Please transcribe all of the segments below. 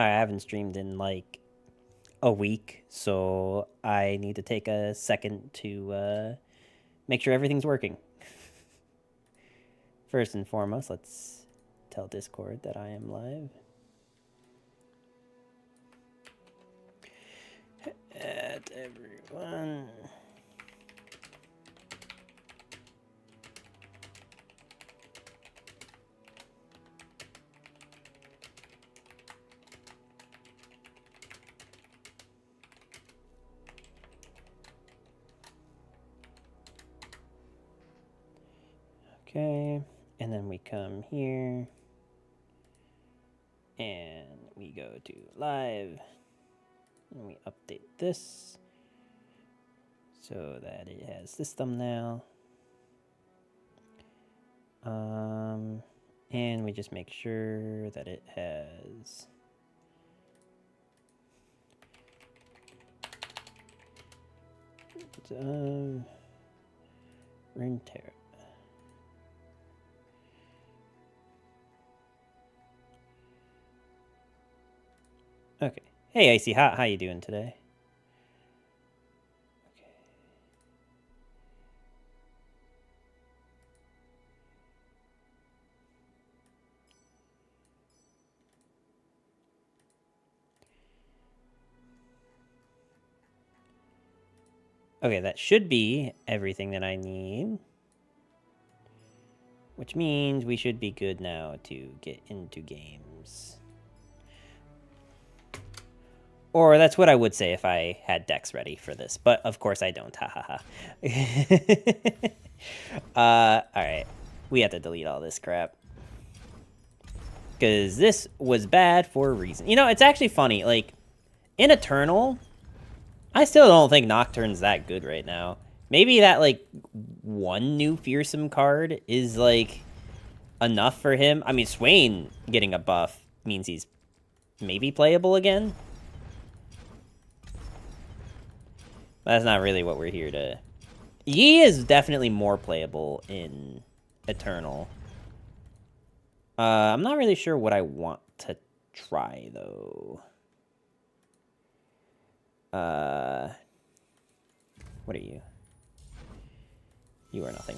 I haven't streamed in like a week, so I need to take a second to make sure everything's working. First and foremost, let's tell Discord that I am live. At everyone. Okay, and then we come here and we go to live and we update this so that it has this thumbnail. And we just make sure that it has Runeterra. Okay. Hey, Icy, how you doing today? Okay, that should be everything that I need. Which means we should be good now to get into games. Or that's what I would say if I had decks ready for this. But of course I don't. Ha ha ha. Alright. We have to delete all this crap. Because this was bad for a reason. You know, it's actually funny. Like, in Eternal, I still don't think Nocturne's that good right now. Maybe that, like, one new Fearsome card is, like, enough for him. I mean, Swain getting a buff means he's maybe playable again. But that's not really what we're here to... Yi is definitely more playable in Eternal. I'm not really sure what I want to try, though. What are you? You are nothing.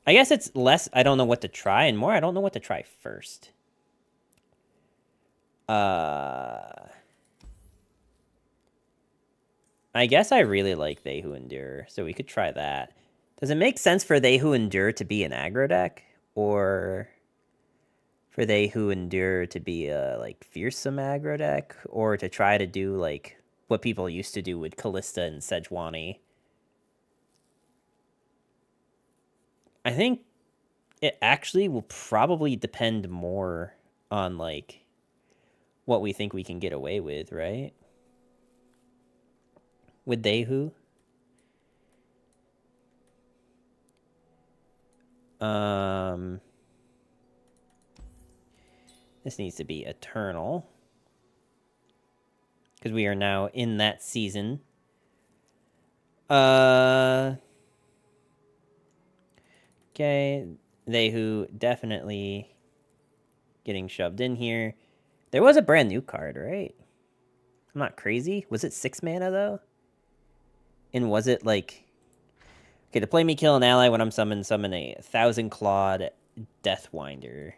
I guess it's less I don't know what to try, and more I don't know what to try first. I guess I really like They Who Endure, so we could try that. Does it make sense for They Who Endure to be an aggro deck? Or for They Who Endure to be a, like, fearsome aggro deck? Or to try to do, like, what people used to do with Callista and Sejuani? I think it actually will probably depend more on, like, what we think we can get away with, right? With They Who? This needs to be Eternal. Because we are now in that season. Okay. They Who definitely getting shoved in here. There was a brand new card, right? I'm not crazy. Was it 6 mana, though? And was it, like... Okay, to play me kill an ally when I'm summoned, summon a 1,000-clawed Deathwinder.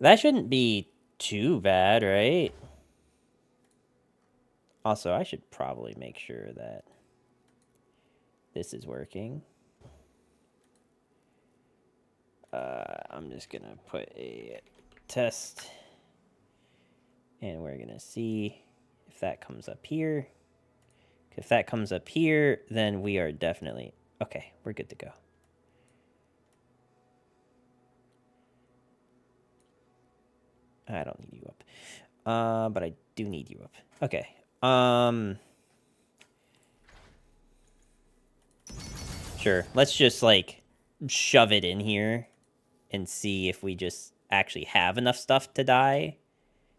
That shouldn't be too bad, right? Also, I should probably make sure that this is working. I'm just gonna put a test, and we're gonna see if that comes up here. If that comes up here, then we are definitely... Okay, we're good to go. I don't need you up. But I do need you up. Okay. Sure. Let's just, like, shove it in here and see if we just actually have enough stuff to die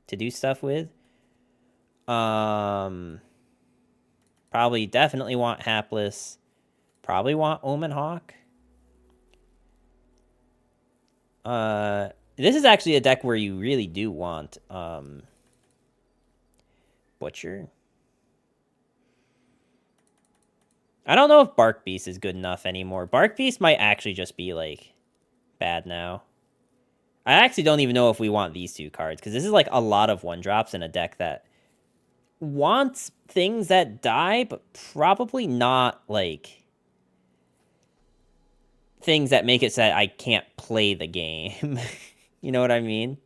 to do stuff with. Probably definitely want Hapless. probably want Omen Hawk. This is actually a deck where you really do want Butcher. I don't know if Bark Beast is good enough anymore. Bark Beast might actually just be, like, bad now. I actually don't even know if we want these two cards, because this is, like, a lot of one-drops in a deck that wants things that die, but probably not, like, things that make it so that I can't play the game. You know what I mean?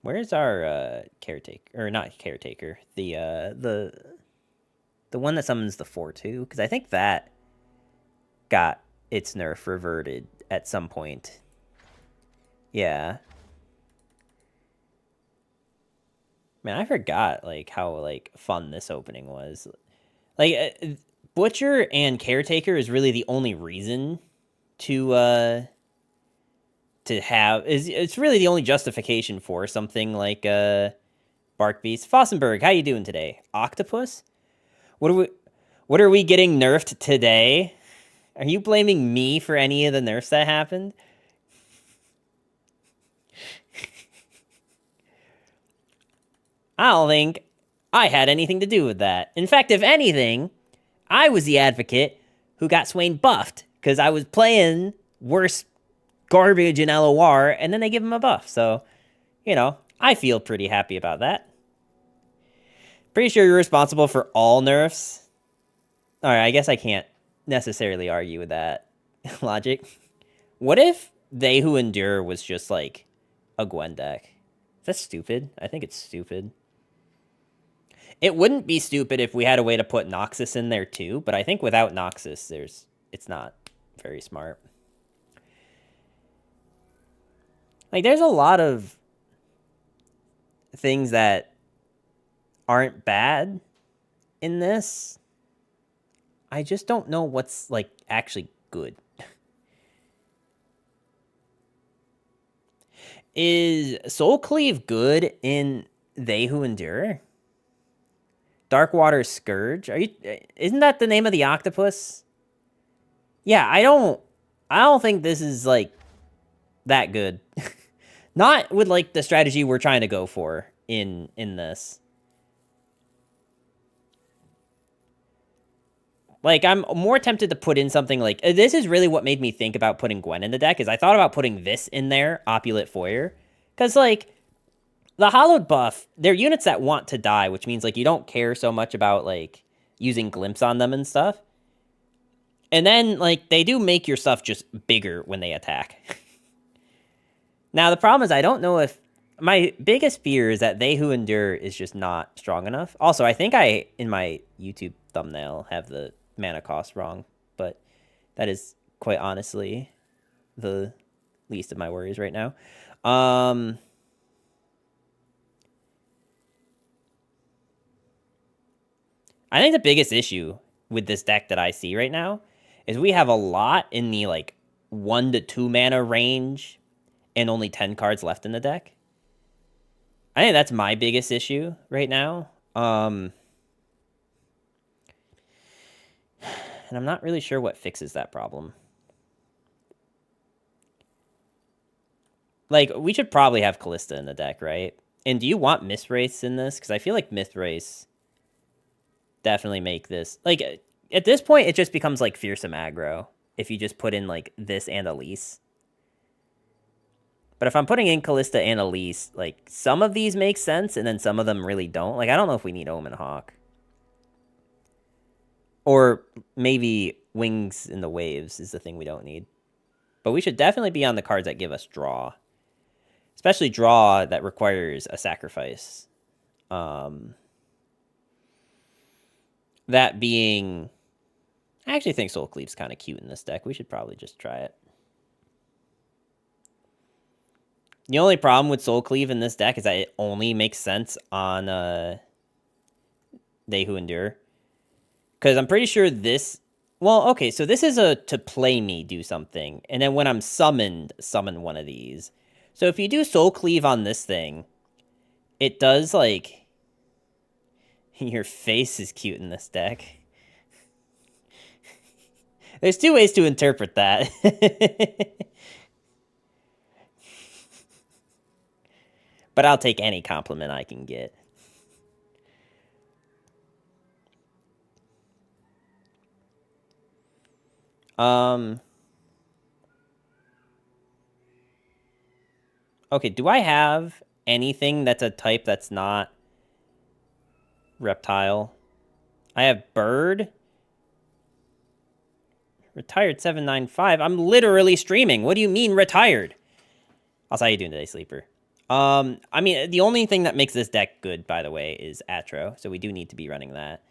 Where's our caretaker, or not caretaker? The one that summons the 4/2, because I think that got its nerf reverted at some point. Yeah. Man, I forgot like how like fun this opening was. Like Butcher and Caretaker is really the only reason to have it's really the only justification for something like Bark Beast. Fossenberg, how you doing today? Octopus? What are we getting nerfed today? Are you blaming me for any of the nerfs that happened? I don't think I had anything to do with that. In fact, if anything, I was the advocate who got Swain buffed because I was playing worse garbage in LOR, and then they give him a buff. So, you know, I feel pretty happy about that. Pretty sure you're responsible for all nerfs. All right, I guess I can't necessarily argue with that logic. What if They Who Endure was just like a Gwen deck? That's stupid. I think it's stupid. It wouldn't be stupid if we had a way to put Noxus in there too, but I think without Noxus, it's not very smart. Like, there's a lot of things that aren't bad in this. I just don't know what's, like, actually good. Is Soul Cleave good in They Who Endure? Darkwater Scourge? Isn't that the name of the octopus? Yeah, I don't think this is, like, that good. Not with, like, the strategy we're trying to go for in this. Like, I'm more tempted to put in something like... This is really what made me think about putting Gwen in the deck, is I thought about putting this in there, Opulent Foyer. Because, like, the Hallowed buff, they're units that want to die, which means, like, you don't care so much about, like, using Glimpse on them and stuff. And then, like, they do make your stuff just bigger when they attack. Now, the problem is I don't know if... My biggest fear is that They Who Endure is just not strong enough. Also, I think I, in my YouTube thumbnail, have the mana cost wrong. But that is, quite honestly, the least of my worries right now. I think the biggest issue with this deck that I see right now is we have a lot in the, like, 1 to 2 mana range and only 10 cards left in the deck. I think that's my biggest issue right now. And I'm not really sure what fixes that problem. Like, we should probably have Callista in the deck, right? And do you want Mithrace in this? Because I feel like Mithrace definitely make this... Like, at this point, it just becomes, like, fearsome aggro if you just put in, like, this and Elise. But if I'm putting in Callista and Elise, like, some of these make sense, and then some of them really don't. Like, I don't know if we need Omen Hawk. Or maybe Wings in the Waves is the thing we don't need. But we should definitely be on the cards that give us draw. Especially draw that requires a sacrifice. That being... I actually think Soul Cleave's kind of cute in this deck. We should probably just try it. The only problem with Soul Cleave in this deck is that it only makes sense on They Who Endure. Because I'm pretty sure this Well, okay, so this is a to play me do something, and then when I'm summoned, summon one of these. So if you do Soul Cleave on this thing, it does, like... Your face is cute in this deck. There's two ways to interpret that. But I'll take any compliment I can get. Okay, do I have anything that's a type that's not reptile? I have bird. Retired 795. I'm literally streaming. What do you mean retired? How's how you doing today, Sleeper? I mean, the only thing that makes this deck good, by the way, is Atro. So we do need to be running that.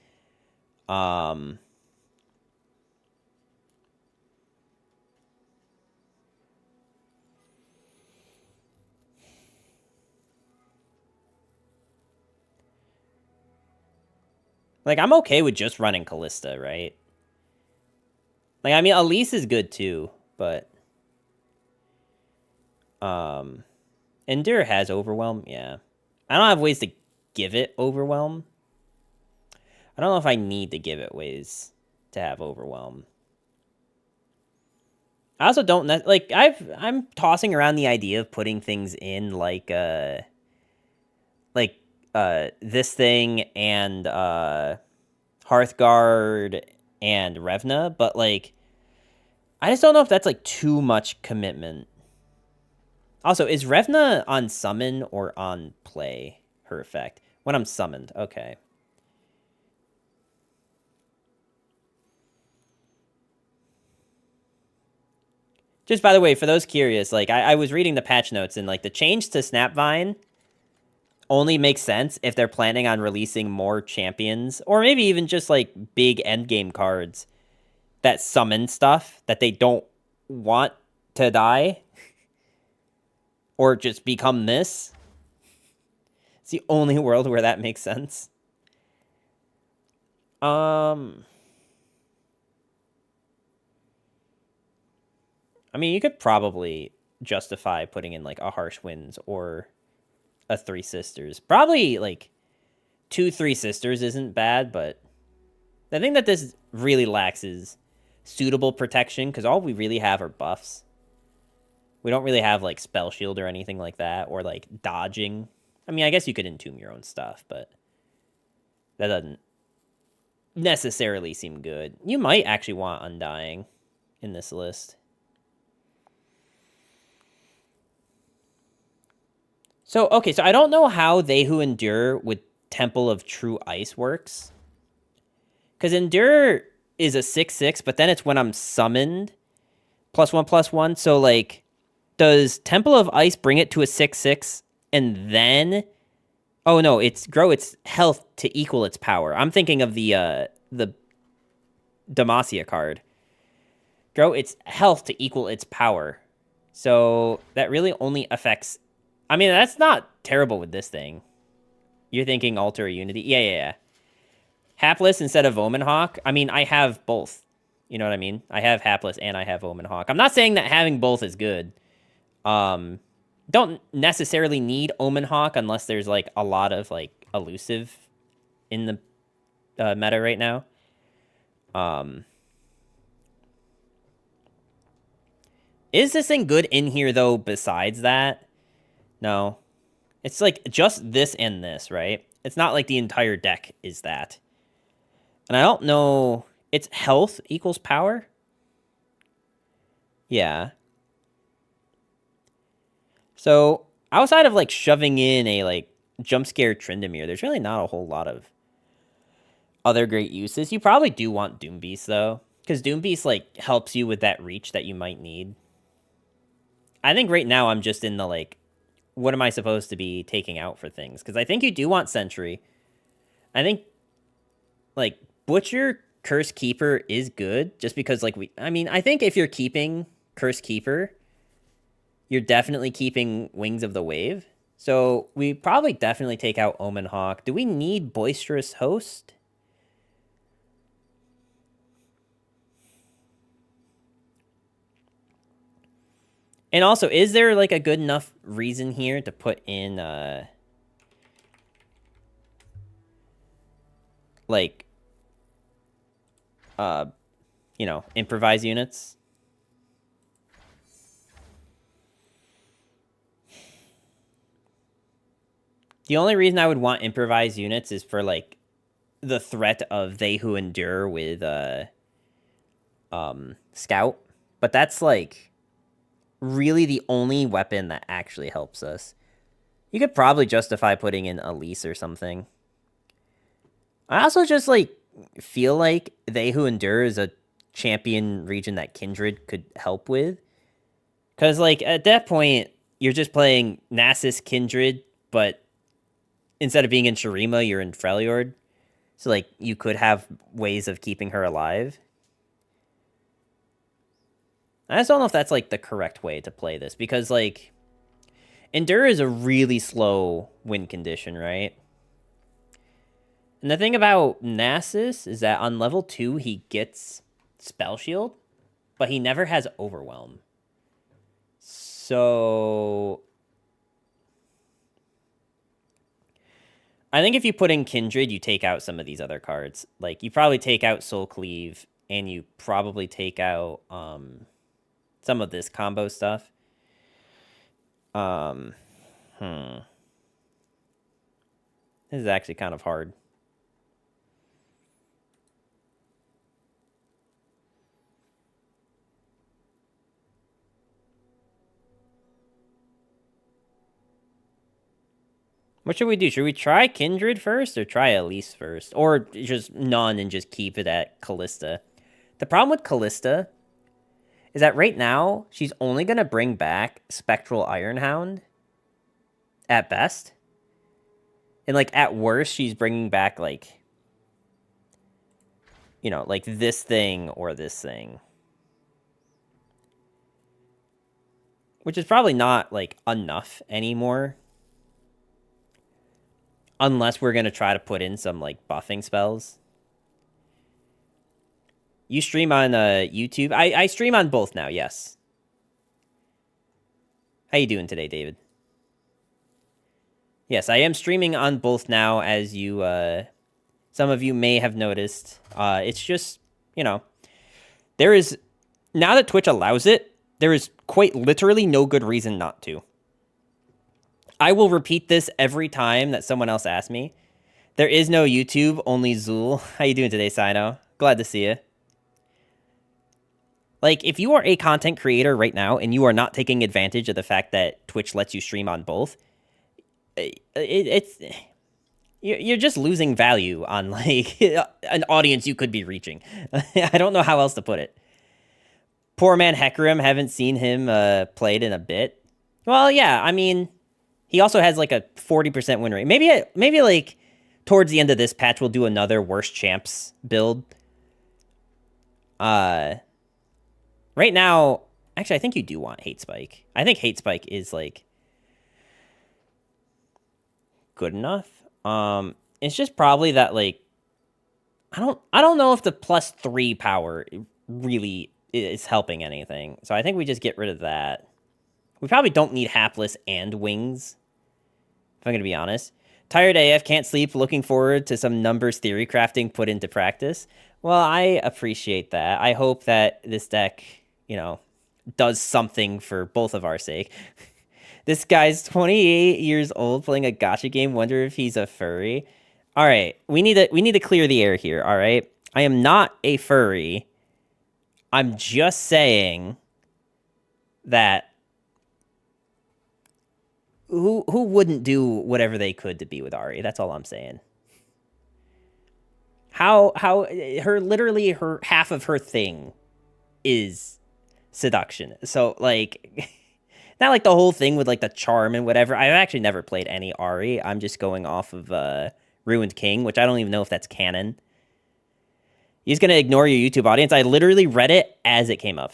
Like, I'm okay with just running Callista, right? Like, I mean, Elise is good too, but... Endure has Overwhelm, yeah. I don't have ways to give it Overwhelm. I don't know if I need to give it ways to have Overwhelm. I also don't... Like, I'm tossing around the idea of putting things in, like this thing and Hearthguard and Revna, but like I just don't know if that's like too much commitment. Also, is Revna on summon or on play, her effect? When I'm summoned, okay. Just by the way, for those curious, like I was reading the patch notes and like the change to Snapvine only makes sense if they're planning on releasing more champions, or maybe even just like big endgame cards that summon stuff that they don't want to die or just become this. It's the only world where that makes sense. I mean, you could probably justify putting in like a Harsh Winds or a Three Sisters. Probably like 2 Three Sisters isn't bad, but the thing that this really lacks is suitable protection, because all we really have are buffs. We don't really have like Spell Shield or anything like that, or like dodging. I mean, I guess you could entomb your own stuff, but that doesn't necessarily seem good. You might actually want Undying in this list. So, okay, so I don't know how They Who Endure with Temple of True Ice works. Because Endure is a 6/6, but then it's when I'm summoned. +1/+1. So, like, does Temple of Ice bring it to a 6/6 and then... Oh, no, it's grow its health to equal its power. I'm thinking of the Demacia card. Grow its health to equal its power. So that really only affects... I mean, that's not terrible with this thing. You're thinking Alter or Unity? Yeah. Hapless instead of Omen Hawk? I mean, I have both. You know what I mean? I have Hapless and I have Omen Hawk. I'm not saying that having both is good. Don't necessarily need Omen Hawk unless there's, like, a lot of, like, elusive in the meta right now. Is this thing good in here, though, besides that? No. It's, like, just this and this, right? It's not like the entire deck is that. And I don't know... It's health equals power? Yeah. So, outside of, like, shoving in a, like, jump scare Tryndamere, there's really not a whole lot of other great uses. You probably do want Doombeast, though. Because Doombeast, like, helps you with that reach that you might need. I think right now I'm just in the, like, what am I supposed to be taking out for things? Because I think you do want Sentry. I think, like, Butcher, Curse Keeper is good. Just because, like, I think if you're keeping Curse Keeper... You're definitely keeping Wings of the Wave. So we probably definitely take out Omen Hawk. Do we need Boisterous Host? And also, is there like a good enough reason here to put in like you know, improvise units? The only reason I would want improvised units is for like the threat of they who endure with scout, but that's like really the only weapon that actually helps us. You could probably justify putting in Elise or something. I also just like feel like they who endure is a champion region that Kindred could help with, because like at that point you're just playing Nasus Kindred, but instead of being in Shurima, you're in Freljord. So, like, you could have ways of keeping her alive. I just don't know if that's, like, the correct way to play this. Because, like, Endure is a really slow win condition, right? And the thing about Nasus is that on level 2, he gets Spell Shield. But he never has Overwhelm. So I think if you put in Kindred, you take out some of these other cards. Like, you probably take out Soul Cleave, and you probably take out some of this combo stuff. This is actually kind of hard. What should we do? Should we try Kindred first or try Elise first? Or just none and just keep it at Callista? The problem with Callista is that right now, she's only going to bring back Spectral Ironhound at best. And, like, at worst, she's bringing back, like, you know, like this thing or this thing. Which is probably not, like, enough anymore. Unless we're going to try to put in some, like, buffing spells. You stream on YouTube? I stream on both now, yes. How you doing today, David? Yes, I am streaming on both now, as you, some of you may have noticed. It's just, you know, there is, now that Twitch allows it, there is quite literally no good reason not to. I will repeat this every time that someone else asks me. There is no YouTube, only Zool. How you doing today, Sino? Glad to see you. Like, if you are a content creator right now and you are not taking advantage of the fact that Twitch lets you stream on both, you're just losing value on, like, an audience you could be reaching. I don't know how else to put it. Poor man Hecarim, haven't seen him played in a bit. Well, yeah, I mean, he also has, like, a 40% win rate. Maybe, like, towards the end of this patch, we'll do another Worst Champs build. Right now, actually, I think you do want Hate Spike. I think Hate Spike is, like, good enough. It's just probably that, like, I don't know if the +3 power really is helping anything. So I think we just get rid of that. We probably don't need Hapless and Wings, if I'm going to be honest. Tired AF, can't sleep, looking forward to some numbers theory crafting put into practice. Well, I appreciate that. I hope that this deck, you know, does something for both of our sake. This guy's 28 years old playing a gacha game. Wonder if he's a furry. All right, we need to clear the air here, all right? I am not a furry. I'm just saying that who wouldn't do whatever they could to be with Ari? That's all I'm saying. How literally her half of her thing is seduction. So, like, not like the whole thing with, like, the charm and whatever. I've actually never played any Ari. I'm just going off of Ruined King, which I don't even know if that's canon. He's going to ignore your YouTube audience. I literally read it as it came up.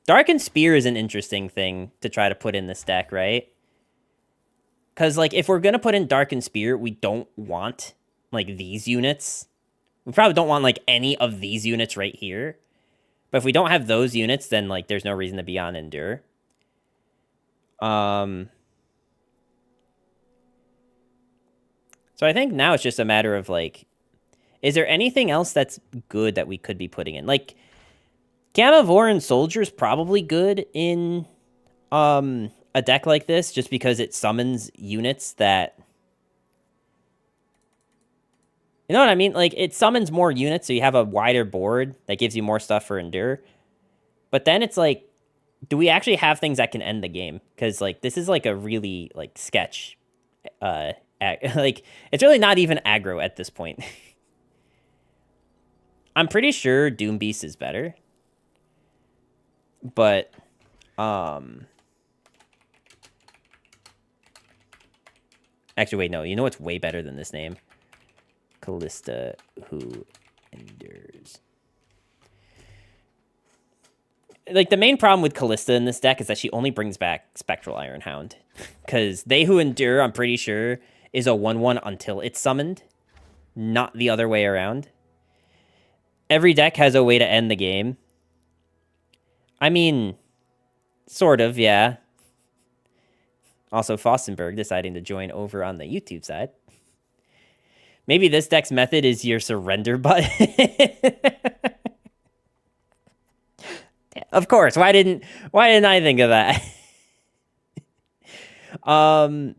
Darkened Spear is an interesting thing to try to put in this deck, right? Because, like, if we're going to put in Darkened Spear, we don't want, like, these units. We probably don't want, like, any of these units right here. But if we don't have those units, then like there's no reason to be on Endure. So I think now it's just a matter of like, is there anything else that's good that we could be putting in? Like, Gamavoran Soldier's probably good in a deck like this, just because it summons units that... You know what I mean? Like, it summons more units, so you have a wider board that gives you more stuff for Endure. But then it's like, do we actually have things that can end the game? Because, like, this is, like, a really, like, sketch. Like, it's really not even aggro at this point. I'm pretty sure Doom Beast is better. But, actually, wait, no. You know what's way better than this name? Callista Who Endures. Like, the main problem with Callista in this deck is that she only brings back Spectral Ironhound. Because They Who Endure, I'm pretty sure, is a 1/1 until it's summoned. Not the other way around. Every deck has a way to end the game. I mean, sort of, yeah. Also, Fostenberg deciding to join over on the YouTube side. Maybe this deck's method is your surrender button. Of course. Why didn't I think of that? Oh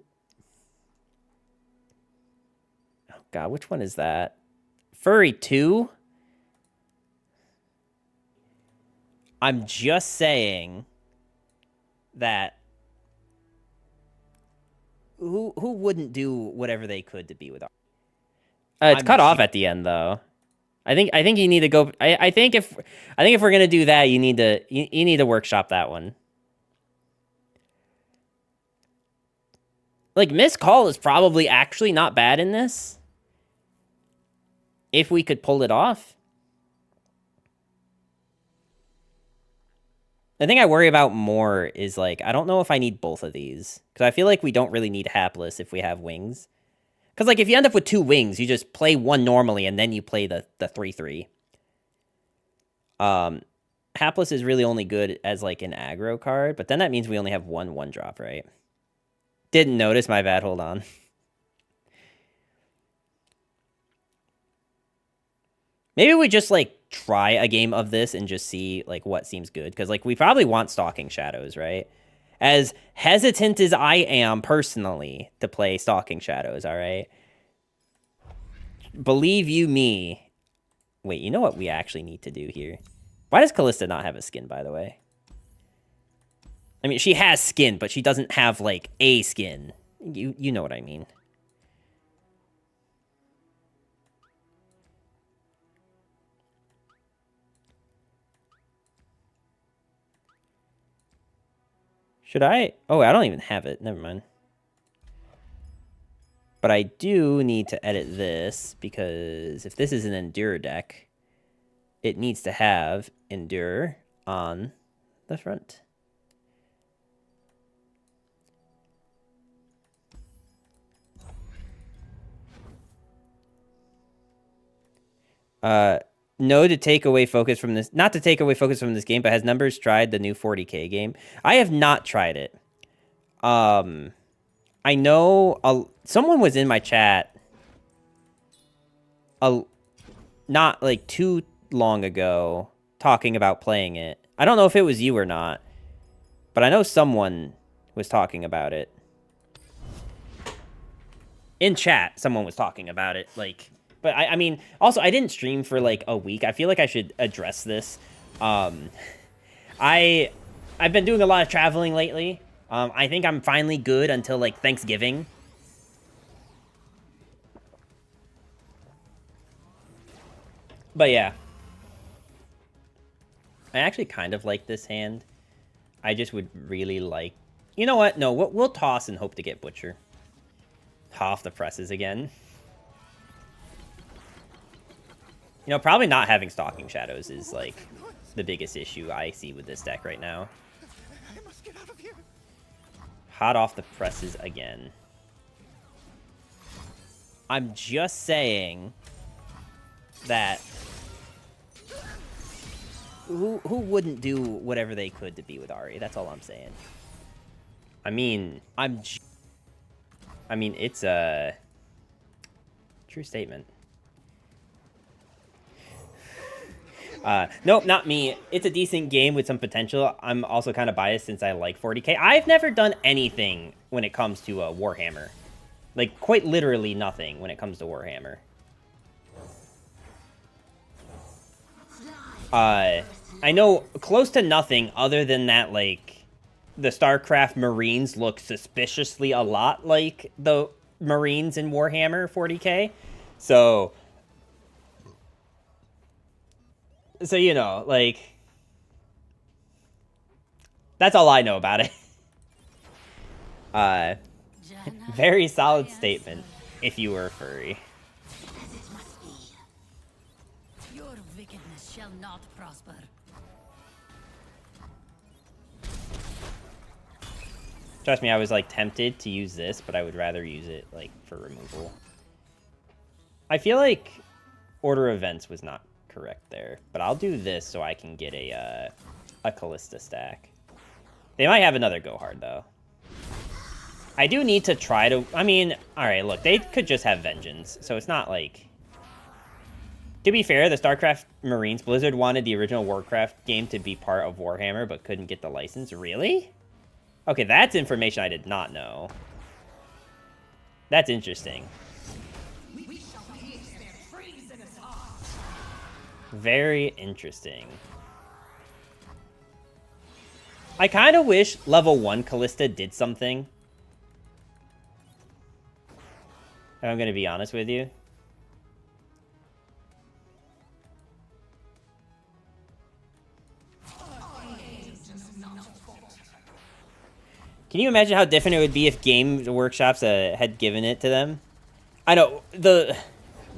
God, which one is that? Furry 2? I'm just saying that who wouldn't do whatever they could to be with our... it's cut off at the end though. I think you need to go. I think if we're gonna do that, you need to workshop that one. Like, Miss Call is probably actually not bad in this. If we could pull it off. The thing I worry about more is, like, I don't know if I need both of these. Because I feel like we don't really need Hapless if we have wings. Because, like, if you end up with 2 wings, you just play one normally, and then you play the 3/3. Hapless is really only good as, like, an aggro card, but then that means we only have 1/1-drop, right? Didn't notice, my bad, hold on. Maybe we just, like, try a game of this and just see, like, what seems good. Because, like, we probably want Stalking Shadows, right? As hesitant as I am, personally, to play Stalking Shadows, all right? Believe you me. Wait, you know what we actually need to do here? Why does Callista not have a skin, by the way? I mean, she has skin, but she doesn't have, like, a skin. You know what I mean. Should I? Oh, I don't even have it. Never mind. But I do need to edit this, because if this is an Endure deck, it needs to have Endure on the front. No, to take away focus from this, not to take away focus from this game, but has Numbers tried the new 40K game? I have not tried it. I know someone was in my chat not like too long ago talking about playing it. I don't know if it was you or not, but I know someone was talking about it. In chat, someone was talking about it, like... But, I mean, also, I didn't stream for, like, a week. I feel like I should address this. I've been doing a lot of traveling lately. I think I'm finally good until, like, Thanksgiving. But, yeah. I actually kind of like this hand. I just would really like... You know what? No, we'll toss and hope to get Butcher. Off the presses again. You know, probably not having Stalking Shadows is, like, the biggest issue I see with this deck right now. I must get out of here. Hot off the presses again. I'm just saying that... who wouldn't do whatever they could to be with Ari? That's all I'm saying. I mean, it's a true statement. Nope, not me. It's a decent game with some potential. I'm also kind of biased since I like 40k. I've never done anything when it comes to Warhammer. Like, quite literally nothing when it comes to Warhammer. I know close to nothing other than that, like, the StarCraft Marines look suspiciously a lot like the Marines in Warhammer 40k. So, you know, like, that's all I know about it. Very solid statement, if you were a furry. As it must be. Your wickedness shall not prosper. Trust me, I was, like, tempted to use this, but I would rather use it, like, for removal. I feel like Order of Events was not correct there, but I'll do this so I can get a Callista stack. They might have another Go Hard, though. I do need to try to... I mean, alright, look, they could just have Vengeance, so it's not like... To be fair, the StarCraft Marines, Blizzard wanted the original Warcraft game to be part of Warhammer, but couldn't get the license. Really? Okay, that's information I did not know. That's interesting. Very interesting. I kind of wish level 1 Callista did something. If I'm going to be honest with you. Can you imagine how different it would be if Game Workshops had given it to them? I know, the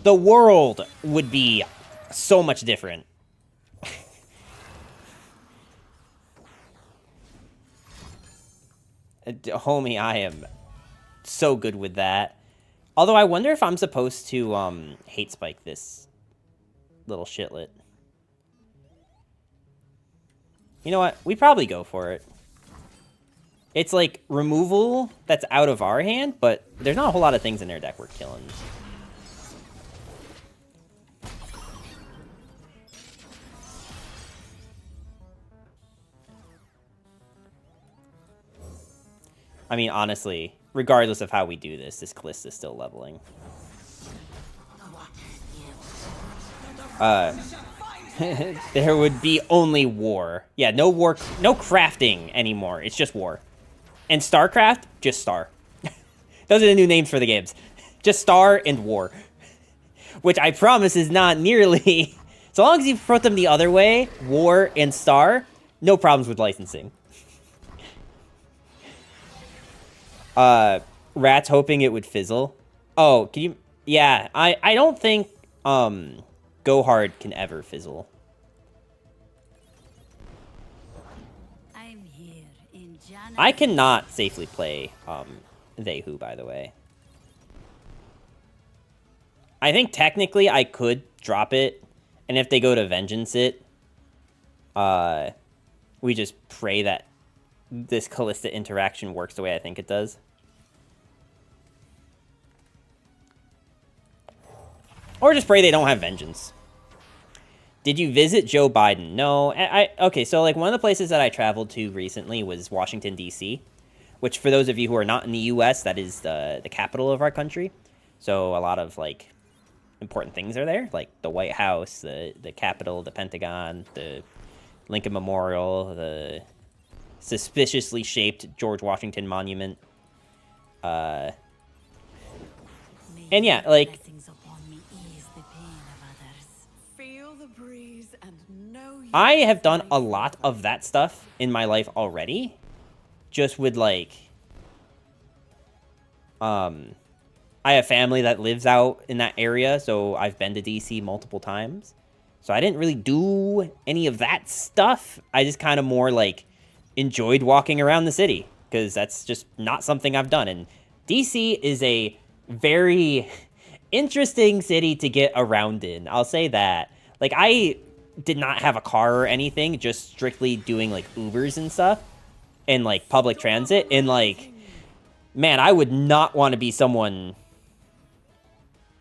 world would be so much different. Homie, I am so good with that. Although I wonder if I'm supposed to hate spike this little shitlet. You know what? We probably go for it. It's like removal that's out of our hand, but there's not a whole lot of things in their deck we're killing. I mean, honestly, regardless of how we do this, this Callista is still leveling. There would be only war. Yeah, no war, no crafting anymore. It's just war. And StarCraft, just Star. Those are the new names for the games. Just Star and War. Which I promise is not nearly... So long as you put them the other way, War and Star, no problems with licensing. Rat's hoping it would fizzle. Oh, can you... Yeah, I don't think Go Hard can ever fizzle. I cannot safely play They Who, by the way. I think technically I could drop it, and if they go to Vengeance it, we just pray that this Callista interaction works the way I think it does. Or just pray they don't have Vengeance. Did you visit Joe Biden? No. Okay, so like one of the places that I traveled to recently was Washington, D.C., which for those of you who are not in the U.S., that is the capital of our country. So a lot of like important things are there, like the White House, the Capitol, the Pentagon, the Lincoln Memorial, the suspiciously shaped George Washington Monument. And yeah, like... I have done a lot of that stuff in my life already. Just with, like... I have family that lives out in that area, so I've been to DC multiple times. So I didn't really do any of that stuff. I just kind of more, like, enjoyed walking around the city. Because that's just not something I've done. And DC is a very interesting city to get around in. I'll say that. Like, did not have a car or anything, just strictly doing like Ubers and stuff and like public transit, and like, man, I would not want to be someone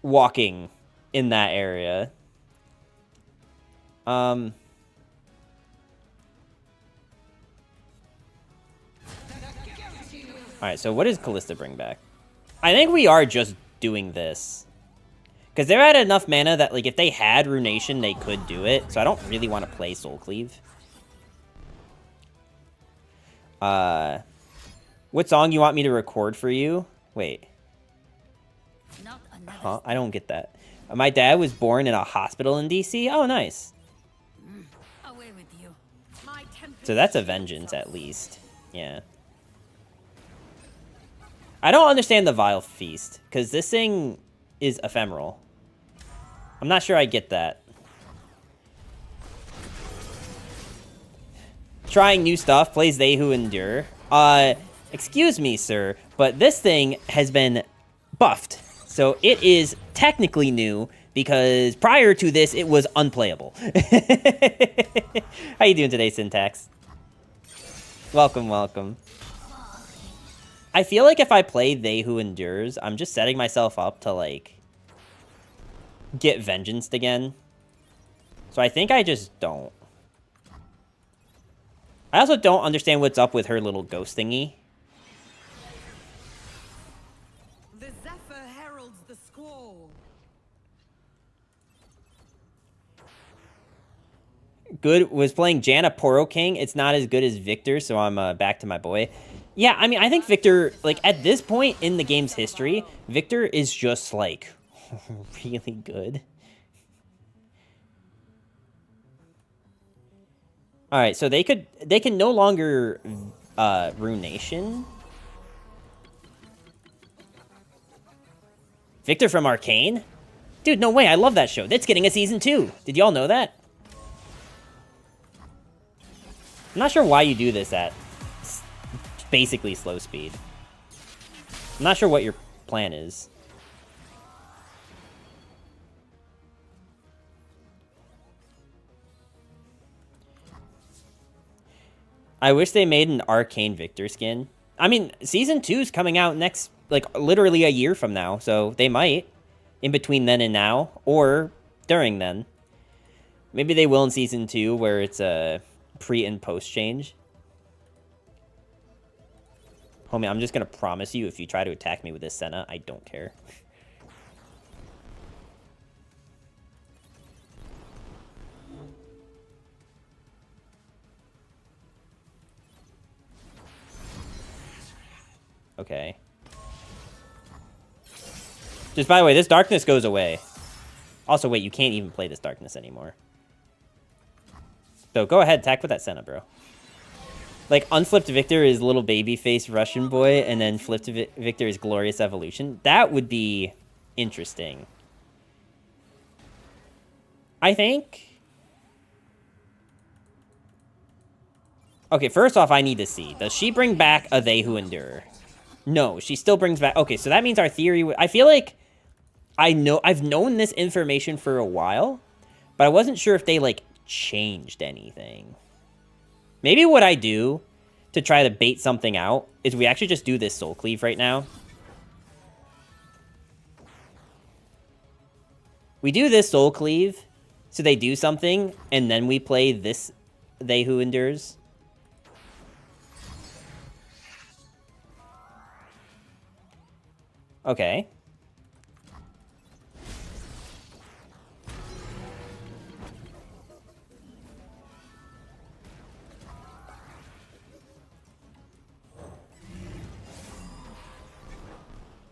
walking in that area. All right, so what does Callista bring back? I think we are just doing this. Because they're at enough mana that, like, if they had Runation, they could do it. So I don't really want to play Soul Cleave. What song you want me to record for you? Wait. Huh? I don't get that. My dad was born in a hospital in DC? Oh, nice. Away with you. So that's a vengeance, at least. Yeah. I don't understand the Vile Feast, because this thing is ephemeral. I'm not sure I get that. Trying new stuff, plays They Who Endure. Excuse me, sir, but this thing has been buffed. So it is technically new, because prior to this, it was unplayable. How you doing today, Syntax? Welcome, welcome. I feel like if I play They Who Endures, I'm just setting myself up to, like, get vengeanced again. So I think I just don't. I also don't understand what's up with her little ghost thingy. The Zephyr heralds the squall. Good was playing Janna Poro King. It's not as good as Victor, so I'm back to my boy. Yeah, I mean, I think Victor, like, at this point in the game's history, Victor is just, like, really good. Alright, so they can no longer, Runation. Victor from Arcane? Dude, no way, I love that show. That's getting a season 2. Did y'all know that? I'm not sure why you do this at basically slow speed. I'm not sure what your plan is. I wish they made an Arcane Victor skin. I mean, Season 2 is coming out next, like, literally a year from now, so they might. In between then and now, or during then. Maybe they will in Season 2, where it's a pre- and post-change. Homie, I'm just gonna promise you, if you try to attack me with this Senna, I don't care. Okay. Just by the way, this darkness goes away. Also, wait, you can't even play this darkness anymore. So go ahead, attack with that Senna, bro. Like, unflipped Victor is little baby-faced Russian boy, and then flipped Victor is Glorious Evolution. That would be interesting. I think... Okay, first off, I need to see. Does she bring back a They Who Endure? No, she still brings back... Okay, so that means our theory... I feel like I've known this information for a while, but I wasn't sure if they, like, changed anything. Maybe what I do to try to bait something out is we actually just do this Soul Cleave right now. We do this Soul Cleave, so they do something, and then we play this They Who Endures. Okay.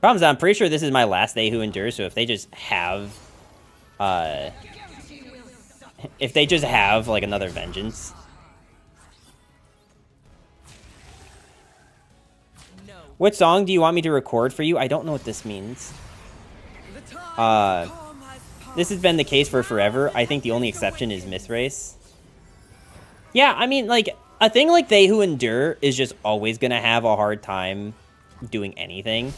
Problem is, I'm pretty sure this is my last They Who Endure, so if they just have, like, another Vengeance. What song do you want me to record for you? I don't know what this means. This has been the case for forever. I think the only exception is Mythrace. Yeah, I mean, like, a thing like They Who Endure is just always gonna have a hard time doing anything.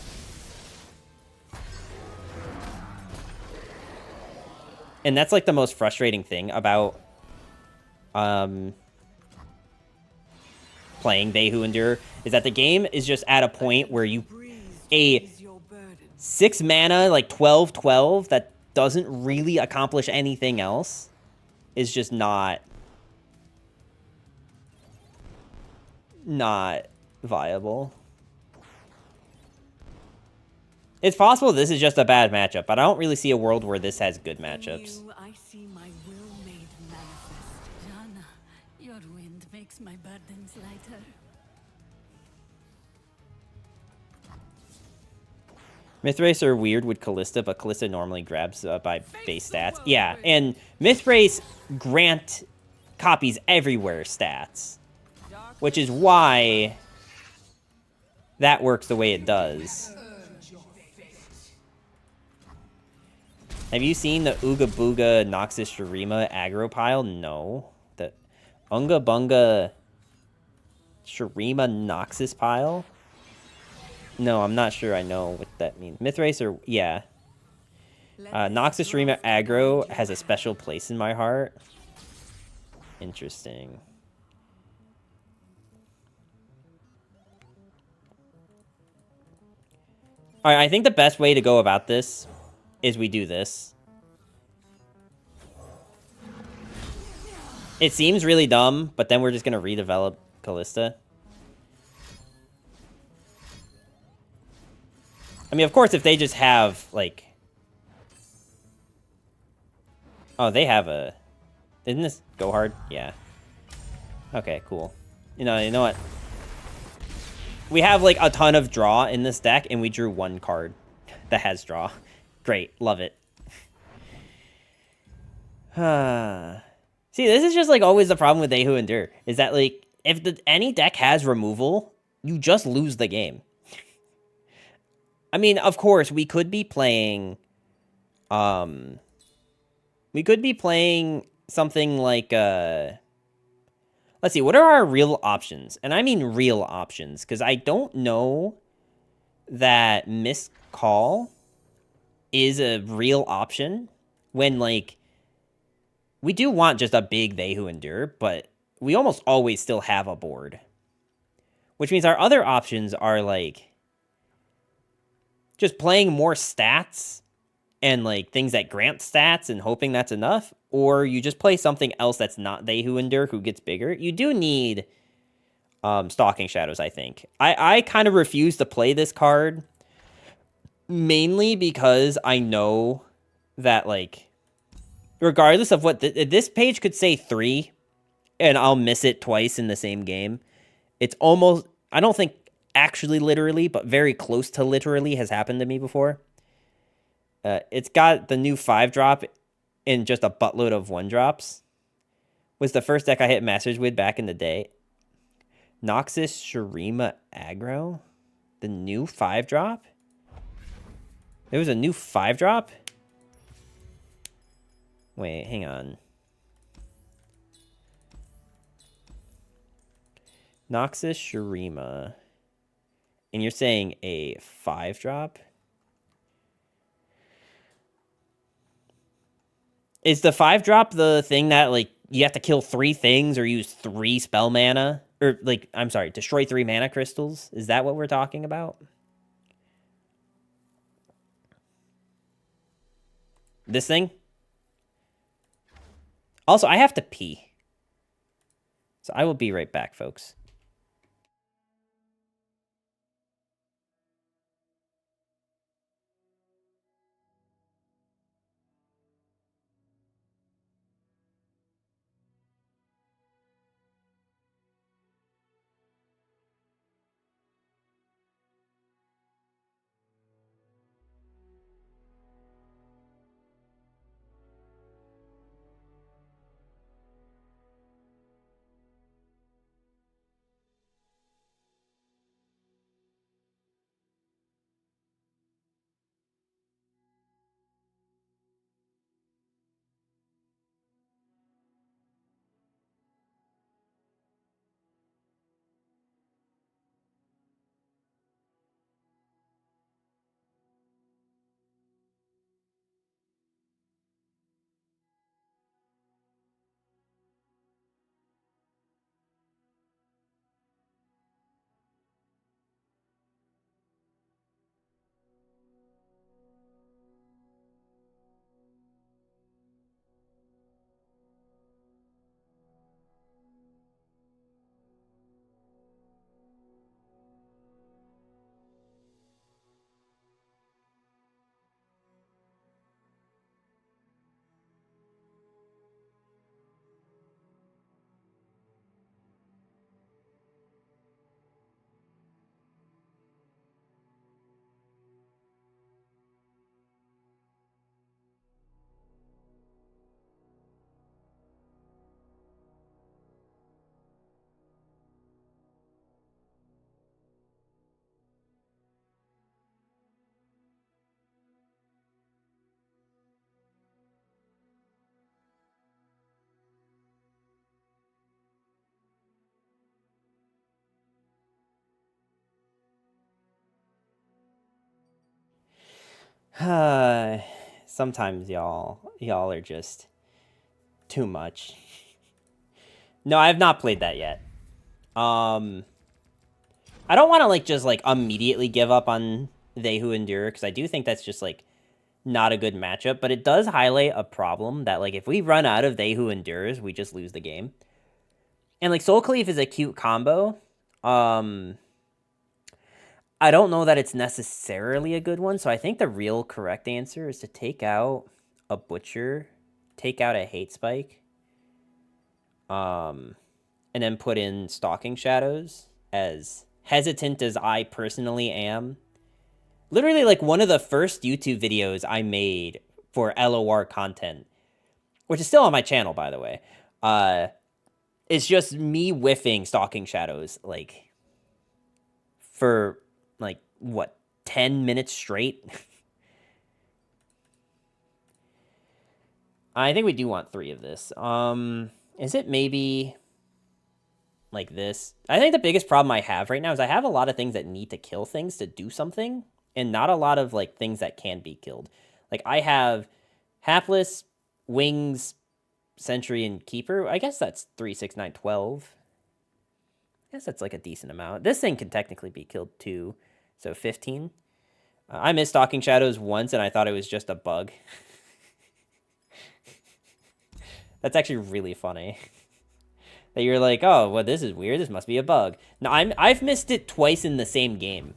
And that's, like, the most frustrating thing about playing They Who Endure is that the game is just at a point where a 6 mana, like 12/12, that doesn't really accomplish anything else is just not viable. It's possible this is just a bad matchup, but I don't really see a world where this has good matchups. I see my will made manifest. Jana, your wind makes my burdens lighter. Mythrace are weird with Callista, but Callista normally grabs by base stats. Yeah, and Mythrace grant copies everywhere stats, which is why that works the way it does. Have you seen the Ooga Booga Noxus Shurima aggro pile? No. The Unga Bunga Shurima Noxus pile? No, I'm not sure I know what that means. Mythrace or... yeah. Noxus Shurima aggro has a special place in my heart. Interesting. Alright, I think the best way to go about this is we do this. It seems really dumb, but then we're just going to redevelop Callista. I mean, of course, if they just have, like... oh, they have a... didn't this go hard? Yeah. Okay, cool. You know what? We have, like, a ton of draw in this deck, and we drew one card that has draw. Great. Love it. See, this is just, like, always the problem with They Who Endure. Is that, like, if any deck has removal, you just lose the game. I mean, of course, we could be playing... we could be playing something like... let's see, what are our real options? And I mean real options, because I don't know that Missed Call is a real option when, like, we do want just a big They Who Endure, but we almost always still have a board. Which means our other options are, like, just playing more stats and, like, things that grant stats and hoping that's enough, or you just play something else that's not They Who Endure who gets bigger. You do need Stalking Shadows, I think. I kind of refuse to play this card mainly because I know that, like, regardless of what... this page could say 3, and I'll miss it twice in the same game. It's almost... I don't think actually literally, but very close to literally has happened to me before. It's got the new 5-drop and just a buttload of 1-drops. Was the first deck I hit Masters with back in the day. Noxus Shurima aggro? The new 5-drop? There was a new 5-drop? Wait, hang on. Noxus Shurima. And you're saying a 5-drop? Is the 5-drop the thing that, like, you have to kill 3 things or use 3 spell mana? Or, like, I'm sorry, destroy 3 mana crystals? Is that what we're talking about? This thing? Also, I have to pee. So I will be right back, folks. Sometimes y'all are just too much. No, I have not played that yet. I don't want to like just like immediately give up on They Who Endure, because I do think that's just like not a good matchup, but it does highlight a problem that like if we run out of They Who Endures, we just lose the game. And like Soul Cleave is a cute combo. I don't know that it's necessarily a good one, so I think the real correct answer is to take out a Butcher, take out a Hate Spike, and then put in Stalking Shadows. As hesitant as I personally am, literally like one of the first YouTube videos I made for LOR content, which is still on my channel, by the way, it's just me whiffing Stalking Shadows, like, for, like, what, 10 minutes straight? I think we do want 3 of this. Is it maybe like this? I think the biggest problem I have right now is I have a lot of things that need to kill things to do something, and not a lot of, like, things that can be killed. Like, I have Hapless, Wings, Sentry, and Keeper. I guess that's 3, 6, 9, 12. I guess that's like a decent amount. This thing can technically be killed too, so 15. I missed Stalking Shadows once, and I thought it was just a bug. That's actually really funny. That you're like, oh, well, this is weird. This must be a bug. No, I've missed it twice in the same game.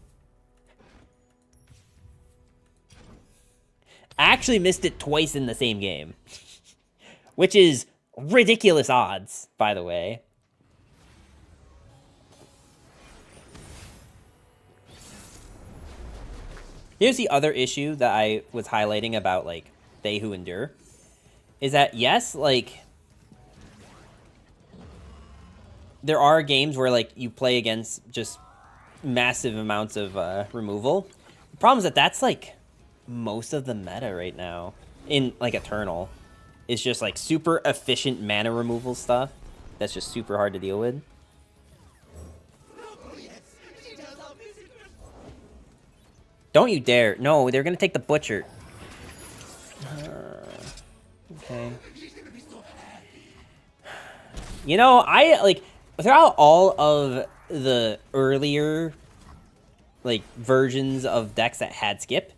I actually missed it twice in the same game. Which is ridiculous odds, by the way. Here's the other issue that I was highlighting about, like, They Who Endure. Is that, yes, like, there are games where, like, you play against just massive amounts of removal. The problem is that that's, like, most of the meta right now in, like, Eternal. Is just, like, super efficient mana removal stuff. That's just super hard to deal with. Don't you dare. No, they're gonna take the Butcher. Okay. You know, I, like, throughout all of the earlier, like, versions of decks that had skip,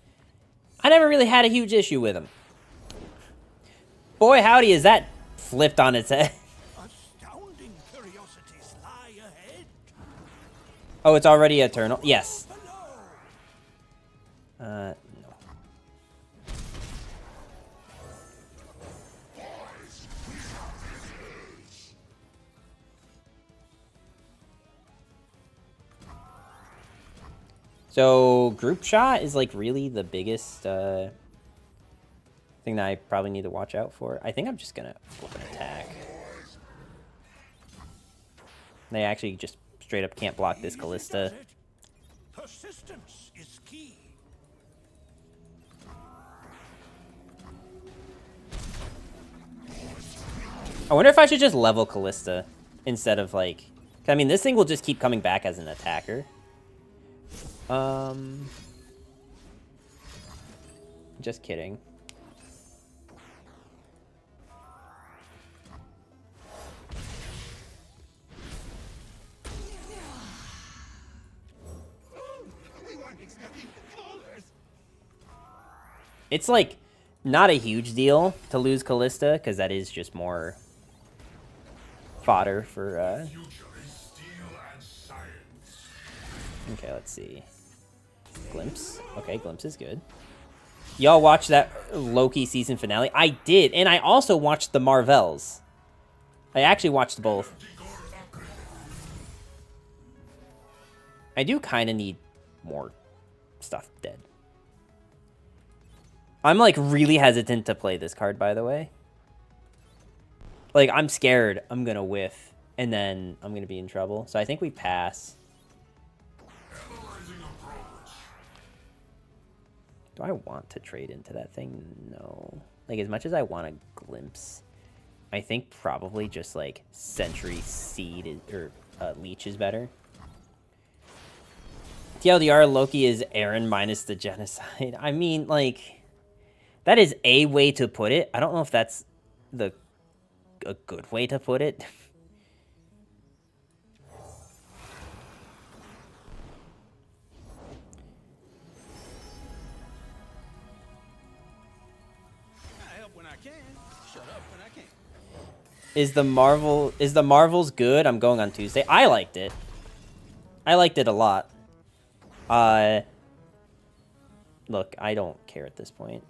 I never really had a huge issue with them. Boy, howdy, is that flipped on its head. Astounding curiosities lie ahead. Oh, it's already Eternal? Yes. No. So, group shot is, like, really the biggest, thing that I probably need to watch out for. I think I'm just gonna flip an attack. They actually just straight up can't block this Callista. Persistence is key. I wonder if I should just level Callista instead of, like... I mean, this thing will just keep coming back as an attacker. Just kidding. It's, like, not a huge deal to lose Callista, because that is just more fodder for, Okay, let's see. Glimpse. Okay, Glimpse is good. Y'all watch that Loki season finale? I did, and I also watched the Marvels. I actually watched both. I do kind of need more stuff dead. I'm, like, really hesitant to play this card, by the way. Like, I'm scared I'm gonna whiff, and then I'm gonna be in trouble. So I think we pass. Do I want to trade into that thing? No. Like, as much as I want a Glimpse, I think probably just, like, Sentry Seed is, or Leech is better. TLDR, Loki is Aaron minus the genocide. I mean, like, that is a way to put it. I don't know if that's a good way to put it. I help when I can. Shut up when I can't. Is the Marvels good? I'm going on Tuesday. I liked it. I liked it a lot. Look, I don't care at this point.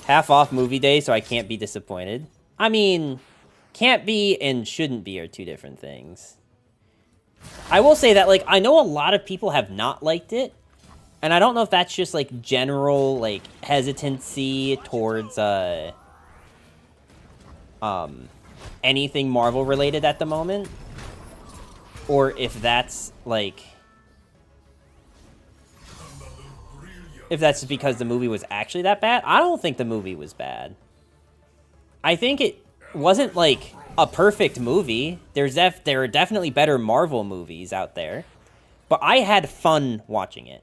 Half off movie day, so I can't be disappointed. I mean, can't be and shouldn't be are two different things. I will say that, like, I know a lot of people have not liked it, and I don't know if that's just, like, general, like, hesitancy towards, anything Marvel related at the moment, or if that's, like, if that's because the movie was actually that bad. I don't think the movie was bad. I think it wasn't, like, a perfect movie. There are definitely better Marvel movies out there. But I had fun watching it.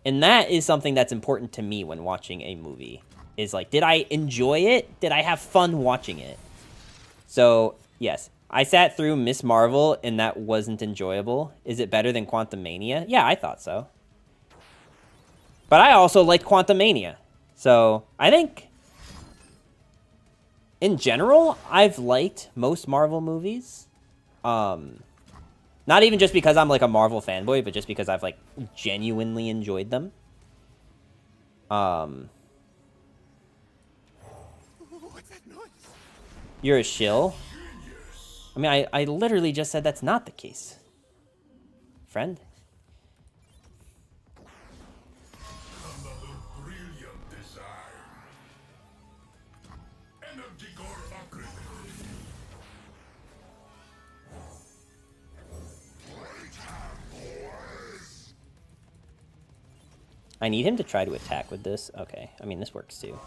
And that is something that's important to me when watching a movie. Is, like, did I enjoy it? Did I have fun watching it? So, yes. I sat through Miss Marvel, and that wasn't enjoyable. Is it better than Quantumania? Yeah, I thought so. But I also liked Quantumania. So, I think, in general, I've liked most Marvel movies. Not even just because I'm, like, a Marvel fanboy, but just because I've, like, genuinely enjoyed them. What's that noise? You're a shill? I mean, I literally just said that's not the case. Friend? I need him to try to attack with this. Okay, I mean, this works too.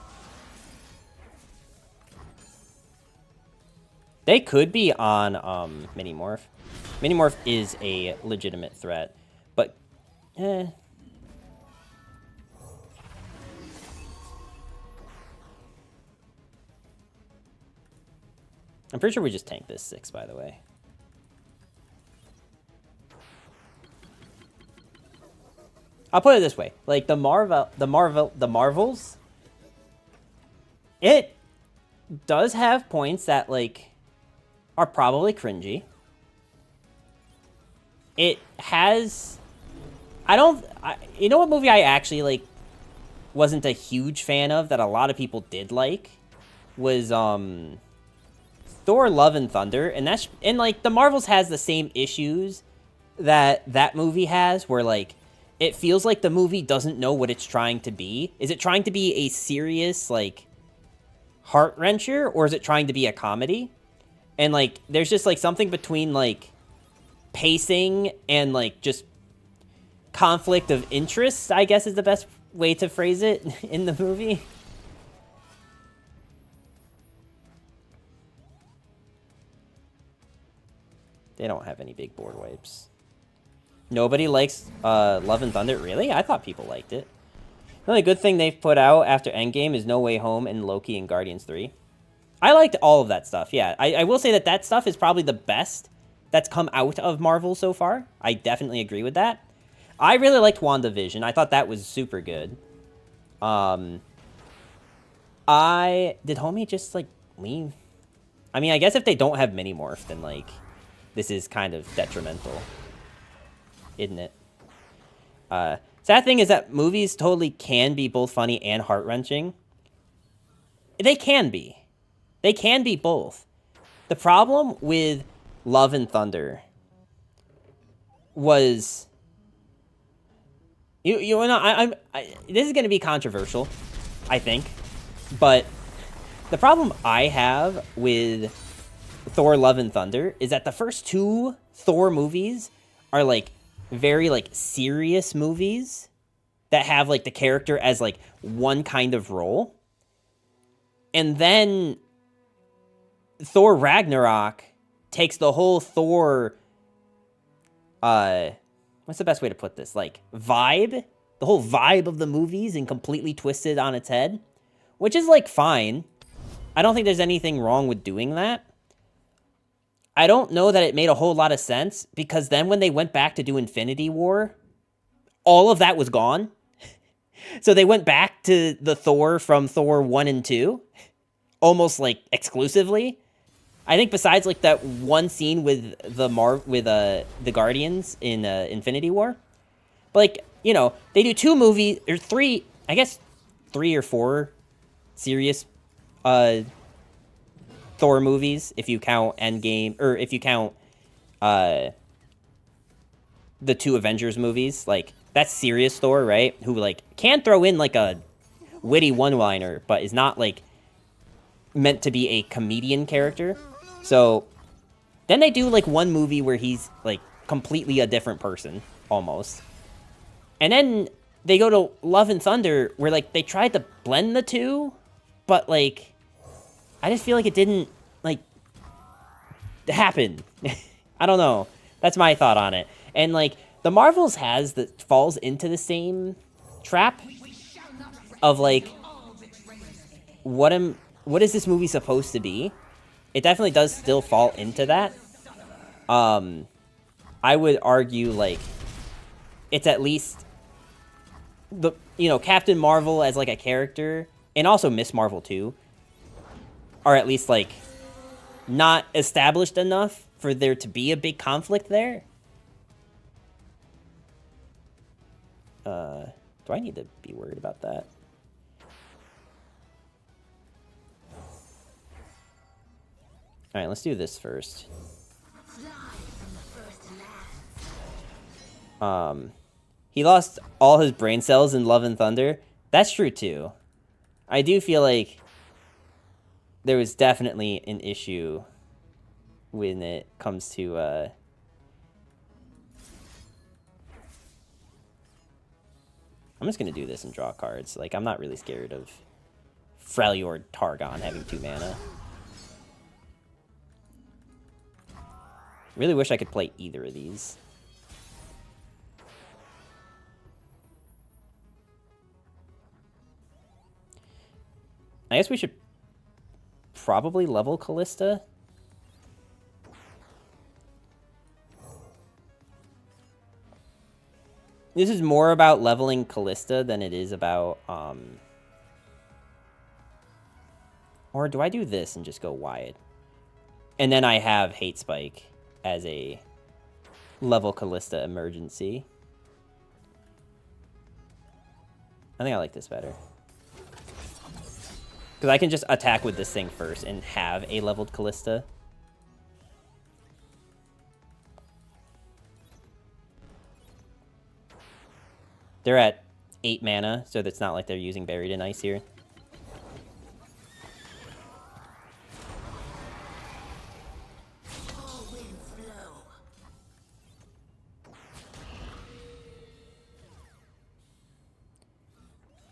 They could be on Minimorph. Minimorph is a legitimate threat, but I'm pretty sure we just tanked this 6, by the way. I'll put it this way. Like, the Marvels, it does have points that, like, are probably cringy. It has... you know what movie I actually, like, wasn't a huge fan of that a lot of people did like? Was, Thor Love and Thunder. And, like, the Marvels has the same issues that movie has, where, like, it feels like the movie doesn't know what it's trying to be. Is it trying to be a serious, like, heart-wrencher, or is it trying to be a comedy? And, like, there's just, like, something between, like, pacing and, like, just conflict of interest, I guess is the best way to phrase it in the movie. They don't have any big board wipes. Nobody likes Love and Thunder? Really? I thought people liked it. The only good thing they've put out after Endgame is No Way Home and Loki and Guardians 3. I liked all of that stuff, yeah. I will say that stuff is probably the best that's come out of Marvel so far. I definitely agree with that. I really liked WandaVision. I thought that was super good. Did Homie just, like, leave? I mean, I guess if they don't have Minimorph, then, like, this is kind of detrimental. Isn't it? Sad thing is that movies totally can be both funny and heart-wrenching. They can be. They can be both. The problem with Love and Thunder was... You know, this is going to be controversial, I think. But the problem I have with Thor Love and Thunder is that the first 2 Thor movies are, like, very, like, serious movies that have, like, the character as, like, one kind of role. And then Thor Ragnarok takes the whole Thor, what what's the best way to put this? Like, vibe? The whole vibe of the movies and completely twisted on its head. Which is, like, fine. I don't think there's anything wrong with doing that. I don't know that it made a whole lot of sense, because then when they went back to do Infinity War, all of that was gone. So they went back to the Thor from Thor 1 and 2, almost, like, exclusively. I think besides, like, that one scene with the Guardians in Infinity War. But, like, you know, they do 2 movies, or 3, I guess 3 or 4 serious Thor movies, if you count Endgame, or if you count the 2 Avengers movies. Like, that's serious Thor, right? Who, like, can throw in, like, a witty one-liner, but is not, like, meant to be a comedian character. So, then they do, like, one movie where he's, like, completely a different person, almost. And then they go to Love and Thunder, where, like, they tried to blend the 2, but, like, I just feel like it didn't, like, happen. I don't know. That's my thought on it. And, like, the Marvels falls into the same trap of, like, what is this movie supposed to be? It definitely does still fall into that. I would argue, like, it's at least Captain Marvel as, like, a character, and also Miss Marvel too, are at least, like, not established enough for there to be a big conflict there. Do I need to be worried about that? Alright, let's do this first. He lost all his brain cells in Love and Thunder. That's true too. I do feel like there was definitely an issue when it comes to I'm just gonna do this and draw cards. Like, I'm not really scared of Freljord Targon having 2 mana. Really wish I could play either of these. I guess we should probably level Callista. This is more about leveling Callista than it is about, or do I do this and just go wide? And then I have Hate Spike as a level Callista emergency. I think I like this better. Because I can just attack with this thing first and have a leveled Callista. They're at 8 mana, so it's not like they're using Buried in Ice here.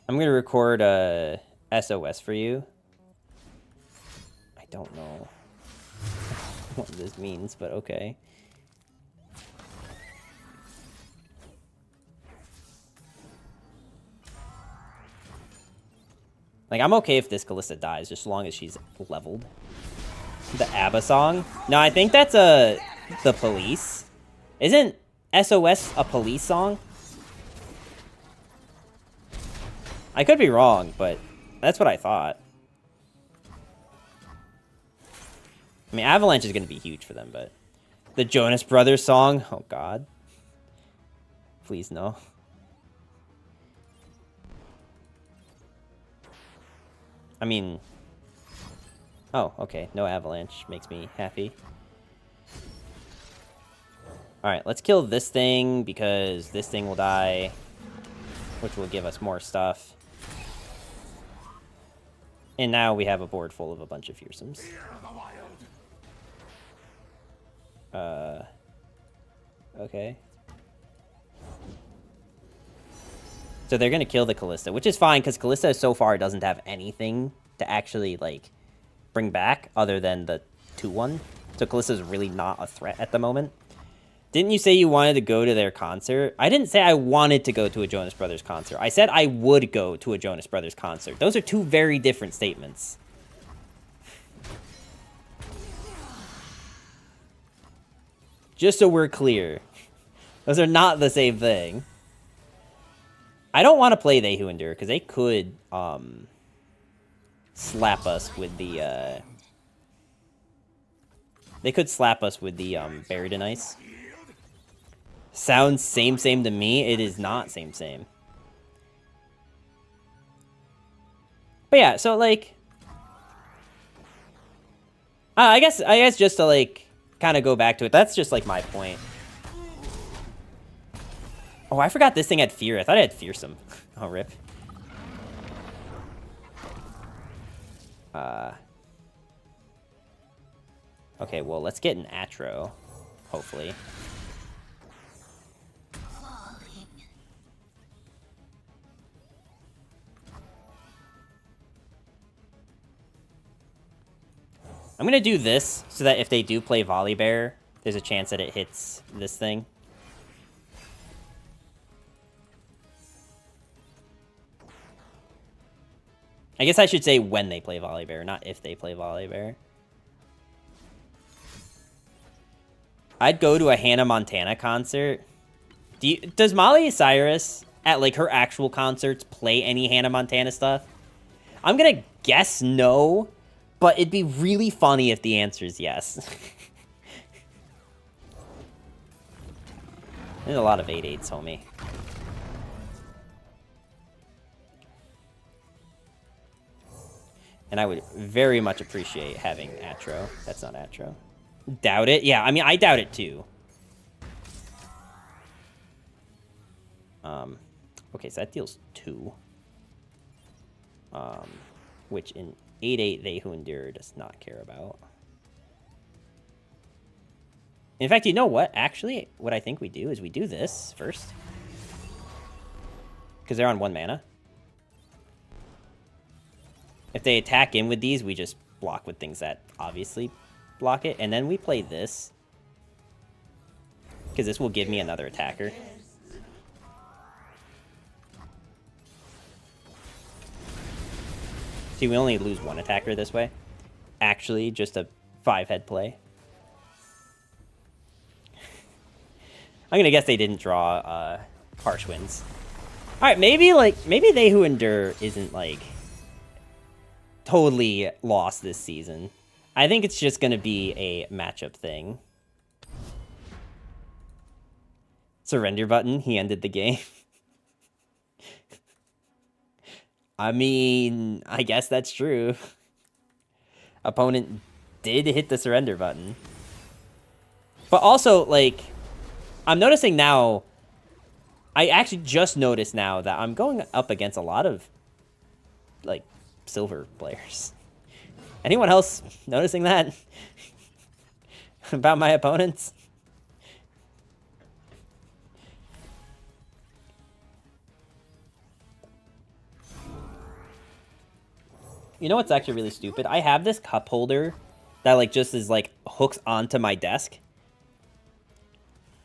I'm going to record a SOS for you. I don't know what this means, but okay. Like, I'm okay if this Callista dies, just as long as she's leveled. The ABBA song? No, I think that's the Police. Isn't SOS a Police song? I could be wrong, but that's what I thought. I mean, Avalanche is going to be huge for them, but... The Jonas Brothers song? Oh, God. Please, no. I mean... Oh, okay. No Avalanche makes me happy. Alright, let's kill this thing, because this thing will die, which will give us more stuff. And now we have a board full of a bunch of fearsomes. Okay. So they're going to kill the Callista, which is fine, because Callista so far doesn't have anything to actually, like, bring back other than the 2-1. So Callista's really not a threat at the moment. Didn't you say you wanted to go to their concert? I didn't say I wanted to go to a Jonas Brothers concert. I said I would go to a Jonas Brothers concert. Those are two very different statements. Just so we're clear. Those are not the same thing. I don't want to play They Who Endure, because they could, slap us with the, They could slap us with the, Buried in Ice. Sounds same to me. It is not same. But yeah, so, like... I guess just to, like, kind of go back to it, that's just, like, my point. Oh, I forgot this thing had Fear. I thought it had Fearsome. Oh, rip. Okay, well, let's get an Atro, hopefully. I'm gonna do this so that if they do play Volibear, there's a chance that it hits this thing. I guess I should say when they play Volibear, not if they play Volibear. I'd go to a Hannah Montana concert. Does Molly Cyrus, at like her actual concerts, play any Hannah Montana stuff? I'm gonna guess no, but it'd be really funny if the answer is yes. There's a lot of 8/8s, homie. And I would very much appreciate having Atro. That's not Atro. Doubt it? Yeah, I mean, I doubt it too. Okay, so that deals 2. Which in 8/8, They Who Endure does not care about. In fact, you know what? Actually, what I think we do is we do this first. Because they're on 1 mana. If they attack in with these, we just block with things that obviously block it. And then we play this. Because this will give me another attacker. See, we only lose 1 attacker this way. Actually, just a 5-head play. I'm going to guess they didn't draw Harsh Winds. Alright, maybe They Who Endure isn't, like, totally lost this season. I think it's just going to be a matchup thing. Surrender button. He ended the game. I mean, I guess that's true. Opponent did hit the surrender button. But also, like, I'm noticing now, I actually just noticed now that I'm going up against a lot of, like, silver players. Anyone else noticing that? About my opponents? You know what's actually really stupid? I have this cup holder that, like, just is, like, hooks onto my desk.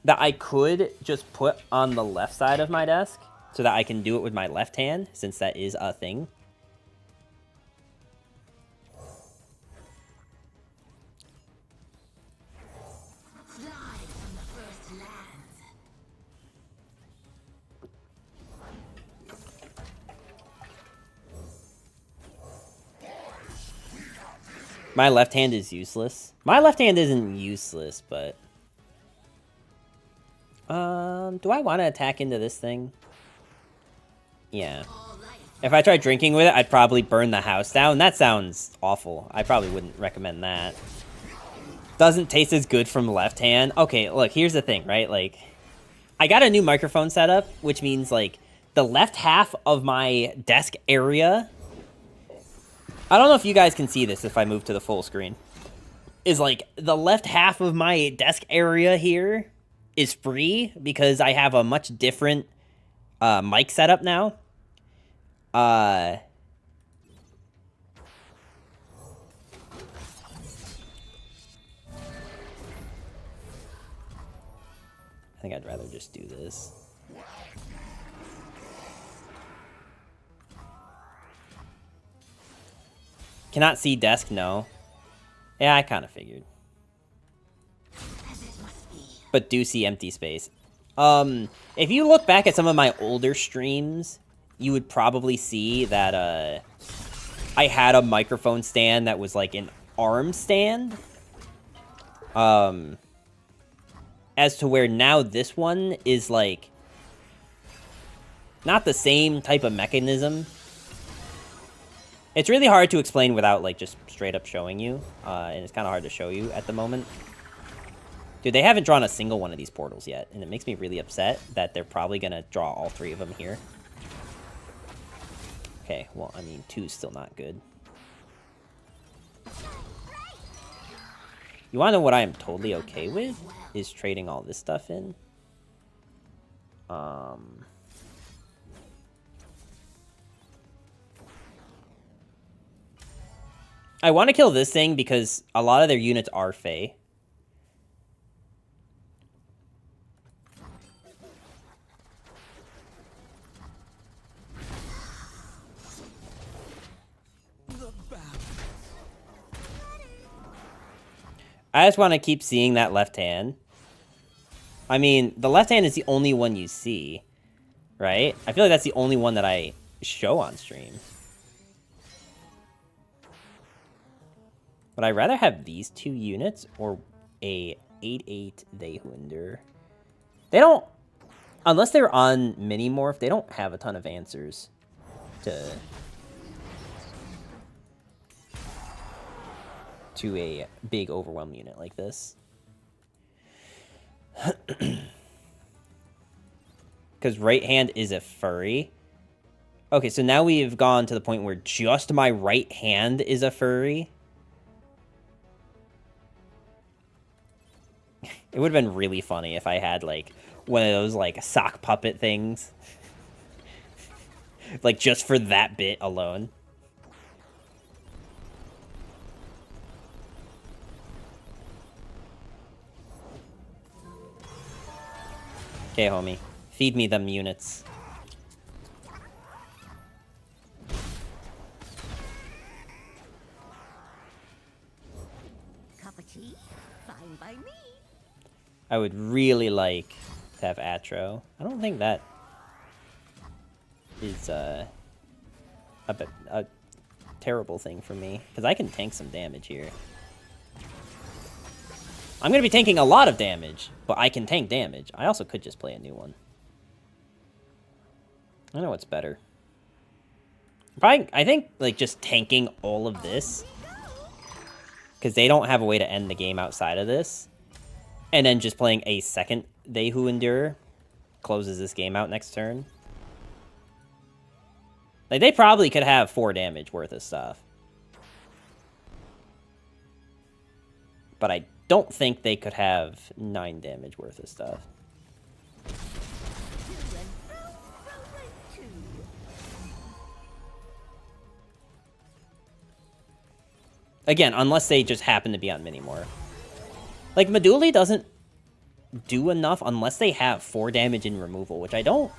That I could just put on the left side of my desk so that I can do it with my left hand, since that is a thing. My left hand is useless. My left hand isn't useless, but... do I want to attack into this thing? Yeah. If I tried drinking with it, I'd probably burn the house down. That sounds awful. I probably wouldn't recommend that. Doesn't taste as good from left hand. Okay, look, here's the thing, right? Like, I got a new microphone setup, which means, like, the left half of my desk area... I don't know if you guys can see this if I move to the full screen. Is, like, the left half of my desk area here is free because I have a much different mic setup now. think I'd rather just do this. Cannot see desk, no. Yeah, I kind of figured. But do see empty space. If you look back at some of my older streams, you would probably see that I had a microphone stand that was like an arm stand. As to where now this one is like not the same type of mechanism. It's really hard to explain without like just straight up showing you, and it's kind of hard to show you at the moment. Dude, they haven't drawn a single one of these portals yet, and it makes me really upset that they're probably gonna draw all 3 of them here. Okay, well, I mean, 2 is still not good. You wanna know what I am totally okay with? Is trading all this stuff in. I want to kill this thing because a lot of their units are Fey. I just want to keep seeing that left hand. I mean, the left hand is the only one you see, right? I feel like that's the only one that I show on stream. Would I rather have these 2 units or a 8/8 Dayhunder? They don't, unless they're on Minimorph, they don't have a ton of answers to a big overwhelm unit like this. Because right hand is a furry. Okay, so now we've gone to the point where just my right hand is a furry. It would have been really funny if I had, like, one of those, like, sock puppet things. Like, just for that bit alone. Okay, homie. Feed me them units. Cup of tea? Fine by me. I would really like to have Atro. I don't think that is a terrible thing for me, because I can tank some damage here. I'm going to be tanking a lot of damage, but I can tank damage. I also could just play a new one. I know what's better. Probably, I think, like, just tanking all of this, because they don't have a way to end the game outside of this. And then just playing a second They Who Endure closes this game out next turn. Like, they probably could have 4 damage worth of stuff. But I don't think they could have 9 damage worth of stuff. Again, unless they just happen to be on Minimorph. Like, Meduli doesn't do enough unless they have 4 damage in removal, which I don't.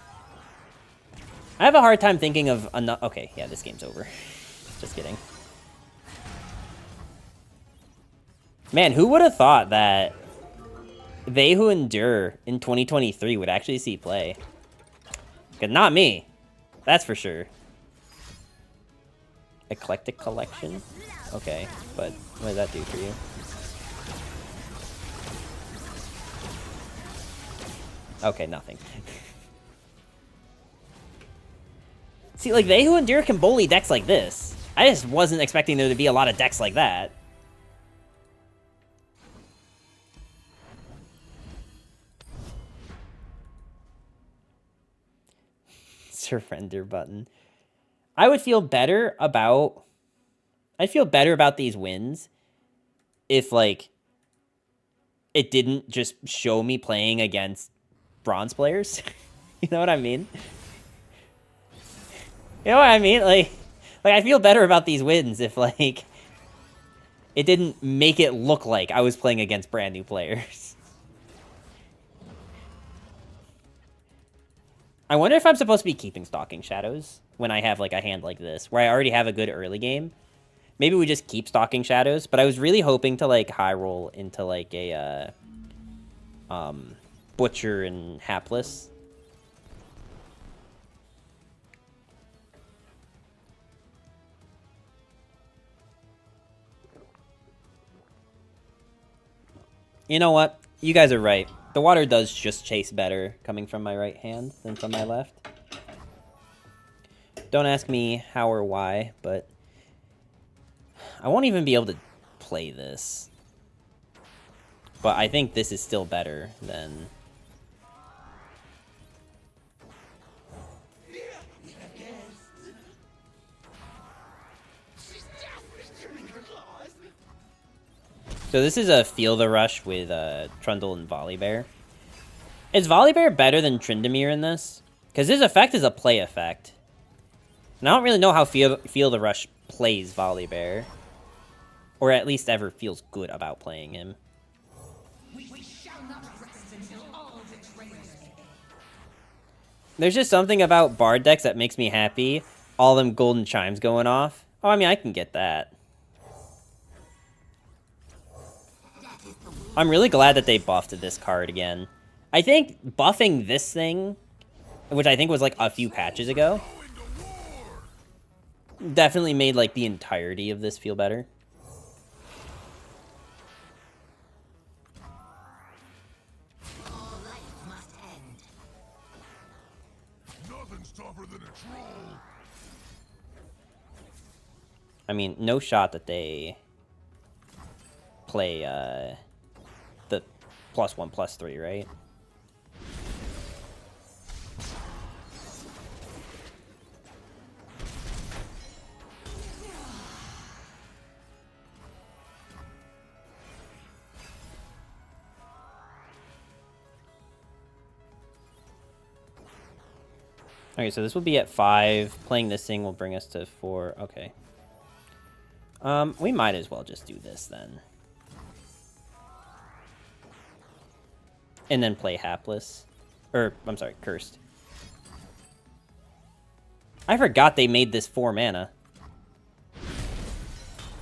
I have a hard time thinking of enough. Okay, yeah, this game's over. Just kidding. Man, who would have thought that They Who Endure in 2023 would actually see play? 'Cause not me. That's for sure. Eclectic Collection? Okay, but what does that do for you? Okay, nothing. See, like, They Who Endure can bully decks like this. I just wasn't expecting there to be a lot of decks like that. Surrender button. I would feel better about... I'd feel better about these wins if, like, it didn't just show me playing against bronze players. You know what I mean? You know what I mean? Like I feel better about these wins if, like, it didn't make it look like I was playing against brand new players. I wonder if I'm supposed to be keeping Stalking Shadows when I have, like, a hand like this, where I already have a good early game. Maybe we just keep Stalking Shadows, but I was really hoping to, like, high roll into, like, a, Butcher and Hapless. You know what? You guys are right. The water does just chase better coming from my right hand than from my left. Don't ask me how or why, but I won't even be able to play this. But I think this is still better than... So this is a Feel the Rush with Trundle and Volibear. Is Volibear better than Tryndamere in this? Because his effect is a play effect. And I don't really know how Feel the Rush plays Volibear. Or at least ever feels good about playing him. There's just something about Bard decks that makes me happy. All them golden chimes going off. Oh, I mean, I can get that. I'm really glad that they buffed this card again. I think buffing this thing, which I think was like a few patches ago, definitely made like the entirety of this feel better. I mean, no shot that they play the +1/+3, right? Okay, so this will be at 5. Playing this thing will bring us to 4. Okay. We might as well just do this then. And then play Hapless. Or, I'm sorry, Cursed. I forgot they made this 4 mana.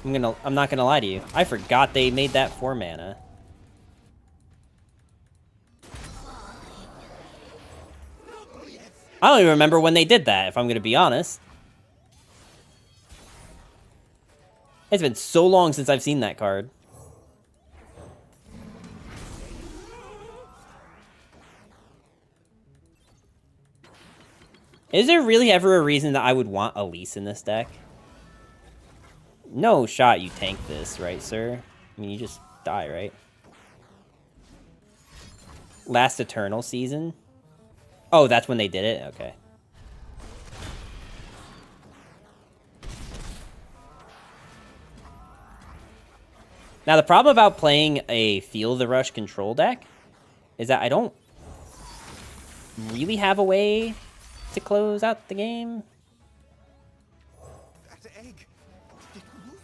I'm not gonna lie to you. I forgot they made that 4 mana. I don't even remember when they did that, if I'm gonna be honest. It's been so long since I've seen that card. Is there really ever a reason that I would want Elise in this deck? No shot you tank this, right, sir? I mean, you just die, right? Last Eternal season? Oh, that's when they did it? Okay. Now, the problem about playing a Feel the Rush control deck is that I don't really have a way to close out the game. That egg. Did it move?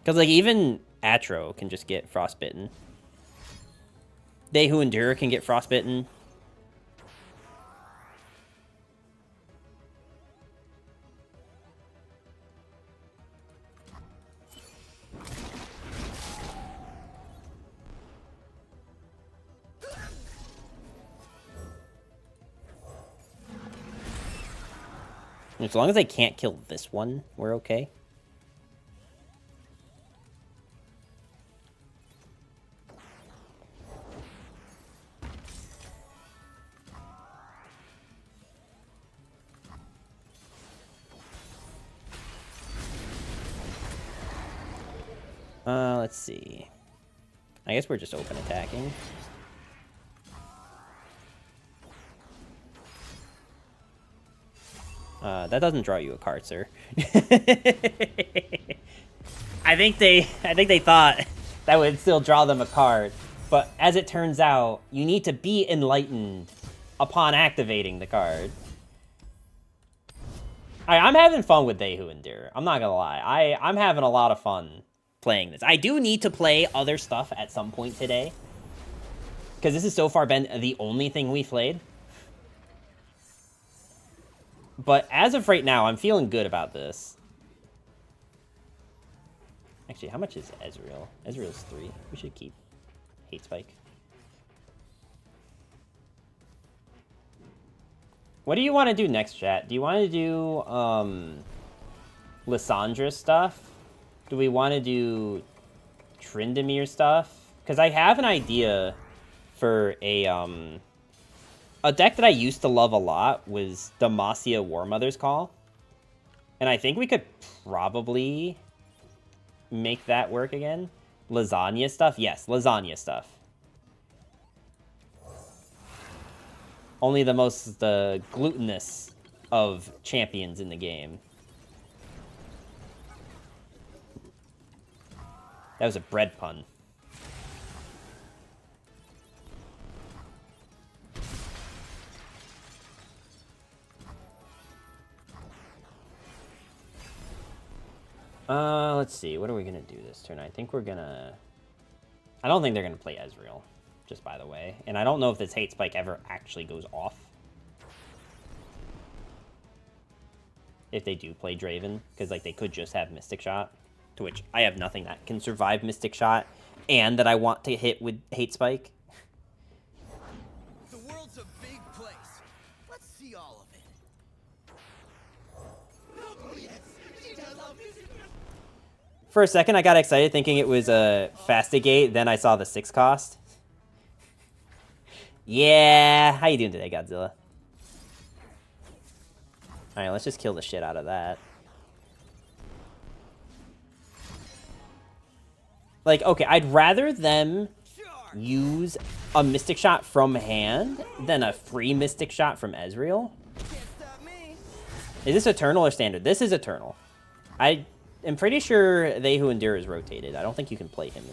Because, like, even Atro can just get frostbitten. They Who Endure can get frostbitten. As long as I can't kill this one, we're okay. Let's see. I guess we're just open attacking. That doesn't draw you a card, sir. I think they thought that would still draw them a card, but as it turns out, you need to be enlightened upon activating the card. I'm having fun with They Who Endure. I'm not gonna lie. I'm having a lot of fun playing this. I do need to play other stuff at some point today, because this has so far been the only thing we played. But as of right now, I'm feeling good about this. Actually, how much is Ezreal? Ezreal's 3. We should keep Hate Spike. What do you want to do next, chat? Do you want to do Lissandra stuff? Do we want to do Tryndamere stuff? Because I have an idea for a deck that I used to love a lot was Boadir Warmothers Call. And I think we could probably make that work again. Lasagna stuff? Yes, lasagna stuff. Only the most glutinous of champions in the game. That was a bread pun. Let's see. What are we gonna do this turn? I think we're gonna... I don't think they're gonna play Ezreal, just by the way. And I don't know if this Hate Spike ever actually goes off. If they do play Draven, because like they could just have Mystic Shot, to which I have nothing that can survive Mystic Shot, and that I want to hit with Hate Spike. The world's a big place. Let's see all of it. For a second, I got excited thinking it was a Fastigate, then I saw the 6 cost. Yeah, how you doing today, Godzilla? Alright, let's just kill the shit out of that. Like, okay, I'd rather them use a Mystic Shot from hand than a free Mystic Shot from Ezreal. Is this Eternal or Standard? This is Eternal. I am pretty sure They Who Endure is rotated. I don't think you can play him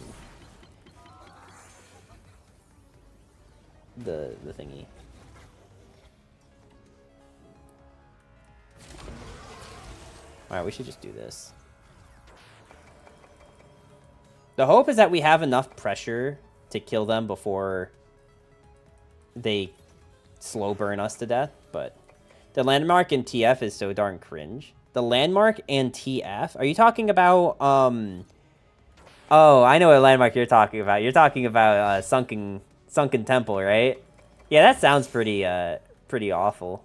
in the thingy. Alright, we should just do this. The hope is that we have enough pressure to kill them before they slow burn us to death, but the landmark in TF is so darn cringe. The landmark and TF? Are you talking about, oh, I know what landmark you're talking about. You're talking about, Sunken Temple, right? Yeah, that sounds pretty awful.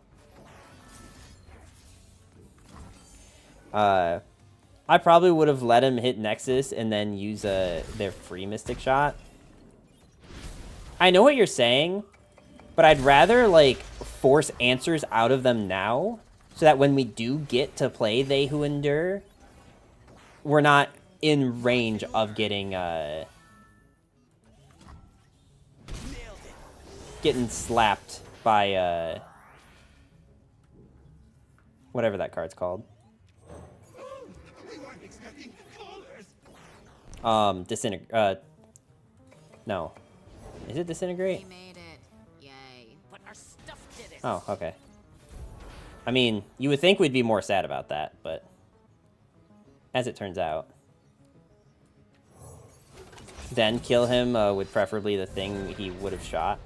I probably would have let him hit Nexus and then use their free Mystic Shot. I know what you're saying, but I'd rather, like, force answers out of them now, so that when we do get to play They Who Endure, we're not in range of getting slapped by whatever that card's called. Disintegrate. No. Is it Disintegrate? We made it. Yay. But our stuff did it. Oh, okay. I mean, you would think we'd be more sad about that, but as it turns out. Then kill him with preferably the thing he would have shot.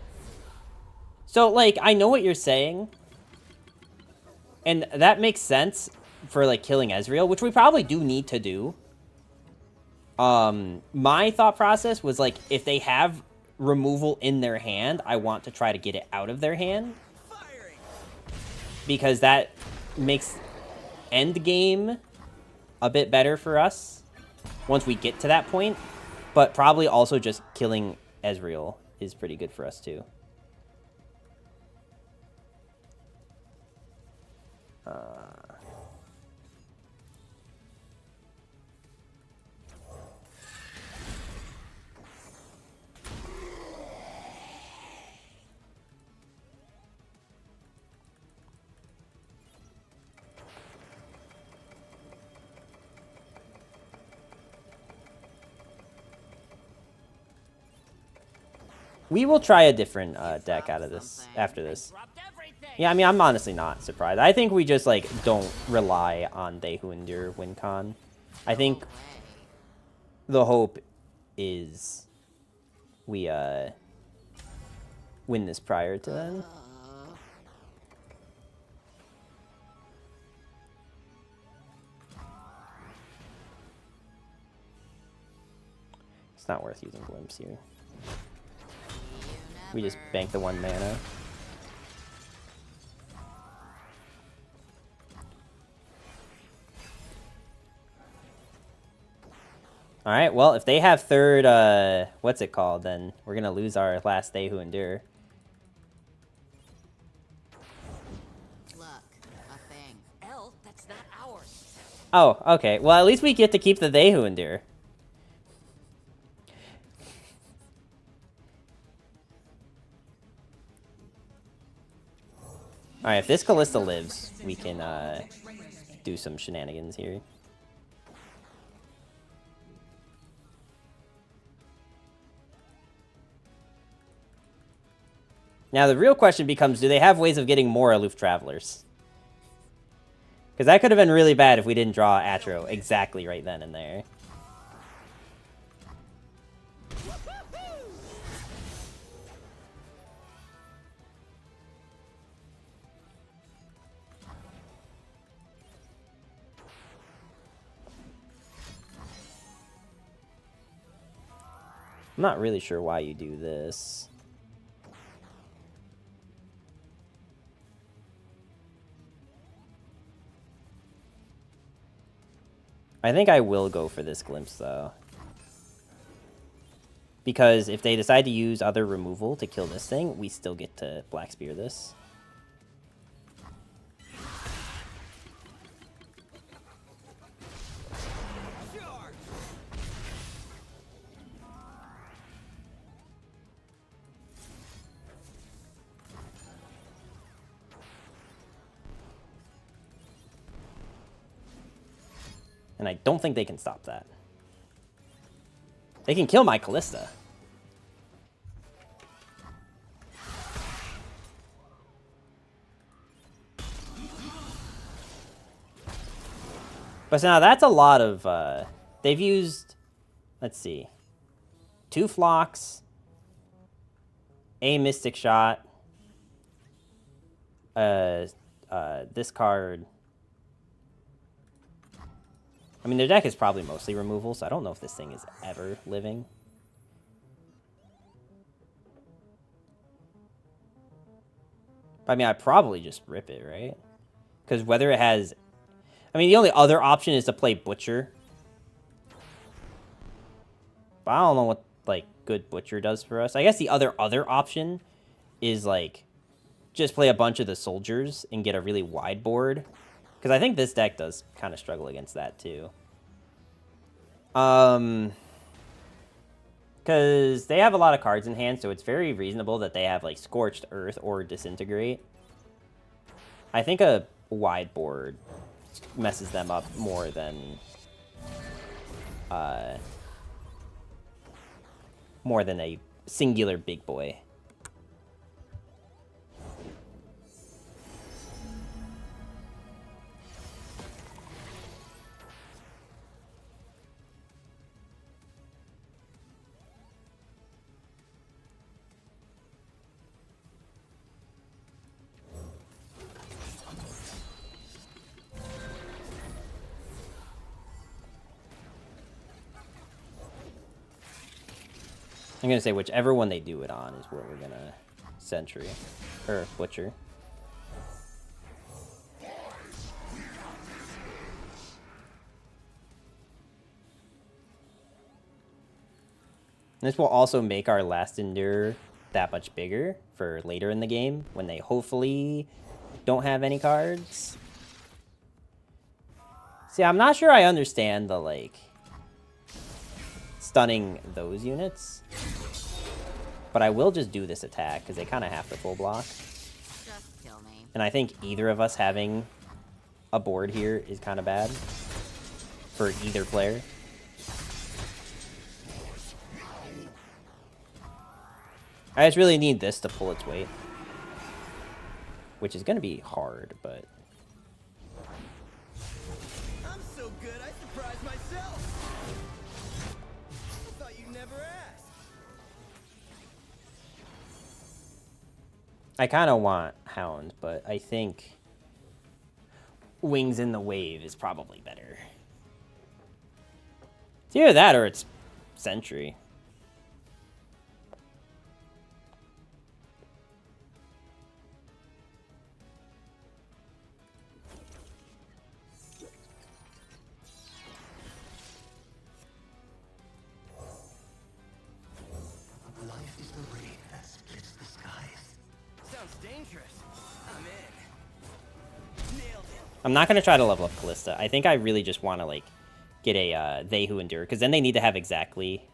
So, like, I know what you're saying. And that makes sense for, like, killing Ezreal, which we probably do need to do. My thought process was, like, if they have removal in their hand, I want to try to get it out of their hand. Because that makes end game a bit better for us once we get to that point. But probably also just killing Ezreal is pretty good for us, too. We will try a different deck out of this after this. Yeah, I mean, I'm honestly not surprised. I think we just, like, don't rely on They Who Endure win con. I think the hope is we win this prior to then. It's not worth using Glimpse here. We just bank the 1 mana. Alright, well, if they have third, what's it called, then we're gonna lose our last They Who Endure. Look, a thing. Elle, that's not ours. Oh, okay. Well, at least we get to keep the They Who Endure. Alright, if this Callista lives, we can, do some shenanigans here. Now, the real question becomes, do they have ways of getting more Aloof Travelers? Because that could have been really bad if we didn't draw Atro exactly right then and there. I'm not really sure why you do this. I think I will go for this Glimpse, though. Because if they decide to use other removal to kill this thing, we still get to Black Spear this. And I don't think they can stop that. They can kill my Callista. But now that's a lot of, they've used, let's see, 2 Flocks, a Mystic Shot, this card. I mean, their deck is probably mostly removal, so I don't know if this thing is ever living. But, I mean, I'd probably just rip it, right? Because whether it has... I mean, the only other option is to play Butcher. But I don't know what, like, good Butcher does for us. I guess the other option is, like, just play a bunch of the soldiers and get a really wide board. Because I think this deck does kind of struggle against that, too. Because they have a lot of cards in hand, so it's very reasonable that they have, like, Scorched Earth or Disintegrate. I think a wide board messes them up more than a singular big boy. I'm going to say whichever one they do it on is where we're going to Sentry. Or Butcher. This will also make our last Endure that much bigger for later in the game, when they hopefully don't have any cards. See, I'm not sure I understand the, like, stunning those units. But I will just do this attack, because they kind of have to full block. Just kill me. And I think either of us having a board here is kind of bad for either player. I just really need this to pull its weight. Which is going to be hard, but... I'm so good, I surprised myself. I thought you'd never ask. I kind of want Hound, but I think Wings in the Wave is probably better. It's either that or it's Sentry. I'm not going to try to level up Callista. I think I really just want to, like, get a They Who Endure, because then they need to have exactly...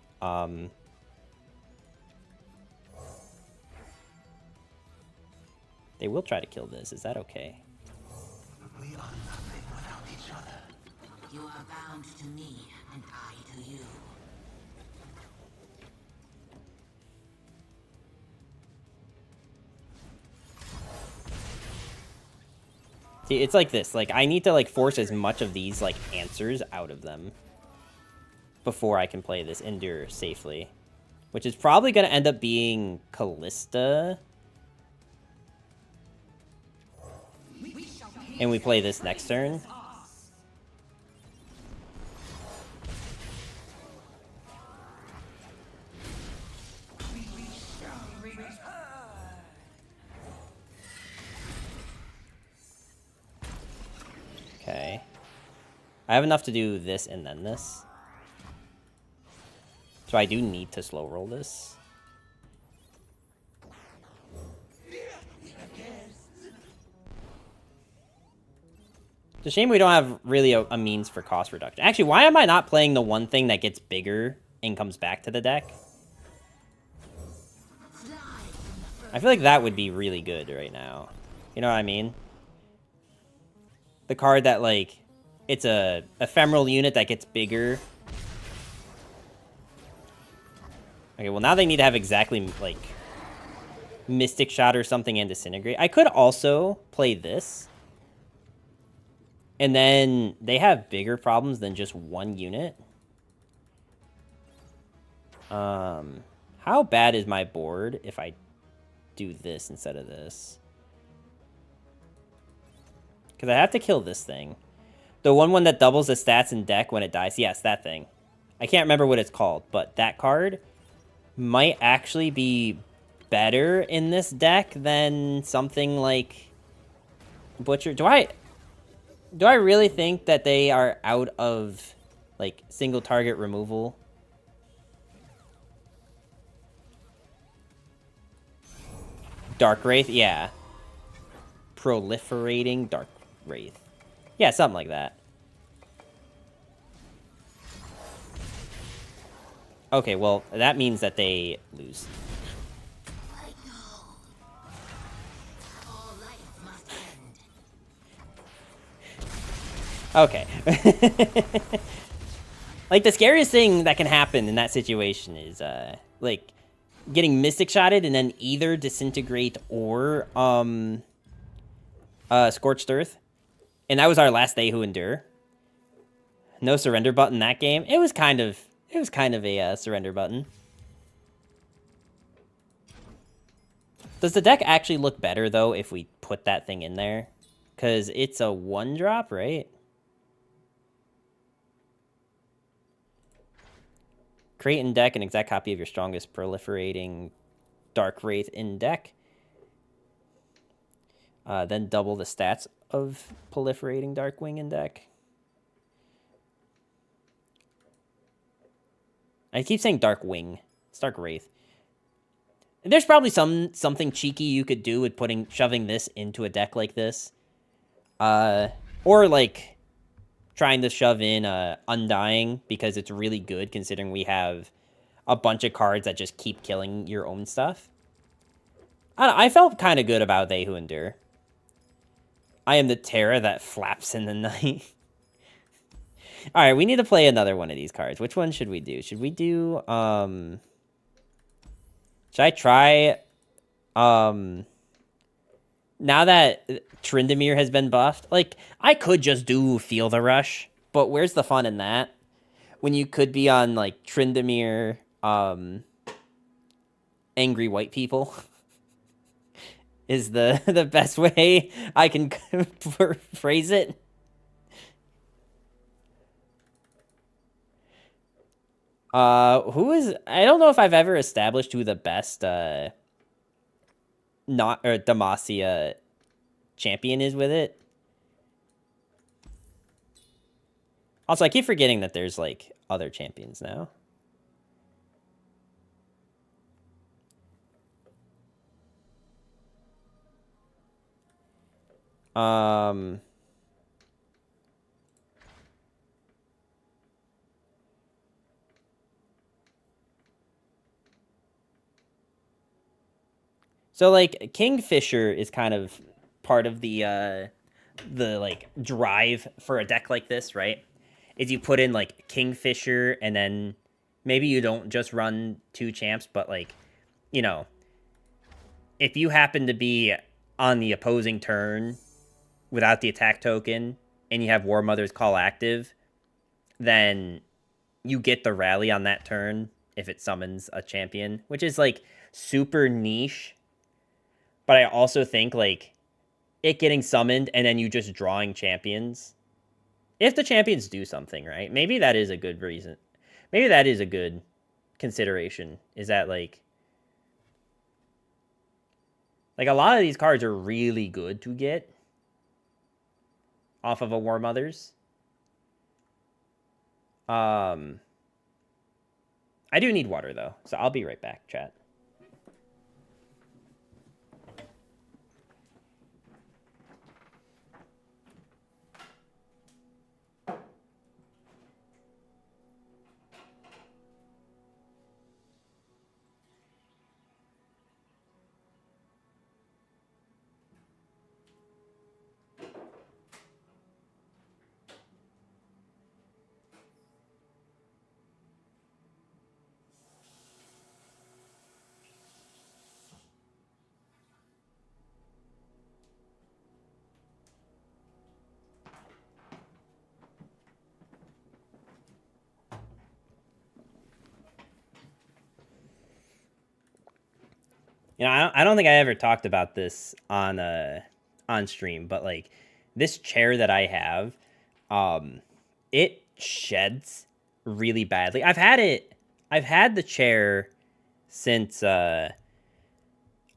They will try to kill this. Is that okay? We are nothing without each other. You are bound to me, and I to you. See, it's like this. Like, I need to, like, force as much of these, like, answers out of them before I can play this Endure safely. Which is probably going to end up being Callista. And we play this next turn. Okay. I have enough to do this and then this. So I do need to slow roll this. It's a shame we don't have really a means for cost reduction. Actually, why am I not playing the one thing that gets bigger and comes back to the deck? I feel like that would be really good right now. You know what I mean? The card that, like, it's a ephemeral unit that gets bigger. Okay, well, now they need to have exactly, like, Mystic Shot or something and Disintegrate. I could also play this. And then they have bigger problems than just one unit. How bad is my board if I do this instead of this? Because I have to kill this thing. The one that doubles the stats in deck when it dies. Yes, that thing. I can't remember what it's called, but that card might actually be better in this deck than something like Butcher. Do I really think that they are out of, like, single target removal? Dark Wraith? Yeah. Proliferating Dark Wraith. Yeah, something like that. Okay, well, that means that they lose. Okay. Like, the scariest thing that can happen in that situation is, like, getting Mystic Shotted and then either Disintegrate or, Scorched Earth. And that was our last They Who Endure. No surrender button that game. It was kind of a surrender button. Does the deck actually look better, though, if we put that thing in there? Because it's a 1-drop, right? Create in deck an exact copy of your strongest proliferating Dark Wraith in deck. Then double the stats of proliferating Darkwing in deck. I keep saying Darkwing. It's Dark Wraith. There's probably something cheeky you could do with shoving this into a deck like this. Or like trying to shove in Undying because it's really good considering we have a bunch of cards that just keep killing your own stuff. I felt kind of good about They Who Endure. I am the terror that flaps in the night. Alright, we need to play another one of these cards. Which one should we do? Should we do, should I try, now that Tryndamere has been buffed, like, I could just do Feel the Rush, but where's the fun in that? When you could be on, like, Tryndamere, Angry White People is the best way I can phrase it. I don't know if I've ever established who the best, Demacia champion is with it. Also, I keep forgetting that there's, like, other champions now. So like Kingfisher is kind of part of the like drive for a deck like this, right? Is you put in like Kingfisher and then maybe you don't just run 2 champs, but like, you know, if you happen to be on the opposing turn without the attack token and you have Warmothers Call active, then you get the rally on that turn if it summons a champion, which is like super niche. But I also think like it getting summoned and then you just drawing champions. If the champions do something, right? Maybe that is a good reason. Maybe that is a good consideration. Is that like a lot of these cards are really good to get off of a War Mothers. I do need water though, so I'll be right back, chat. You know, I don't think I ever talked about this on stream, but like this chair that I have, it sheds really badly. I've had the chair since I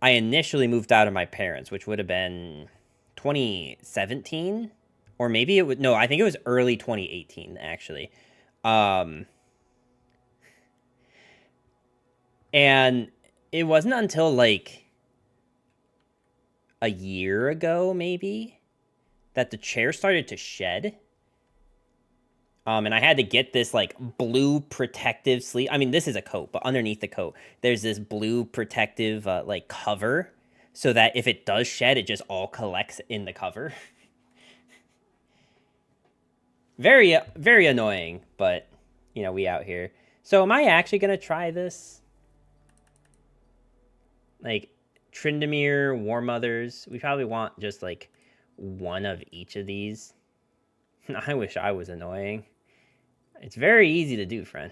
initially moved out of my parents', which would have been 2017, or maybe it would, no, I think it was early 2018 actually. And it wasn't until like a year ago, maybe, that the chair started to shed. And I had to get this like blue protective sleeve. I mean, this is a coat, but underneath the coat, there's this blue protective like cover, so that if it does shed, it just all collects in the cover. Very, very annoying, but you know, we out here. So am I actually gonna try this? Like Tryndamere Warmothers, we probably want just like one of each of these. I wish I was annoying. It's very easy to do, friend.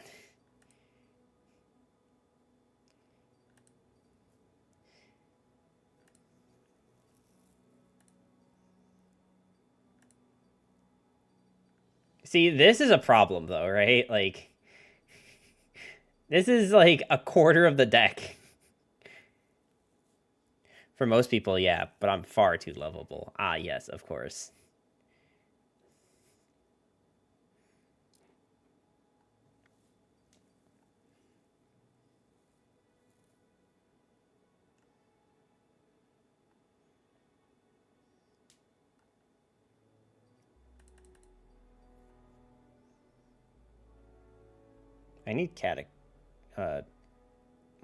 See, this is a problem though, right? Like, this is like a quarter of the deck. For most people, yeah, but I'm far too lovable. Ah, yes, of course. I need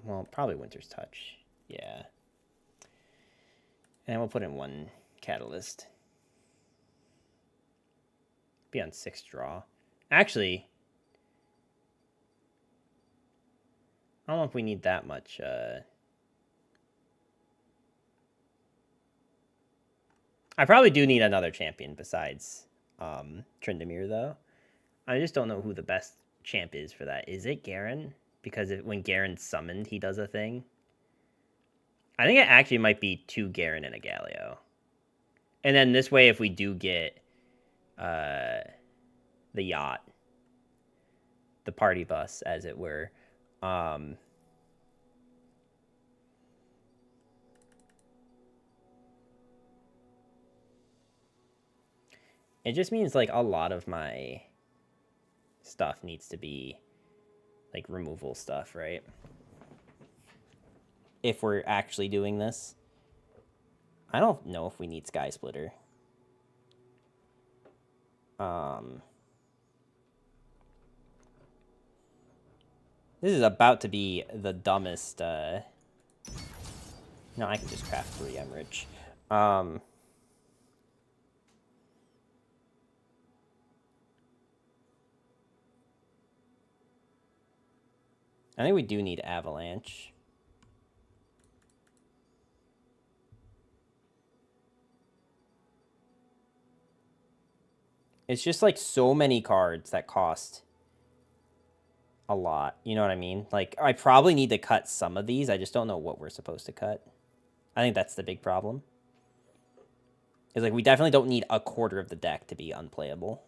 well, probably Winter's Touch. Yeah. And we'll put in 1 Catalyst. Be on 6 draw. Actually, I don't know if we need that much. I probably do need another champion besides Tryndamere, though. I just don't know who the best champ is for that. Is it Garen? Because when Garen's summoned, he does a thing. I think it actually might be 2 Garen and a Galio. And then this way, if we do get the yacht, the party bus, as it were, it just means like a lot of my stuff needs to be like removal stuff, right? If we're actually doing this. I don't know if we need Sky Splitter. This is about to be the dumbest No, I can just craft 3. I'm rich. I think we do need Avalanche. It's just like so many cards that cost a lot. You know what I mean? Like, I probably need to cut some of these. I just don't know what we're supposed to cut. I think that's the big problem. It's like, we definitely don't need a quarter of the deck to be unplayable.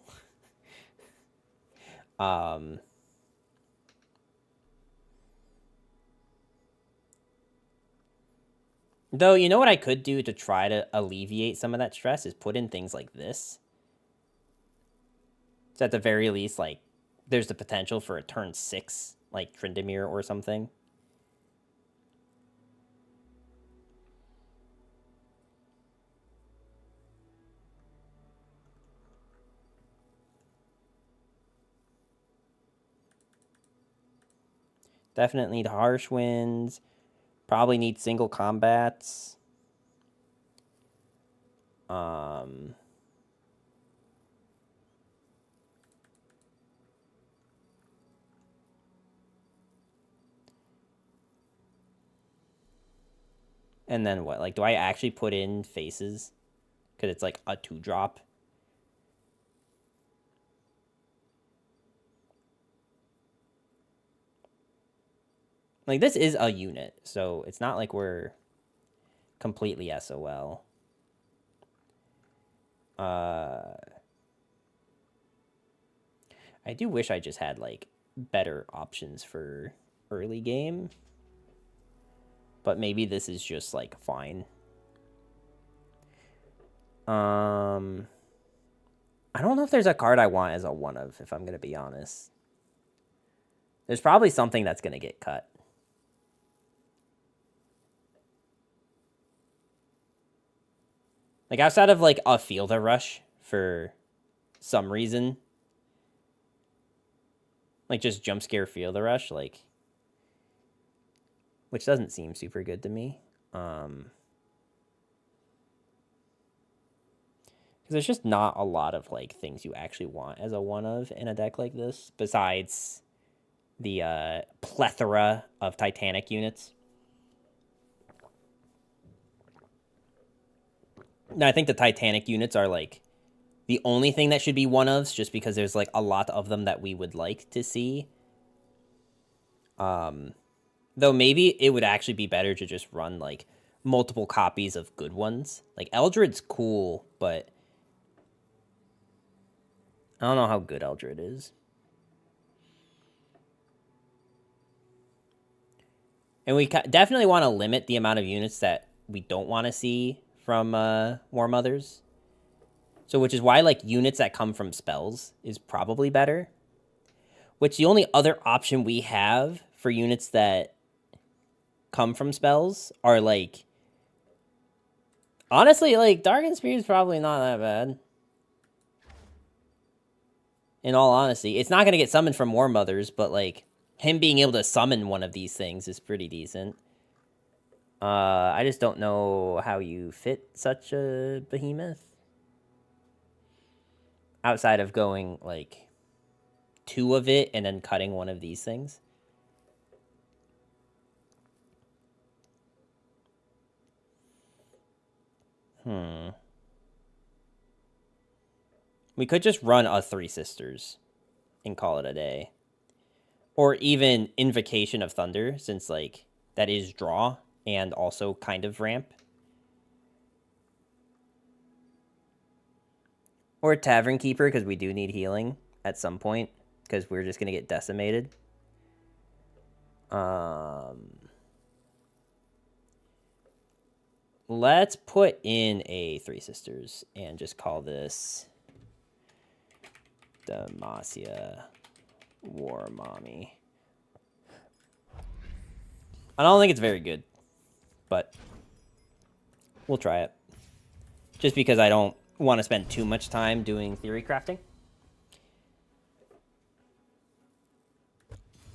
Though, you know what I could do to try to alleviate some of that stress is put in things like this. So at the very least, like, there's the potential for a turn 6, like Tryndamere or something. Definitely need harsh winds. Probably need single combats. And then what? Like, do I actually put in faces? Because it's like a 2-drop. Like, this is a unit, so it's not like we're completely SOL. I do wish I just had, like, better options for early game. But maybe this is just, like, fine. I don't know if there's a card I want as a 1-of, if I'm going to be honest. There's probably something that's going to get cut. Like, outside of, like, a Fielder Rush for some reason. Like, just jump scare Fielder Rush, like... Which doesn't seem super good to me. Because there's just not a lot of, like, things you actually want as a 1-of in a deck like this. Besides the plethora of Titanic units. Now, I think the Titanic units are, like, the only thing that should be 1-ofs, just because there's, like, a lot of them that we would like to see. Though maybe it would actually be better to just run, like, multiple copies of good ones. Like, Eldred's cool, but I don't know how good Eldred is. And we definitely want to limit the amount of units that we don't want to see from Warmothers. So, which is why, like, units that come from spells is probably better. Which the only other option we have for units that come from spells are, like... Honestly, like, Dark Spear is probably not that bad. In all honesty. It's not going to get summoned from Warmothers, but, like, him being able to summon one of these things is pretty decent. I just don't know how you fit such a behemoth. Outside of going, like, 2 of it and then cutting one of these things. We could just run a 3 Sisters and call it a day. Or even Invocation of Thunder, since, like, that is draw and also kind of ramp. Or Tavern Keeper, because we do need healing at some point, because we're just going to get decimated. Let's put in a 3 Sisters and just call this Demacia War Mommy. I don't think it's very good, but we'll try it. Just because I don't want to spend too much time doing theory crafting.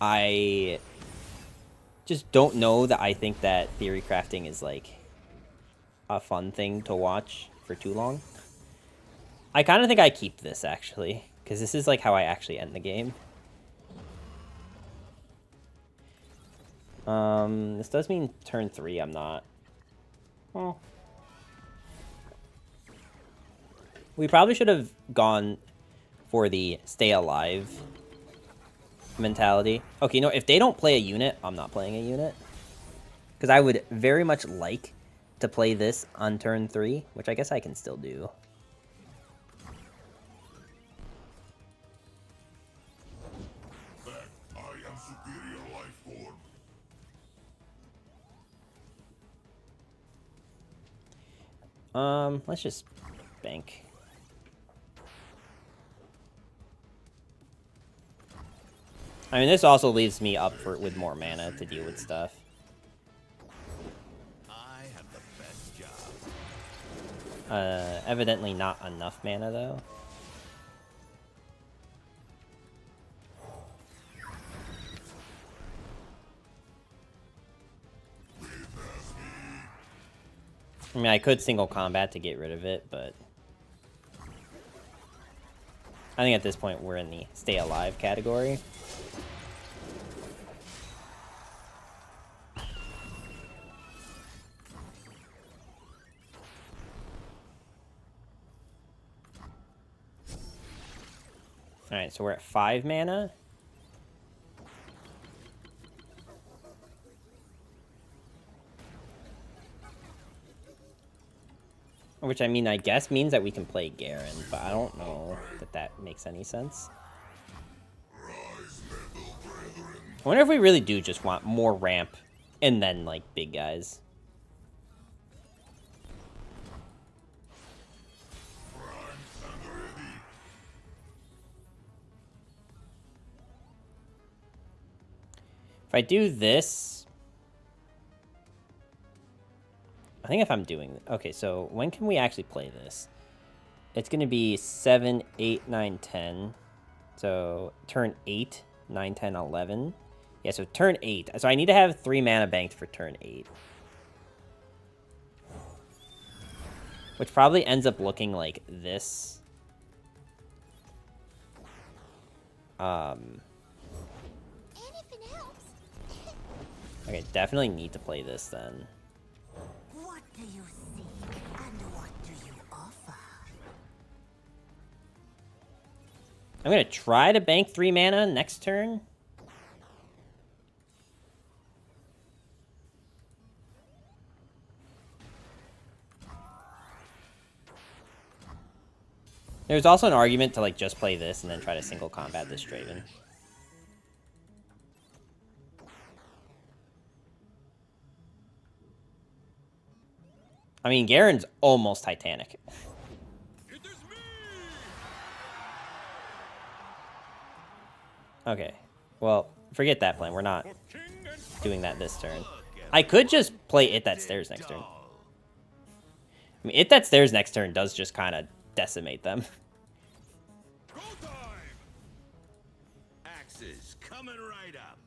I just don't know that I think that theory crafting is, like, a fun thing to watch for too long. I kind of think I keep this, actually, because this is like how I actually end the game. This does mean turn 3 I'm not. Oh. We probably should have gone for the stay alive mentality. Okay, you know, if they don't play a unit, I'm not playing a unit. Because I would very much like to play this on turn 3, which I guess I can still do. Let's just bank. I mean, this also leaves me up with more mana to deal with stuff. I have the best job. Evidently not enough mana, though. I mean, I could single combat to get rid of it, but I think at this point we're in the stay alive category. Alright, so we're at 5 mana. Which, I mean, I guess means that we can play Garen, but I don't know that that makes any sense. I wonder if we really do just want more ramp and then, like, big guys. If I do this... I think if I'm doing... Okay, so when can we actually play this? It's going to be 7, 8, 9, 10. So turn 8, 9, 10, 11. Yeah, so turn 8. So I need to have 3 mana banked for turn 8. Which probably ends up looking like this. Anything else? Okay, definitely need to play this then. What do you seek and what do you offer? I'm going to try to bank 3 mana next turn. There's also an argument to like just play this and then try to single combat this Draven. I mean, Garen's almost Titanic. Okay, well, forget that plan. We're not doing that this turn. I could just play It That Stairs next turn. I mean, It That Stairs next turn does just kind of decimate them. Go time! Axes coming right up.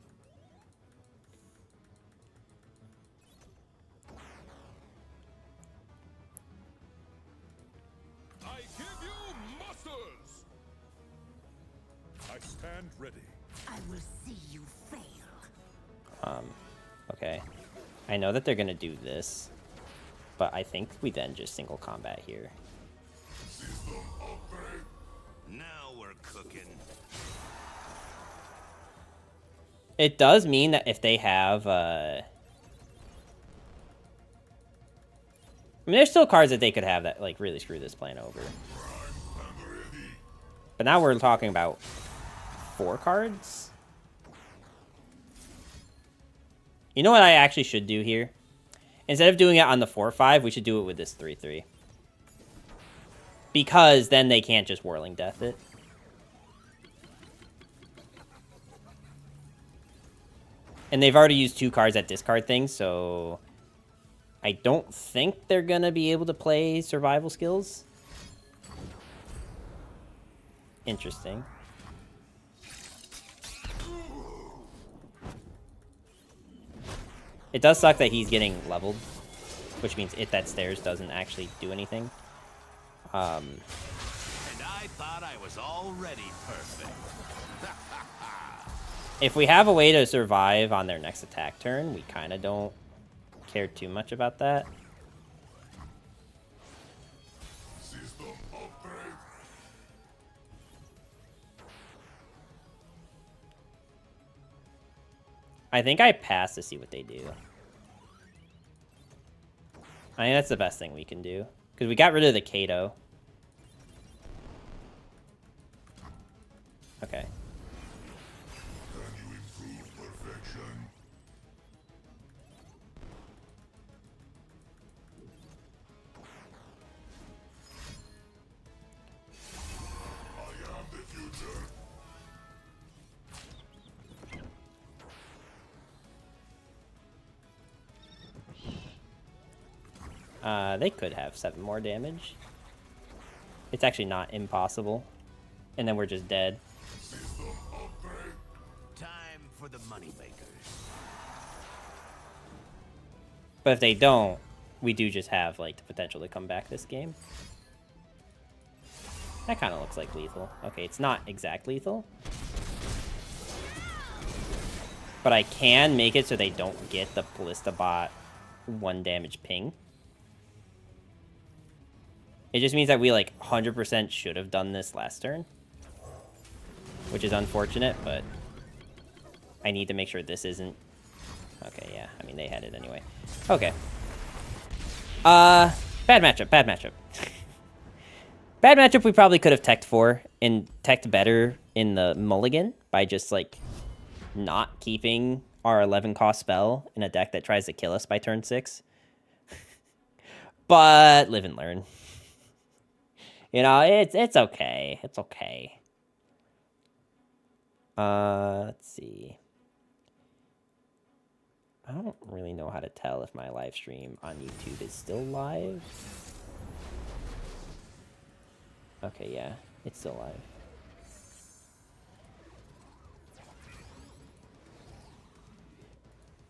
I give you muscles. I stand ready. I will see you fail. Okay. I know that they're going to do this, but I think we then just single combat here. Now we're cooking. It does mean that if they have, I mean, there's still cards that they could have that, like, really screw this plan over. But now we're talking about 4 cards? You know what I actually should do here? Instead of doing it on the 4-5, we should do it with this 3-3. Because then they can't just Whirling Death it. And they've already used 2 cards that discard things, so... I don't think they're gonna be able to play survival skills. Interesting. It does suck that he's getting leveled which means that stairs doesn't actually do anything. And I thought I was already perfect. If we have a way to survive on their next attack turn, we kind of don't care too much about that. System upgrade. I think I pass to see what they do. I think that's the best thing we can do. Because we got rid of the Kato. Okay. Can you improve perfection? I am the future. They could have 7 more damage. It's actually not impossible. And then we're just dead. System upgrade. Time for the moneymakers. But if they don't, we do just have, like, the potential to come back this game. That kind of looks like lethal. Okay, it's not exact lethal. But I can make it so they don't get the Ballista Bot 1 damage ping. It just means that we, like, 100% should have done this last turn. Which is unfortunate, but I need to make sure this isn't... Okay, yeah. I mean, they had it anyway. Okay. Bad matchup, bad matchup. Bad matchup we probably could have teched for and teched better in the mulligan by just, like, not keeping our 11 cost spell in a deck that tries to kill us by turn 6. But live and learn. You know, it's okay. It's okay. Let's see. I don't really know how to tell if my live stream on YouTube is still live. Okay, yeah, it's still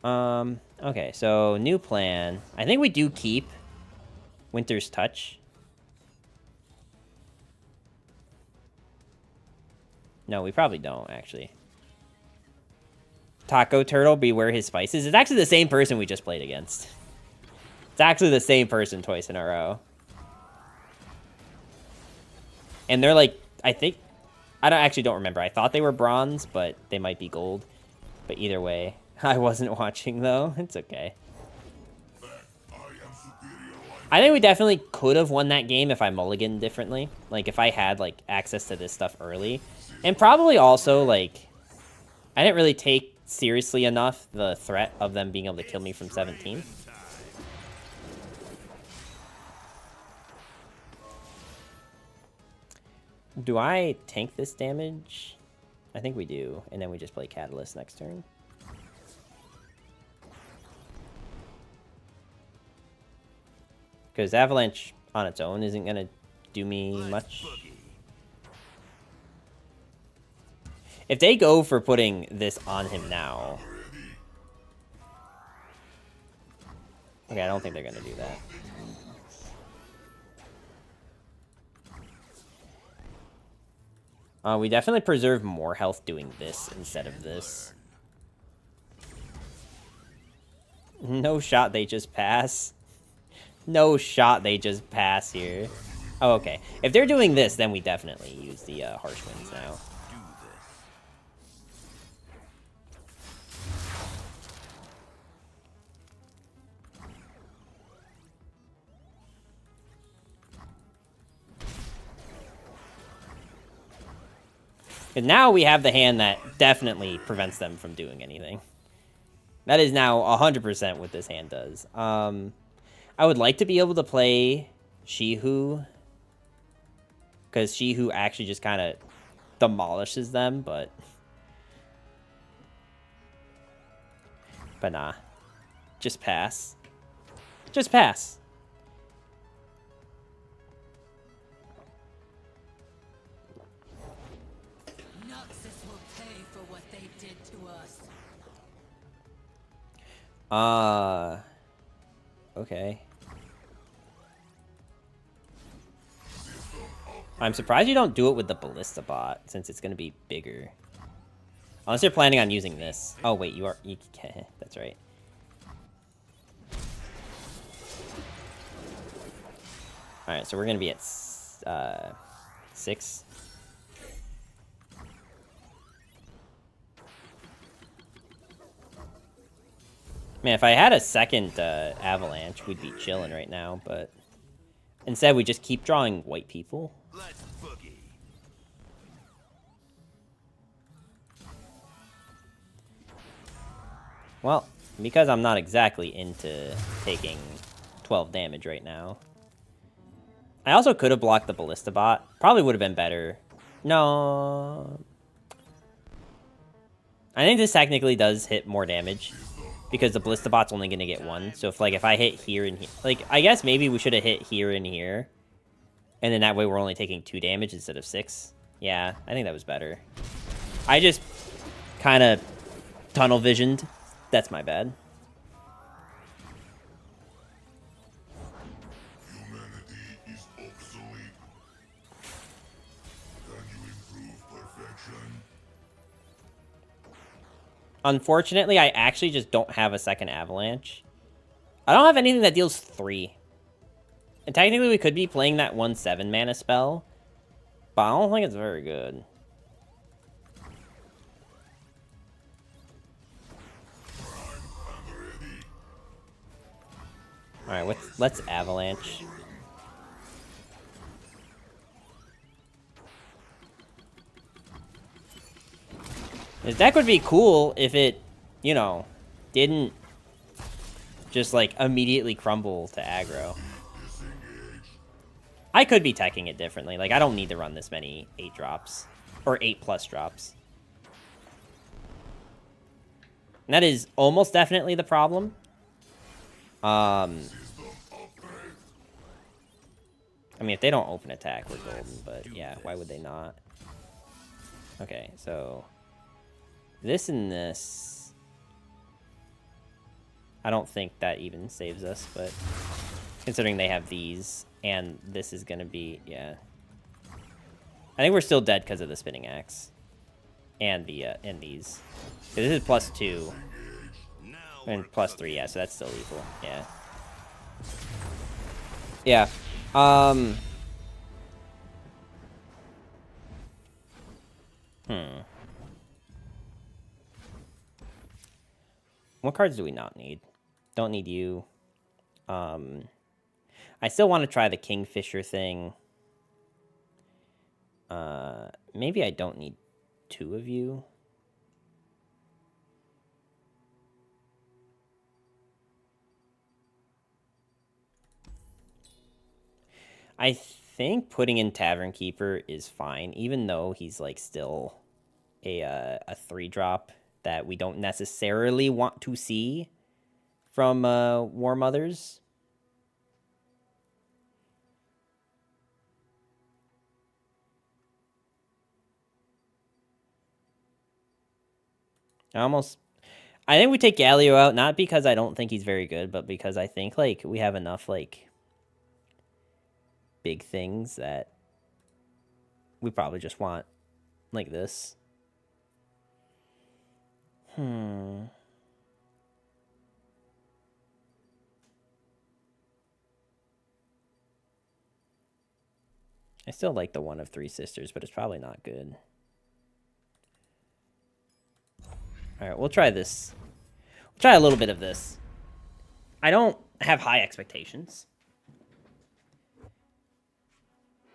live. Okay, so new plan. I think we do keep Winter's Touch. No, we probably don't, actually. Taco Turtle, beware his spices. It's actually the same person we just played against. It's actually the same person twice in a row. And they're like, I think... I actually don't remember. I thought they were bronze, but they might be gold. But either way, I wasn't watching, though. It's okay. I think we definitely could have won that game if I mulliganed differently. Like, if I had, like, access to this stuff early. And probably also, like, I didn't really take seriously enough the threat of them being able to kill me from 17. Do I tank this damage? I think we do. And then we just play Catalyst next turn. Because Avalanche on its own isn't going to do me much. If they go for putting this on him now... Okay, I don't think they're going to do that. We definitely preserve more health doing this instead of this. No shot, they just pass. No shot, they just pass here. Oh, okay. If they're doing this, then we definitely use the Harsh Winds now. And now we have the hand that definitely prevents them from doing anything. That is now 100% what this hand does. I would like to be able to play Shihu, because Shihu actually just kind of demolishes them, but nah. Just pass. Just pass. Noxus will pay for what they did to us. Okay. I'm surprised you don't do it with the Ballista bot, since it's going to be bigger. Unless you're planning on using this. Oh, wait, you are... You can, that's right. Alright, so we're going to be at 6. Man, if I had a second avalanche, we'd be chilling right now, but... Instead, we just keep drawing white people. Let's boogie. Well, because I'm not exactly into taking 12 damage right now. I also could have blocked the Ballista bot. Probably would have been better. No. I think this technically does hit more damage. Because the Ballista bot's only going to get 1. So if I hit here and here... Like, I guess maybe we should have hit here and here. And then that way we're only taking 2 damage instead of 6. Yeah, I think that was better. I just kind of tunnel visioned. That's my bad. Humanity is obsolete. Can you improve perfection? Unfortunately, I actually just don't have a second avalanche. I don't have anything that deals 3. And technically, we could be playing that 1/7 mana spell. But I don't think it's very good. Alright, let's avalanche. This deck would be cool if it, you know, didn't just, like, immediately crumble to aggro. I could be teching it differently. Like, I don't need to run this many 8 drops. Or 8+ drops. And that is almost definitely the problem. I mean, if they don't open attack, we're golden. But, yeah, why would they not? Okay, so... This and this... I don't think that even saves us, but... Considering they have these, and this is gonna be... Yeah. I think we're still dead because of the spinning axe. And the, and these. This is +2. And +3, yeah, so that's still equal. Yeah. Yeah. What cards do we not need? Don't need you. I still want to try the Kingfisher thing. Maybe I don't need 2 of you. I think putting in Tavern Keeper is fine, even though he's like still a 3-drop that we don't necessarily want to see from Warmothers. I think we take Galio out, not because I don't think he's very good, but because I think, like, we have enough, like, big things that we probably just want, like, this. I still like the One of Three Sisters, but it's probably not good. Alright, we'll try this. We'll try a little bit of this. I don't have high expectations.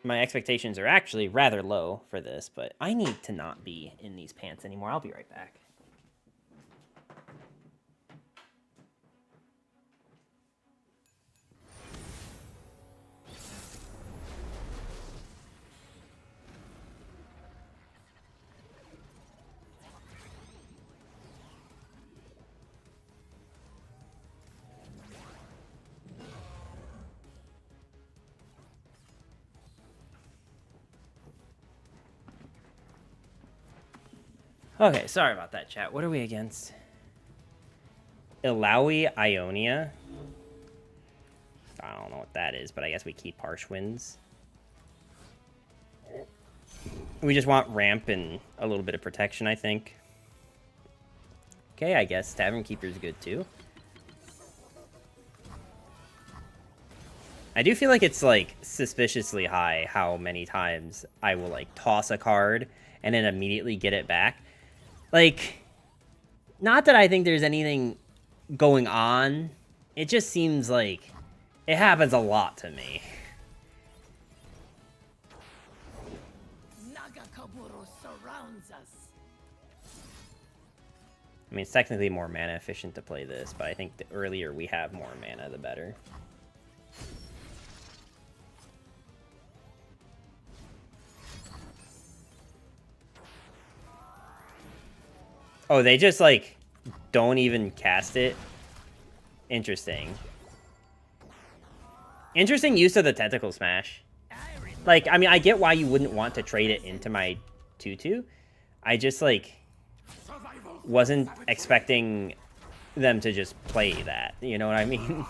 My expectations are actually rather low for this, but I need to not be in these pants anymore. I'll be right back. Okay, sorry about that, chat. What are we against? Ilawi Ionia. I don't know what that is, but I guess we keep Harsh Winds. We just want ramp and a little bit of protection, I think. Okay, I guess Tavern Keeper's good too. I do feel like it's like suspiciously high how many times I will like toss a card and then immediately get it back. Like, not that I think there's anything going on. It just seems like it happens a lot to me. Nagakaburo surrounds us. I mean, it's technically more mana efficient to play this, but I think the earlier we have more mana, the better. Oh, they just, like, don't even cast it? Interesting. Interesting use of the Tentacle Smash. Like, I mean, I get why you wouldn't want to trade it into my 2/2. I just, like, wasn't expecting them to just play that. You know what I mean?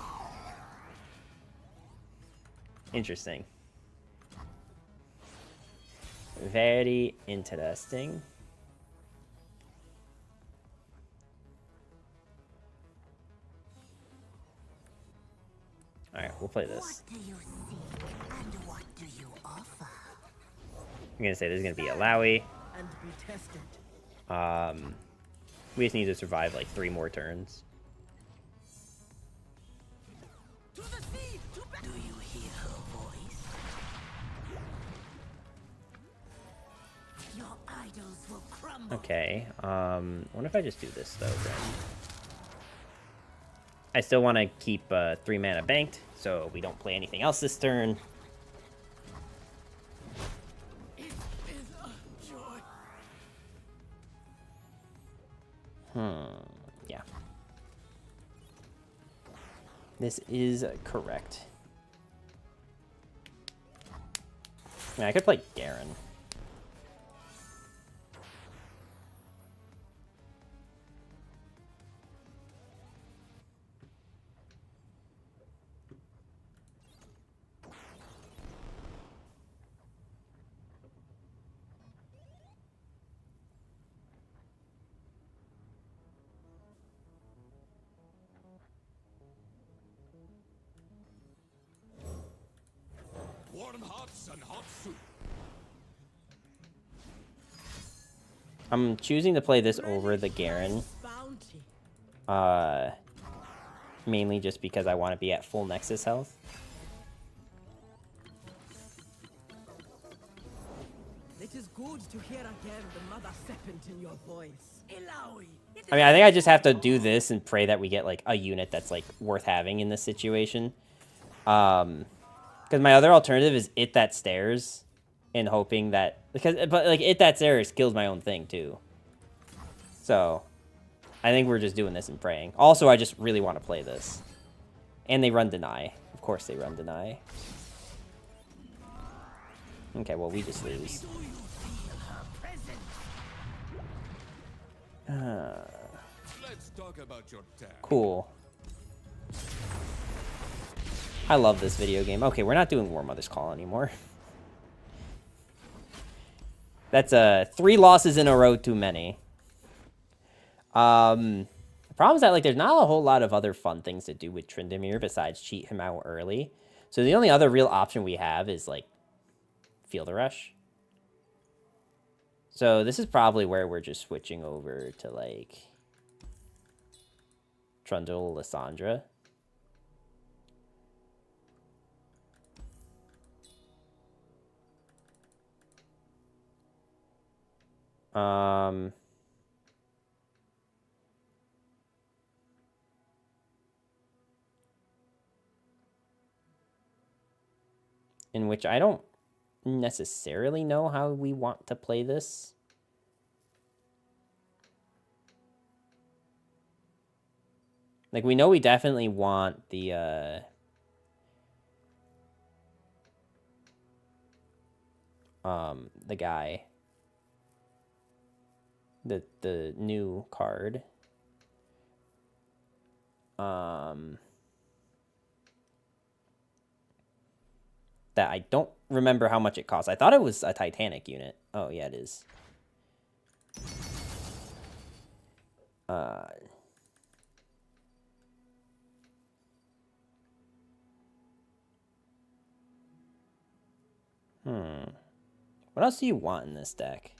Interesting. Very interesting. Alright, we'll play this. What do you see and what do you offer? I'm gonna say there's gonna be a Lowy. And be tested. We just need to survive like 3 more turns. To the sea! Do you hear her voice? Your idols will crumble. Okay, what if I just do this though then? I still want to keep 3 mana banked, so we don't play anything else this turn. It is a joy. Yeah. This is correct. I mean, I could play Garen. Warm hearts and hot soup. I'm choosing to play this over the Garen. Bounty. Mainly just because I want to be at full Nexus health. It is good to hear again the mother serpent in your voice. Ilaoi. I mean, I think I just have to do this and pray that we get, like, a unit that's, like, worth having in this situation. Because my other alternative is It That Stares and hoping that... But, like, It That Stares kills my own thing, too. So, I think we're just doing this and praying. Also, I just really want to play this. And they run Deny. Of course they run Deny. Okay, well, we just lose. Let's talk about your tag. Cool. I love this video game. Okay, we're not doing Warmothers Call anymore. That's 3 losses in a row too many. The problem is that, like, there's not a whole lot of other fun things to do with Tryndamere besides cheat him out early. So the only other real option we have is, like, Field Rush. So this is probably where we're just switching over to, like, Trundle Lysandra. In which I don't necessarily know how we want to play this. Like, we know we definitely want the guy. The new card. That I don't remember how much it costs. I thought it was a Titanic unit. Oh, yeah, it is. What else do you want in this deck?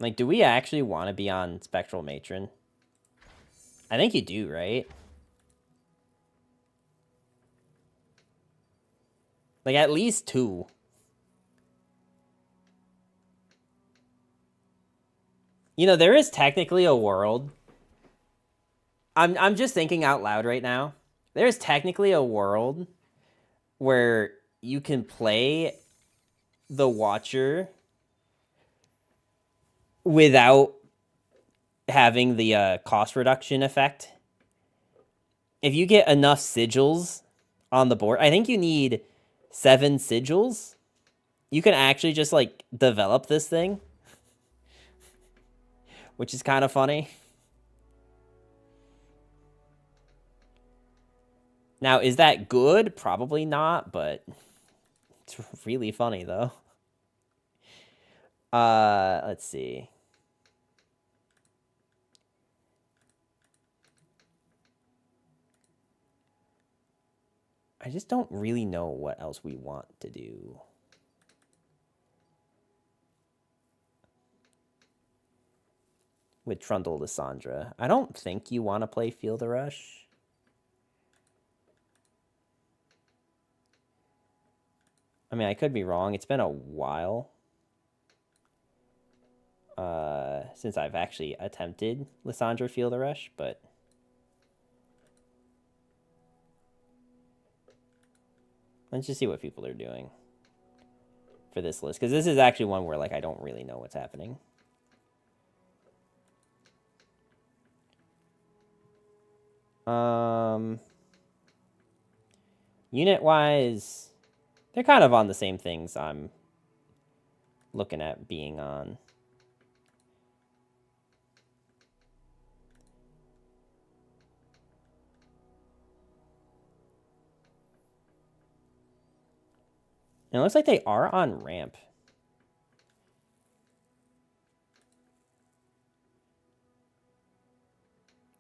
Like, do we actually want to be on Spectral Matron? I think you do, right? Like, at least 2. You know, there is technically a world. I'm just thinking out loud right now. There is technically a world where you can play the Watcher without having the cost reduction effect. If you get enough sigils on the board, I think you need 7 sigils. You can actually just, like, develop this thing, which is kind of funny. Now, is that good? Probably not, but it's really funny, though. Let's see. I just don't really know what else we want to do. With Trundle Lysandra. I don't think you want to play Feel the Rush. I mean, I could be wrong. It's been a while since I've actually attempted Lysandra Feel the Rush, but let's just see what people are doing for this list, because this is actually one where, like, I don't really know what's happening. Unit-wise, they're kind of on the same things I'm looking at being on. And it looks like they are on ramp.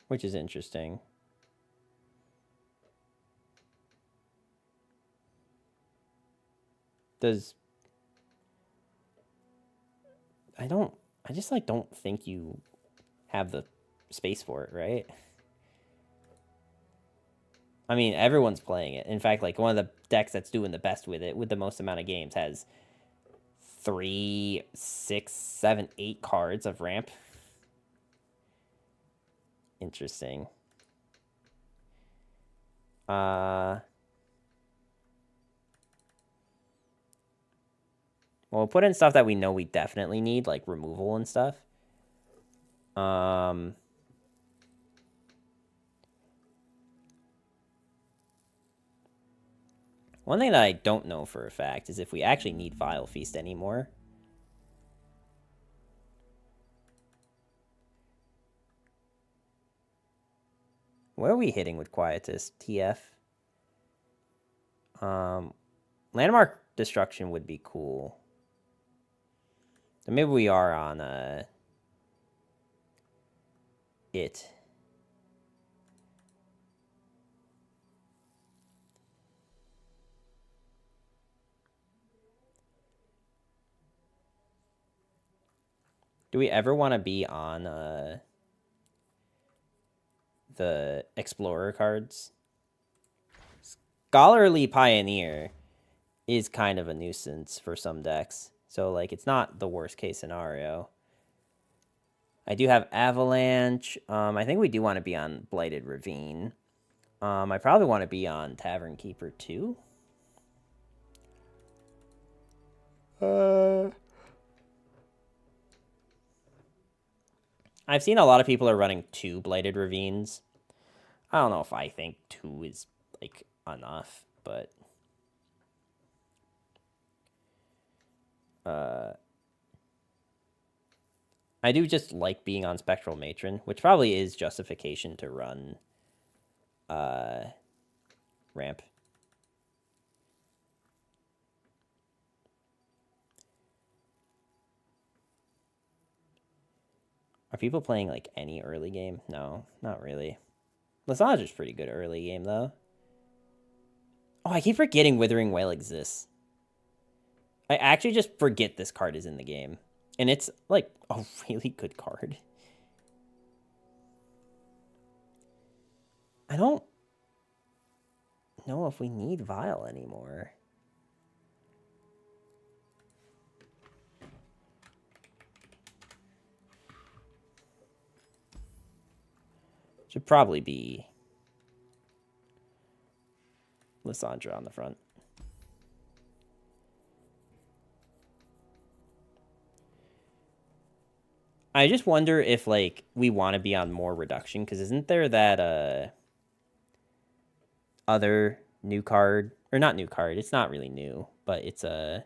Which is interesting. I just, like, don't think you have the space for it, right? I mean, everyone's playing it. In fact, like, one of the decks that's doing the best with it, with the most amount of games, has 3, 6, 7, 8 cards of ramp. Interesting. Well, we'll put in stuff that we know we definitely need, like removal and stuff. One thing that I don't know for a fact is if we actually need Vile Feast anymore. Where are we hitting with Quietus? TF? Landmark Destruction would be cool. So maybe we are on it. Do we ever want to be on the Explorer cards? Scholarly Pioneer is kind of a nuisance for some decks. So, like, it's not the worst case scenario. I do have Avalanche. I think we do want to be on Blighted Ravine. I probably want to be on Tavern Keeper too. I've seen a lot of people are running 2 Blighted Ravines. I don't know if I think 2 is, like, enough, but I do just like being on Spectral Matron, which probably is justification to run ramp. Are people playing like any early game? No, not really. Lasage's pretty good early game though. Oh, I keep forgetting Withering Wail exists. I actually just forget this card is in the game. And it's like a really good card. I don't know if we need Vial anymore. Should probably be Lysandra on the front. I just wonder if, like, we want to be on more reduction, because isn't there that, other new card, or not new card, it's not really new, but it's a,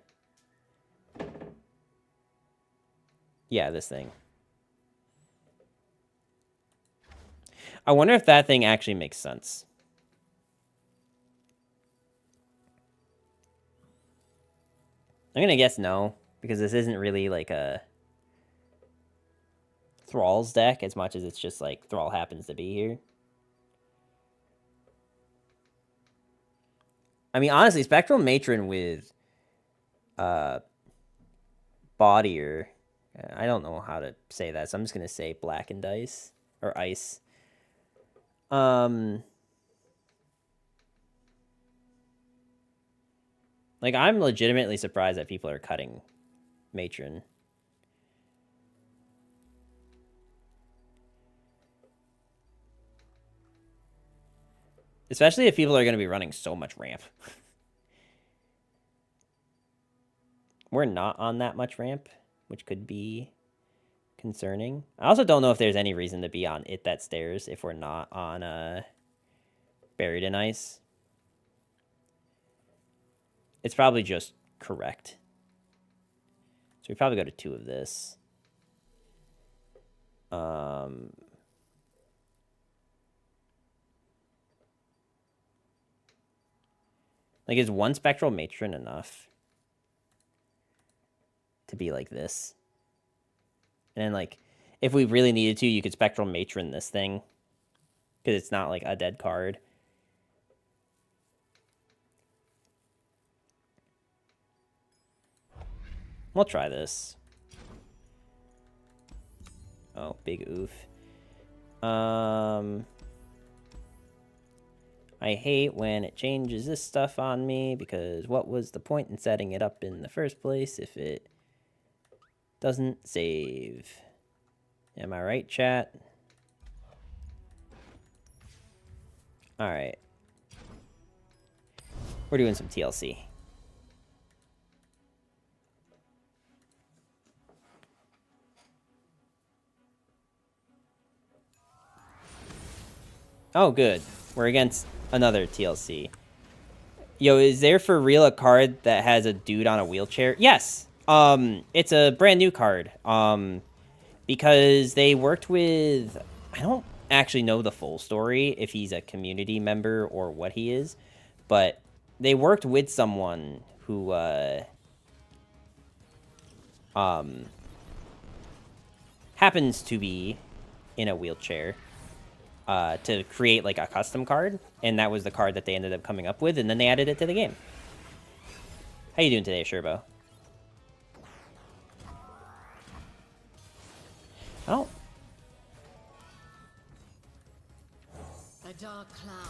yeah, this thing. I wonder if that thing actually makes sense. I'm gonna guess no, because this isn't really like a Thrall's deck as much as it's just like Thrall happens to be here. I mean, honestly, Spectral Matron with Boadir, I don't know how to say that, so I'm just gonna say Blackened Ice or Ice. Like, I'm legitimately surprised that people are cutting Matron. Especially if people are going to be running so much ramp. We're not on that much ramp, which could be concerning. I also don't know if there's any reason to be on It That Stares if we're not on Buried in Ice. It's probably just correct. So we probably go to 2 of this. Like, is 1 Spectral Matron enough to be like this? And then, like, if we really needed to, you could Spectral Matron this thing. Because it's not, like, a dead card. We'll try this. Oh, big oof. I hate when it changes this stuff on me, because what was the point in setting it up in the first place if it doesn't save? Am I right, chat? Alright. We're doing some TLC. Oh, good. We're against another TLC. Yo, is there for real a card that has a dude on a wheelchair? Yes. It's a brand new card. Because they worked with, I don't actually know the full story, if he's a community member or what he is, but they worked with someone who, happens to be in a wheelchair, to create like a custom card, and that was the card that they ended up coming up with, and then they added it to the game. How you doing today, Sherbo? Oh.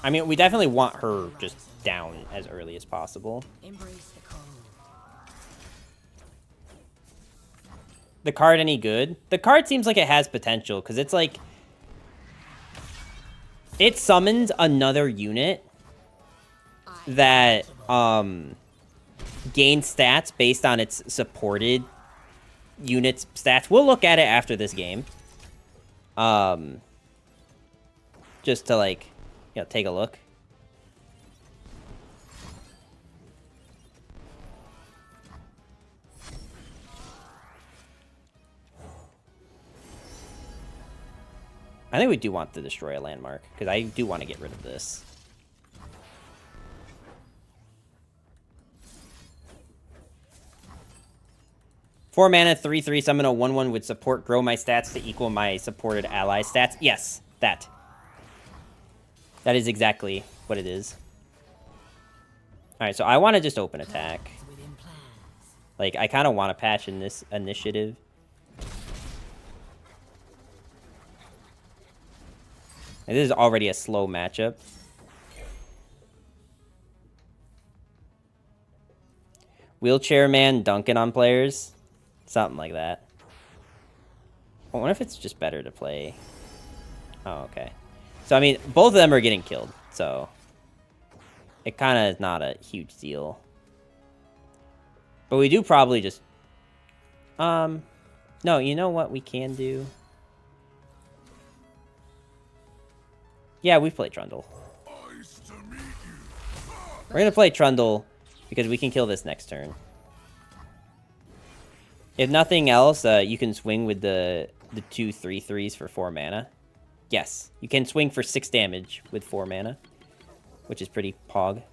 I mean, we definitely want her just down as early as possible. Embrace the cold. The card any good? The card seems like it has potential, because it's like, it summons another unit that gains stats based on its supported unit's stats. We'll look at it after this game. Just to, like, you know, take a look. I think we do want to destroy a landmark, because I do want to get rid of this. Four mana, 3/3, summon a 1/1 with support, grow my stats to equal my supported ally stats. Yes, that. That is exactly what it is. Alright, so I want to just open attack. Like, I kind of want to patch in this initiative. And this is already a slow matchup. Wheelchair man dunking on players. Something like that. I wonder if it's just better to play. Oh, okay. So, I mean, both of them are getting killed. So, it kind of is not a huge deal. But we do probably just... No, you know what we can do? Yeah, we play Trundle. We're going to play Trundle because we can kill this next turn. If nothing else, you can swing with the 2 3/3s for 4 mana. Yes, you can swing for 6 damage with 4 mana, which is pretty pog.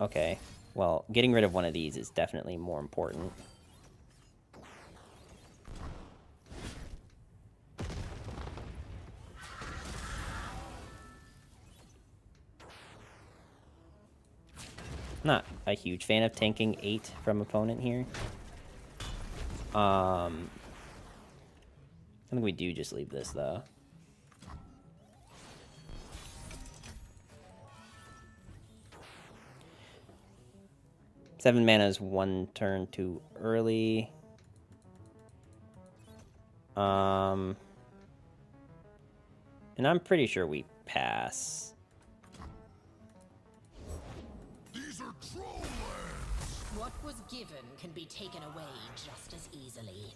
Okay, well, getting rid of one of these is definitely more important. Not a huge fan of tanking 8 from opponent here. I think we do just leave this, though. Seven mana is 1 turn too early. And I'm pretty sure we pass. These are troll lands. What was given can be taken away just as easily.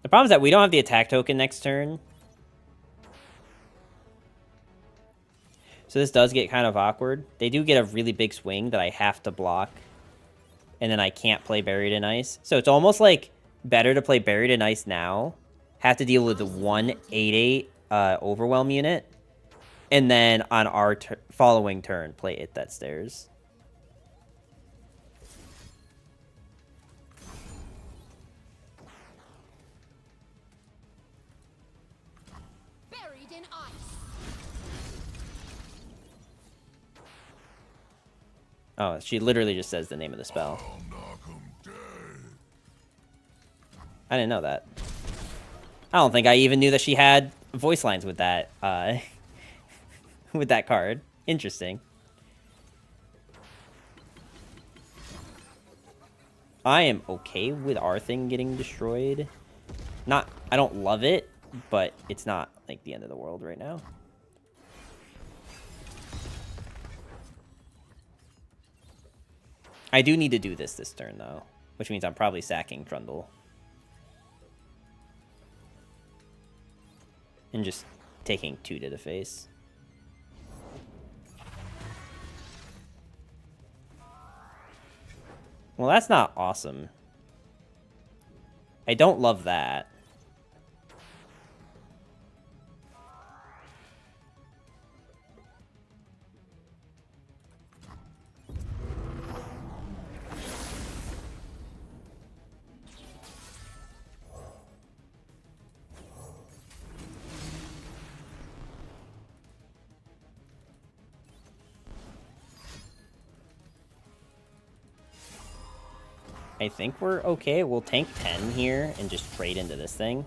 The problem is that we don't have the attack token next turn. So this does get kind of awkward. They do get a really big swing that I have to block. And then I can't play Buried in Ice. So it's almost like better to play Buried in Ice now. Have to deal with the 1/8/8 Overwhelm unit. And then on our following turn, play It That Stares. Buried in ice. Oh, she literally just says the name of the spell. I'll knock 'em dead. I didn't know that. I don't think I even knew that she had voice lines with that, with that card. Interesting. I am okay with our thing getting destroyed. I don't love it, but it's not, like, the end of the world right now. I do need to do this turn, though, which means I'm probably sacking Trundle. And just taking 2 to the face. Well, that's not awesome. I don't love that. I think we're okay. We'll tank 10 here and just trade into this thing.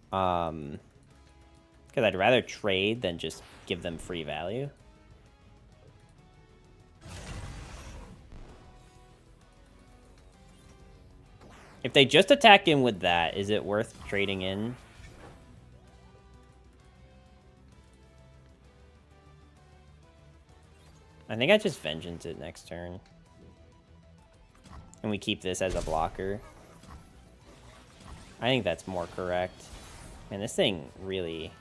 Because I'd rather trade than just give them free value. If they just attack in with that, is it worth trading in? I think I just Vengeance it next turn. And we keep this as a blocker. I think that's more correct. Man, this thing really...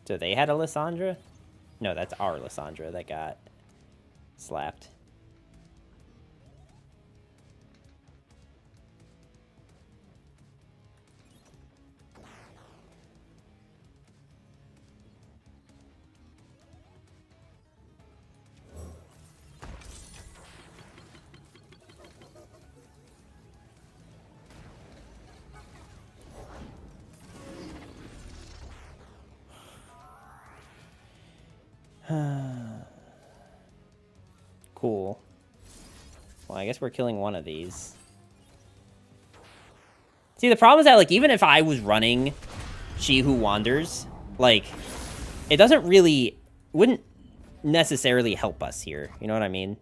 So they had a Lysandra? No, that's our Lysandra that got slapped. Cool. Well, I guess we're killing one of these. See, the problem is that, like, even if I was running She Who Wanders, like, it doesn't really... wouldn't necessarily help us here. You know what I mean?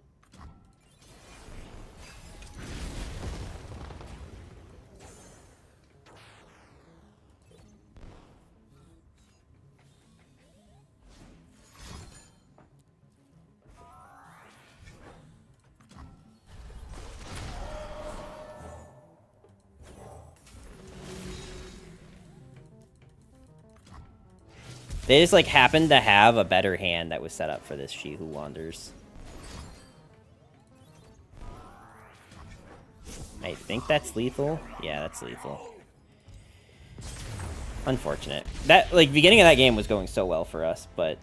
They just, like, happened to have a better hand that was set up for this She Who Wanders. I think that's lethal. Yeah, that's lethal. Unfortunate. That, like, beginning of that game was going so well for us, but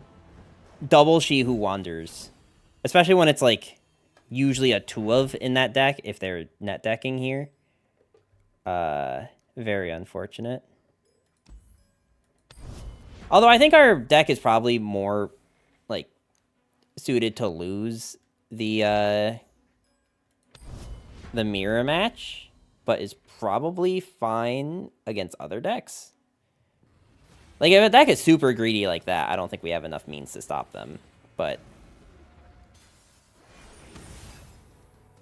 double She Who Wanders, especially when it's, like, usually a 2 of in that deck, if they're net decking here. Very unfortunate. Although I think our deck is probably more, like, suited to lose the mirror match, but is probably fine against other decks. Like, if a deck is super greedy like that, I don't think we have enough means to stop them. But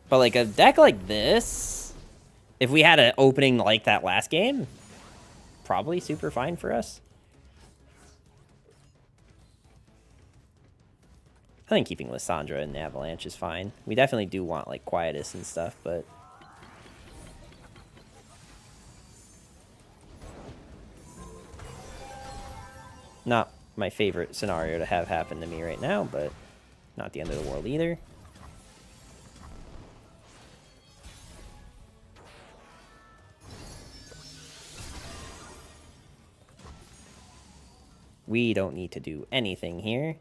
like, a deck like this, if we had an opening like that last game, probably super fine for us. I think keeping Lysandra and Avalanche is fine. We definitely do want, like, Quietus and stuff, but... not my favorite scenario to have happen to me right now, but not the end of the world either. We don't need to do anything here.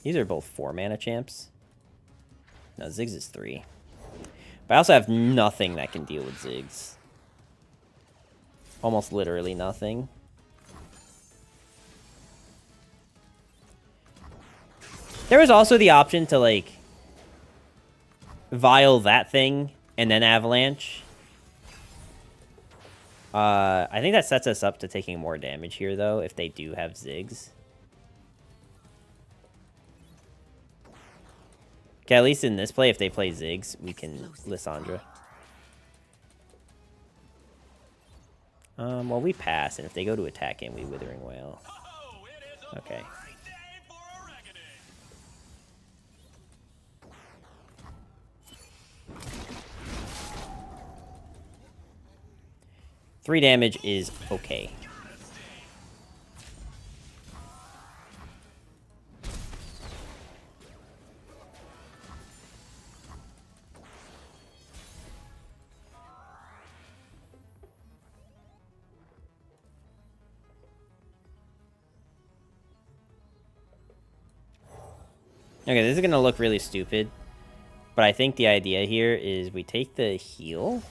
These are both 4 mana champs. No, Ziggs is 3. But I also have nothing that can deal with Ziggs. Almost literally nothing. There was also the option to, like, vial that thing and then Avalanche. I think that sets us up to taking more damage here, though, if they do have Ziggs. Okay, at least in this play, if they play Ziggs, we can Lysandra. Well, we pass, and if they go to attack in, we Withering Wail. Okay. 3 damage is okay. Okay, this is going to look really stupid, but I think the idea here is we take the heal,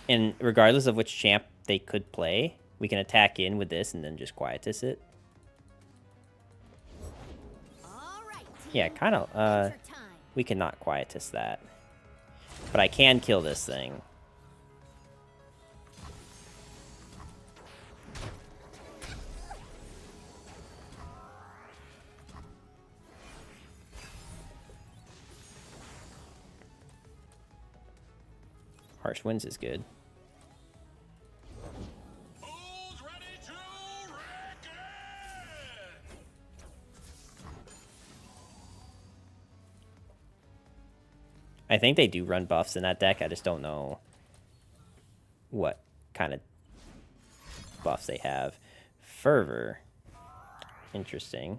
and regardless of which champ they could play, we can attack in with this and then just Quietus it. Yeah, kind of, we cannot Quietus that. But I can kill this thing. Harsh Winds is good. Who's ready to wreck it? I think they do run buffs in that deck. I just don't know what kind of buffs they have. Fervor. Interesting.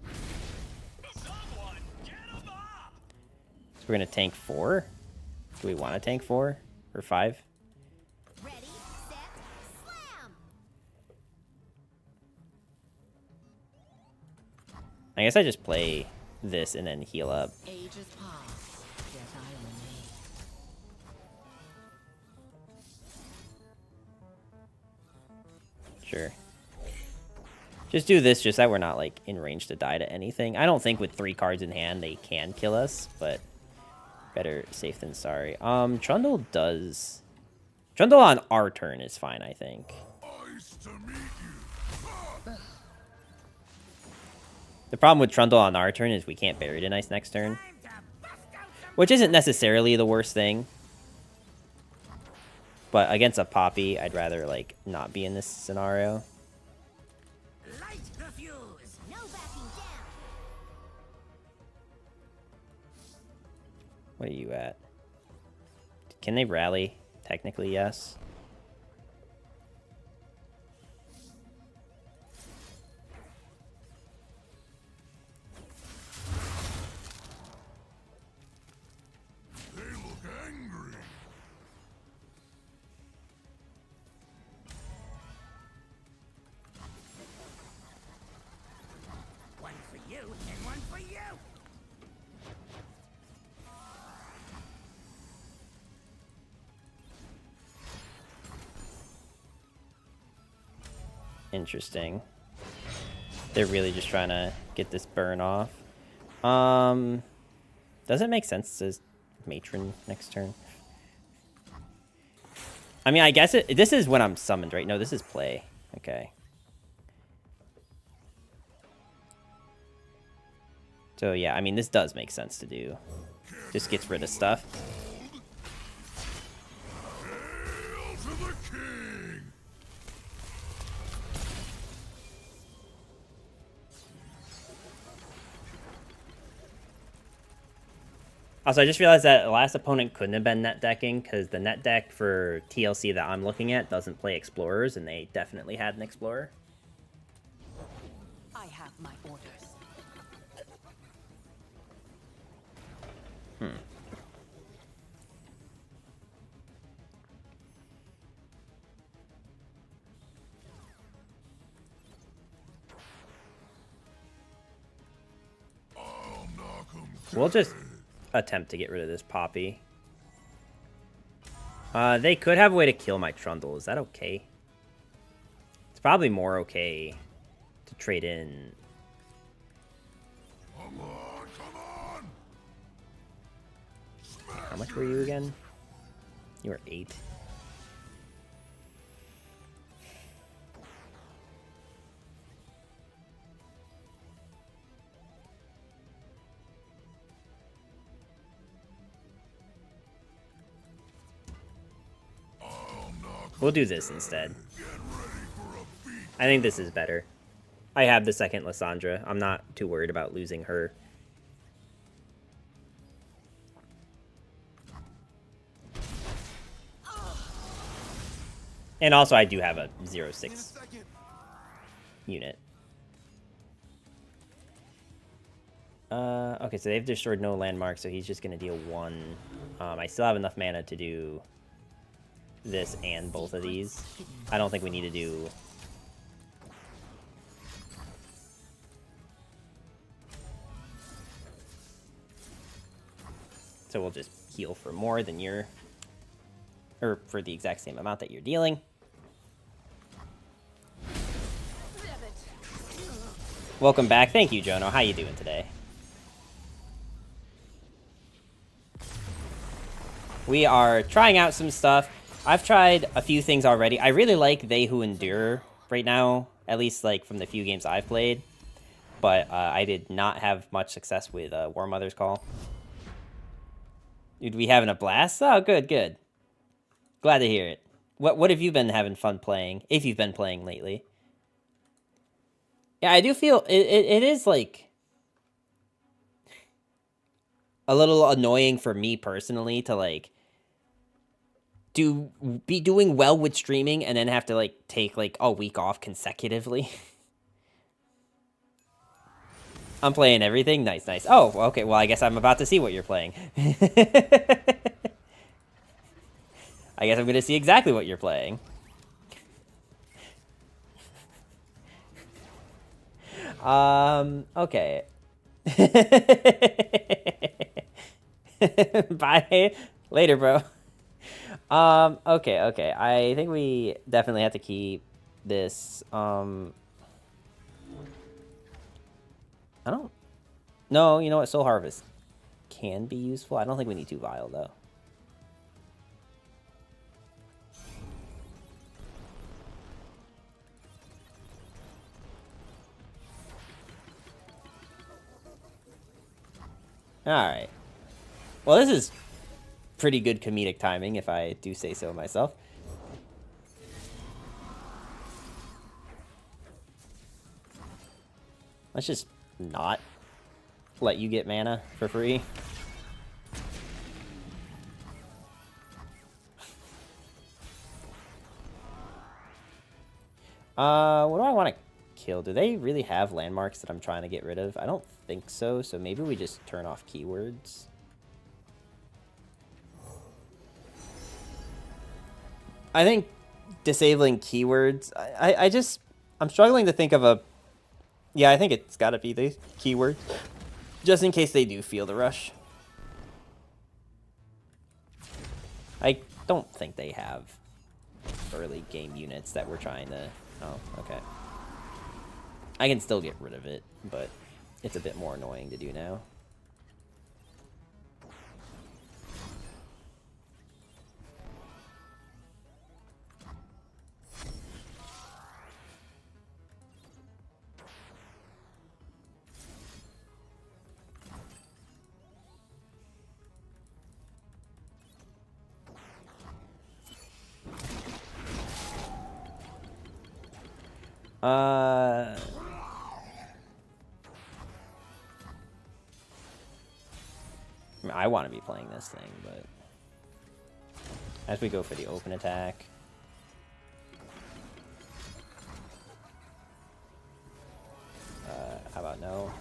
So we're going to tank 4? Do we want to tank 4 or 5? Ready, set, slam! I guess I just play this and then heal up. Ages pass, yet I remain. Sure. Just do this just that we're not, like, in range to die to anything. I don't think with 3 cards in hand they can kill us, but better safe than sorry. Trundle does... Trundle on our turn is fine, I think. Nice to meet you. The problem with Trundle on our turn is we can't Buried in Ice next turn. Which isn't necessarily the worst thing. But against a Poppy, I'd rather, like, not be in this scenario. Light the fuse! No backing down! What are you at? Can they rally? Technically, yes. They look angry. One for you, and one for you! Interesting. They're really just trying to get this burn off. Does it make sense to Matron next turn? I mean, I guess this is when I'm summoned, right? No, this is play. Okay. So yeah, I mean, this does make sense to do. Just gets rid of stuff. Hail to the king. Also, I just realized that the last opponent couldn't have been net decking because the net deck for TLC that I'm looking at doesn't play Explorers, and they definitely had an Explorer. I have my orders. I'll knock 'em We'll just attempt to get rid of this Poppy. They could have a way to kill my Trundle. Is that okay? It's probably more okay to trade in. Come on, come on. How much were you again? You were 8. We'll do this instead. I think this is better. I have the second Lysandra. I'm not too worried about losing her. And also, I do have a 0-6 unit. Okay, so they've destroyed no landmarks, so he's just going to deal 1. I still have enough mana to do this and both of these. I don't think we need to do... So we'll just heal for more than you're... Or for the exact same amount that you're dealing. Welcome back. Thank you, Jono. How you doing today? We are trying out some stuff. I've tried a few things already. I really like They Who Endure right now, at least like from the few games I've played. But I did not have much success with Warmothers Call. Dude, we having a blast? Oh, good, good. Glad to hear it. What have you been having fun playing, if you've been playing lately? Yeah, I do feel it is like... a little annoying for me personally to like be doing well with streaming and then have to like take like a week off consecutively. I'm playing everything. Nice, nice. Oh, okay. Well, I guess I'm about to see what you're playing. I guess I'm going to see exactly what you're playing. Okay. Bye. Later, bro. Okay. I think we definitely have to keep this, I don't... No, you know what? Soul Harvest can be useful. I don't think we need 2 Vial, though. Alright. Well, this is pretty good comedic timing, if I do say so myself. Let's just not let you get mana for free. What do I want to kill? Do they really have landmarks that I'm trying to get rid of? I don't think so, so maybe we just turn off keywords. I think disabling keywords, I'm struggling to think of a... Yeah, I think it's gotta be the keywords. Just in case they do feel the rush. I don't think they have early game units that we're trying to... Oh, okay. I can still get rid of it, but it's a bit more annoying to do now. I want to be playing this thing, but as we go for the open attack. How about no?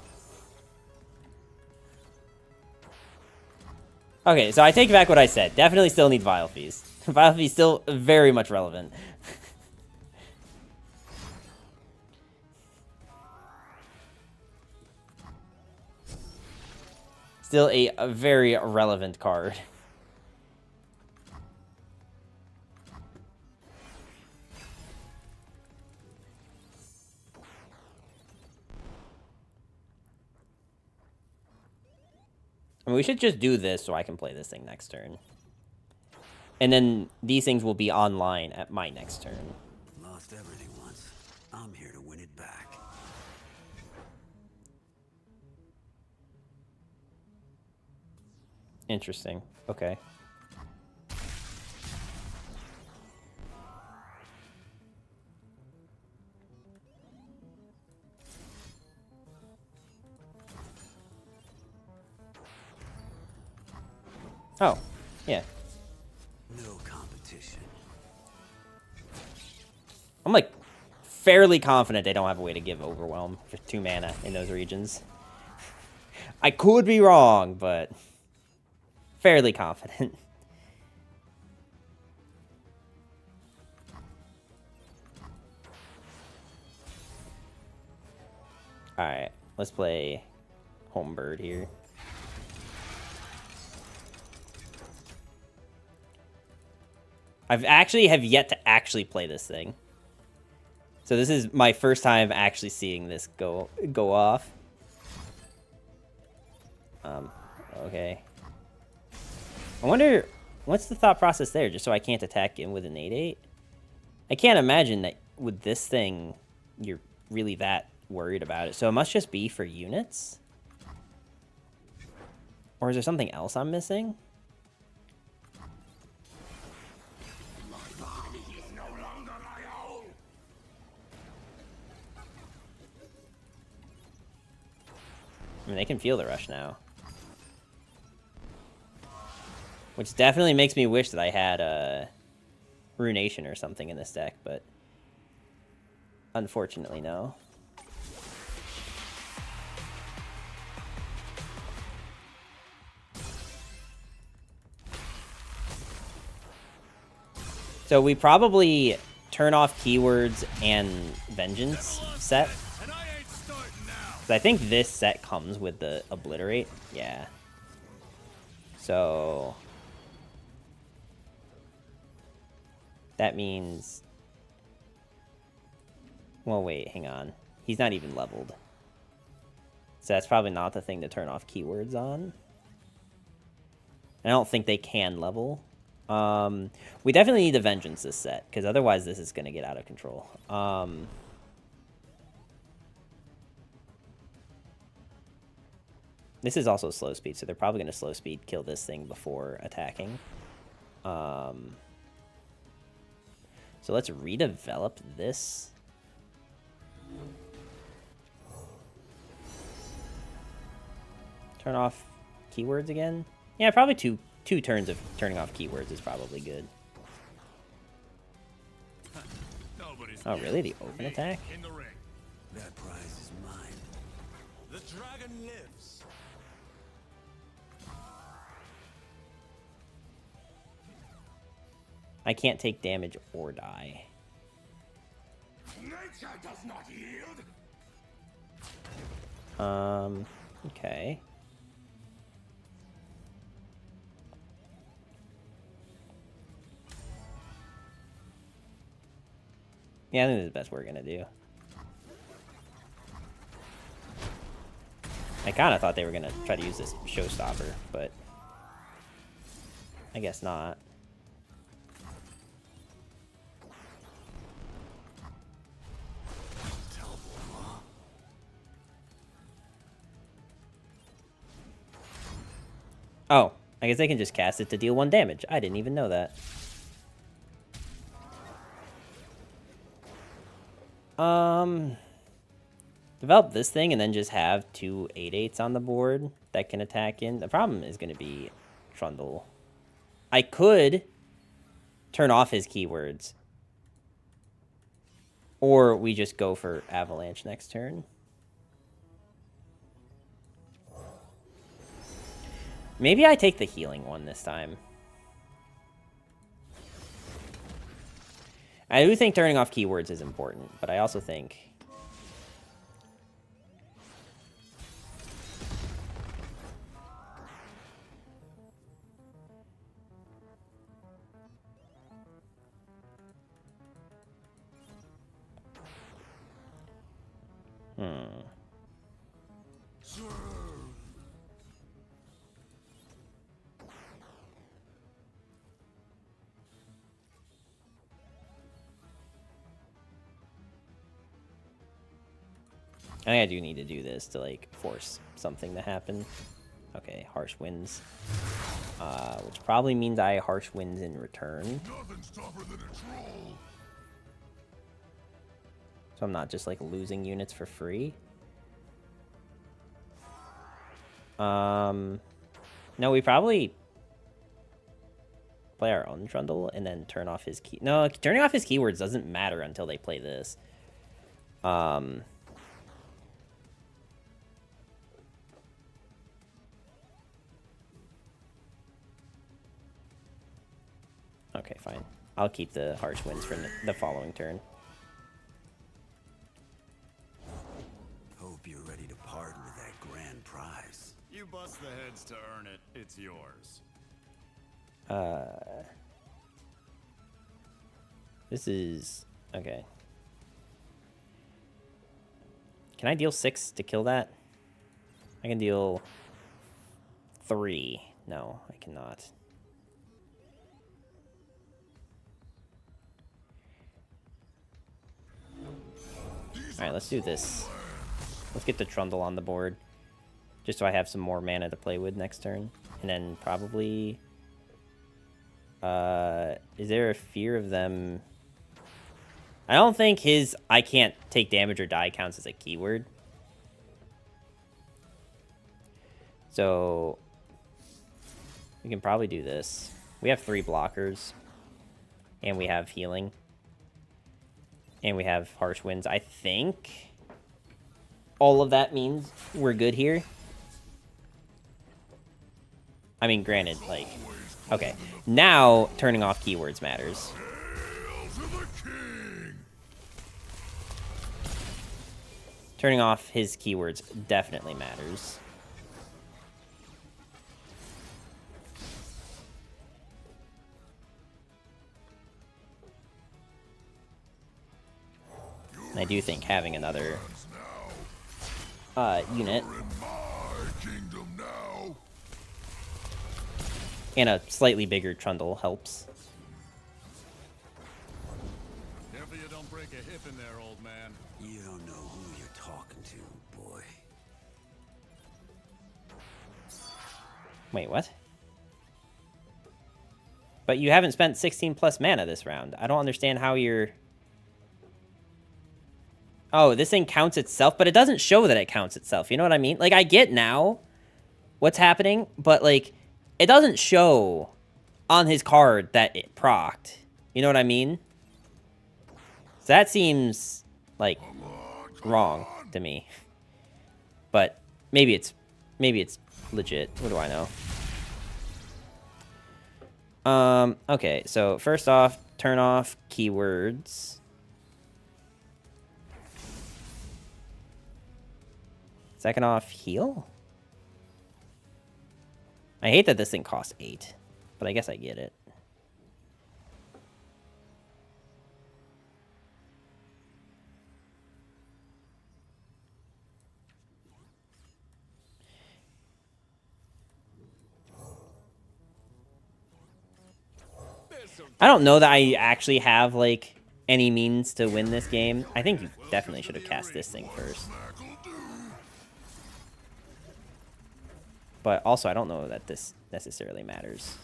Okay, so I take back what I said. Definitely still need Vial Feast. Vial Feast still very much relevant. Still a very relevant card. I mean, we should just do this so I can play this thing next turn. And then these things will be online at my next turn. Lost everything once. I'm here to win it back. Interesting. Okay. Oh, yeah. No competition. I'm like fairly confident they don't have a way to give Overwhelm for 2 mana in those regions. I could be wrong, but fairly confident. Alright, let's play Homebird here. I've actually have yet to actually play this thing. So this is my first time actually seeing this go off. Okay. I wonder, what's the thought process there? Just so I can't attack him with an 8/8? I can't imagine that with this thing, you're really that worried about it. So it must just be for units? Or is there something else I'm missing? I mean, they can feel the rush now. Which definitely makes me wish that I had Runation or something in this deck, but unfortunately no. So we probably turn off keywords and vengeance set. And I ain't starting now. So I think this set comes with the obliterate. Yeah. So that means, well, wait, hang on. He's not even leveled. So that's probably not the thing to turn off keywords on. I don't think they can level. We definitely need a vengeance this set, because otherwise this is going to get out of control. This is also slow speed, so they're probably going to slow speed kill this thing before attacking. So let's redevelop this. Turn off keywords again. Yeah, probably two turns of turning off keywords is probably good. Nobody's Oh, really? The open attack? in the ring. That prize is mine. The dragon lives. I can't take damage or die. Nature does not yield. Okay. Yeah, I think this is the best we're gonna do. I kind of thought they were gonna try to use this showstopper, but I guess not. Oh, I guess they can just cast it to deal 1 damage. I didn't even know that. Develop this thing and then just have 2 8/8s on the board that can attack in. The problem is going to be Trundle. I could turn off his keywords. Or we just go for Avalanche next turn. Maybe I take the healing one this time. I do think turning off keywords is important, but I also think... I think I do need to do this to, like, force something to happen. Okay, Harsh Winds. Which probably means I Harsh Winds in return. Nothing's tougher than a troll. So I'm not just, like, losing units for free. No, we probably play our own Trundle and then turn off his key. No, turning off his keywords doesn't matter until they play this. Okay, fine. I'll keep the Harsh Winds for the following turn. Hope you're ready to part with that grand prize. You bust the heads to earn it. It's yours. This is... Okay. Can I deal 6 to kill that? I can deal 3. No, I cannot. Alright, let's do this. Let's get the Trundle on the board. Just so I have some more mana to play with next turn. And then probably... is there a fear of them... I don't think his I can't take damage or die counts as a keyword. So... We can probably do this. We have 3 blockers. And we have healing. And we have harsh winds. I think all of that means we're good here. I mean, granted, like... Okay. Now, turning off keywords matters. Turning off his keywords definitely matters. And I do think having another unit and a slightly bigger trundle helps. Careful you don't break a hip in there, old man. You don't know who you're talking to, boy. Wait, what? But you haven't spent 16 plus mana this round. I don't understand how you're... Oh, this thing counts itself, but it doesn't show that it counts itself. You know what I mean? Like, I get now what's happening, but, like, it doesn't show on his card that it procced. You know what I mean? So that seems, like, wrong to me. But maybe it's legit. What do I know? Okay, so first off, turn off keywords. Second off, heal? I hate that this thing costs 8, but I guess I get it. I don't know that I actually have, like, any means to win this game. I think you definitely should have cast this thing first. But also, I don't know that this necessarily matters.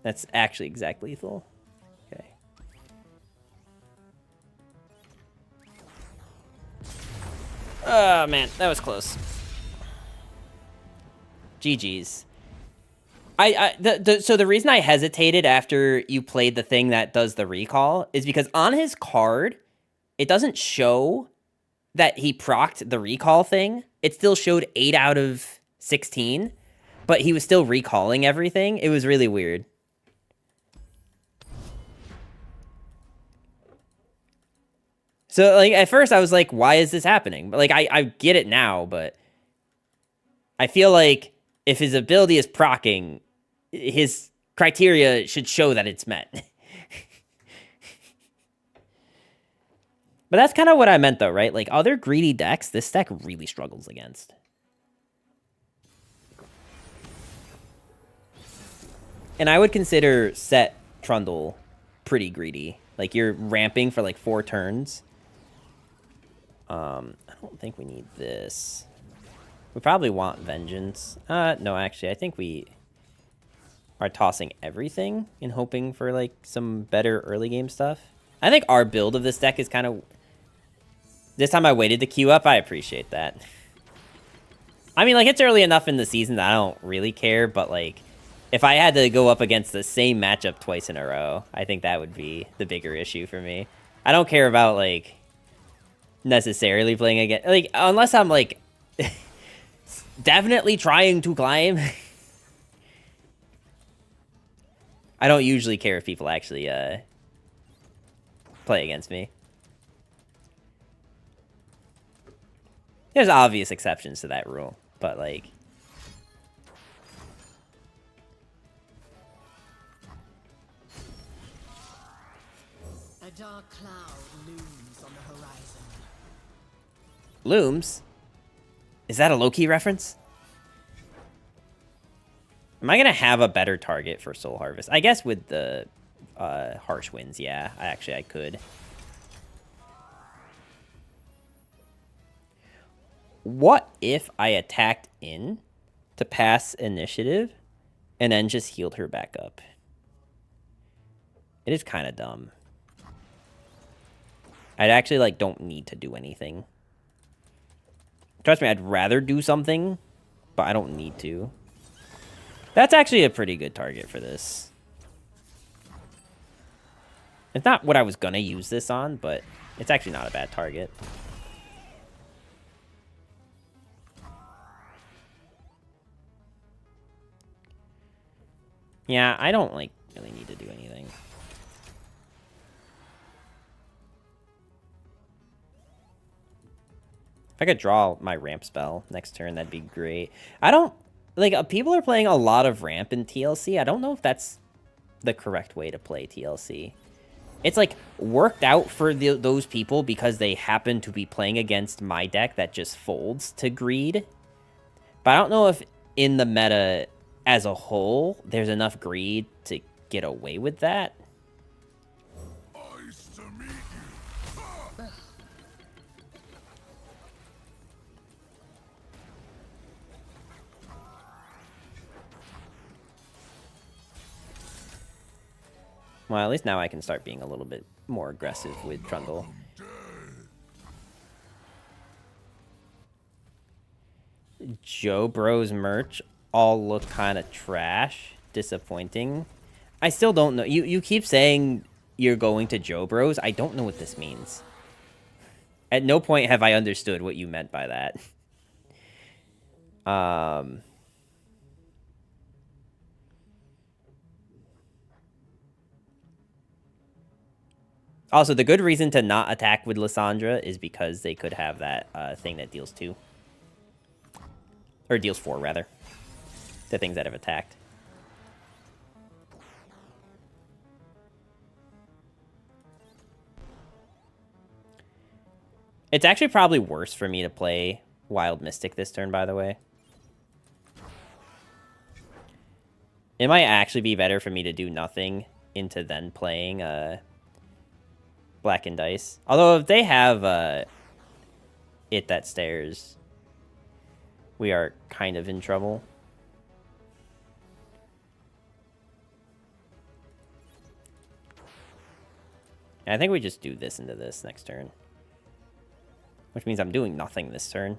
That's actually exact lethal. Okay. Oh, man. That was close. GG's. So the reason I hesitated after you played the thing that does the recall is because on his card, it doesn't show that he procced the recall thing. It still showed 8 out of 16, but he was still recalling everything. It was really weird. So, like, at first I was like, why is this happening? But, like, I get it now, but I feel like if his ability is proccing, his criteria should show that it's met. But that's kind of what I meant, though, right? Like, other greedy decks, this deck really struggles against. And I would consider set Trundle pretty greedy. Like, you're ramping for, like, 4 turns. I don't think we need this. We probably want Vengeance. No, actually, I think we are tossing everything and hoping for, like, some better early game stuff. I think our build of this deck is kind of... This time I waited to queue up, I appreciate that. I mean, like, it's early enough in the season that I don't really care, but, like, if I had to go up against the same matchup twice in a row, I think that would be the bigger issue for me. I don't care about, like, necessarily playing against... Like, unless I'm, like, definitely trying to climb. I don't usually care if people actually, play against me. There's obvious exceptions to that rule, but, like... A dark cloud looms on the horizon. Looms? Is that a low-key reference? Am I gonna have a better target for Soul Harvest? I guess with the Harsh Winds, yeah. I could. What if I attacked in to pass initiative and then just healed her back up? It is kind of dumb. I'd actually, like, don't need to do anything. Trust me, I'd rather do something but I don't need to. That's actually a pretty good target for this. It's not what I was gonna use this on, but it's actually not a bad target. Yeah, I don't, like, really need to do anything. If I could draw my ramp spell next turn, that'd be great. I don't... Like, people are playing a lot of ramp in TLC. I don't know if that's the correct way to play TLC. It's, like, worked out for those people because they happen to be playing against my deck that just folds to greed. But I don't know if in the meta as a whole, there's enough greed to get away with that. Nice to meet you. Well, at least now I can start being a little bit more aggressive with Trundle. Joe Bros merch all look kind of trash. Disappointing. I still don't know. You keep saying you're going to Joe Bros. I don't know what this means. At no point have I understood what you meant by that. Also, the good reason to not attack with Lysandra is because they could have that thing that deals 2. Or deals 4, rather. The things that have attacked. It's actually probably worse for me to play Wild Mystic this turn, by the way. It might actually be better for me to do nothing into then playing Blackened Ice. Although if they have it that stares, we are kind of in trouble. And I think we just do this into this next turn. Which means I'm doing nothing this turn.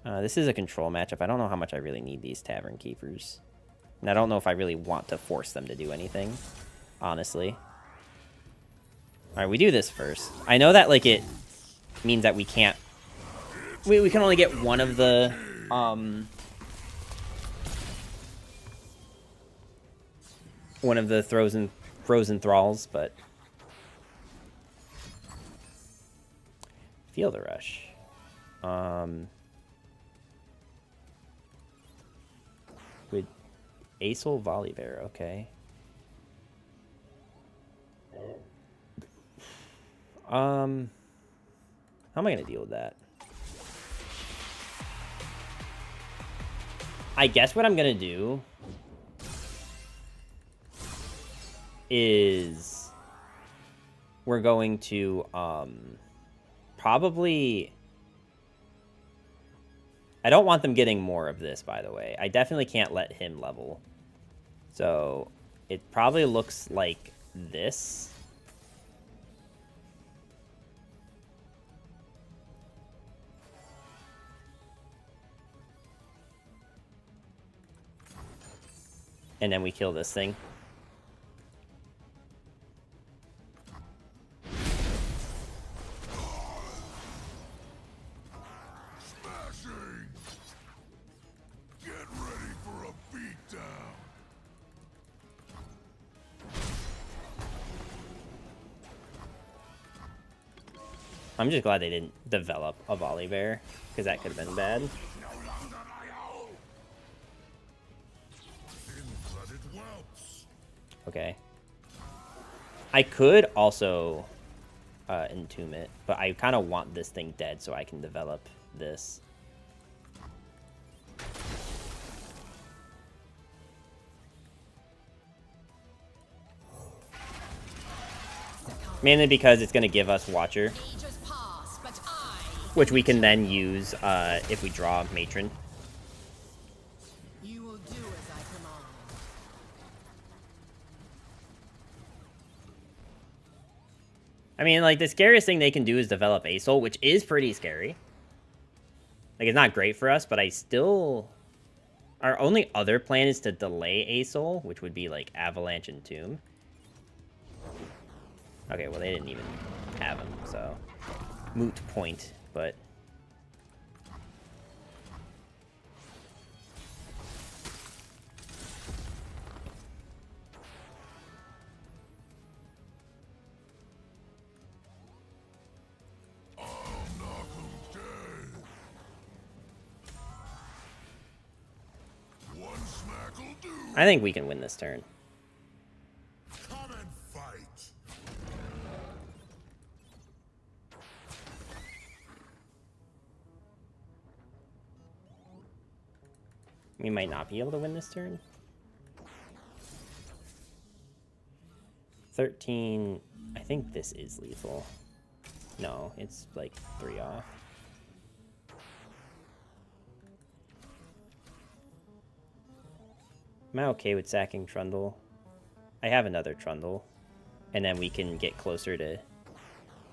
This is a control matchup. I don't know how much I really need these Tavern Keepers. And I don't know if I really want to force them to do anything, honestly. Alright, we do this first. I know that, like, it means that we can't... We can only get one of the... one of the frozen thralls, but... Feel the rush. With Acel Volibear, okay. How am I gonna deal with that? I guess what I'm gonna do is we're going to probably... I don't want them getting more of this, by the way. I definitely can't let him level. So it probably looks like this. And then we kill this thing. Smashing. Get ready for a beatdown. I'm just glad they didn't develop a Volibear, because that could have been bad. No longer my own. In-blooded whelps. Okay. I could also entomb it, but I kind of want this thing dead so I can develop this. Mainly because it's going to give us Watcher, Ages pass, but I... which we can then use if we draw Matron. You will do as I command. I mean, like, the scariest thing they can do is develop Acel, which is pretty scary. Like, it's not great for us, but I still... Our only other plan is to delay A-Soul, which would be, like, Avalanche and Tomb. Okay, well, they didn't even have him, so... Moot point, but... I think we can win this turn. Come and fight. We might not be able to win this turn. 13... I think this is lethal. No, it's like 3 off. Am I okay with sacking Trundle? I have another Trundle. And then we can get closer to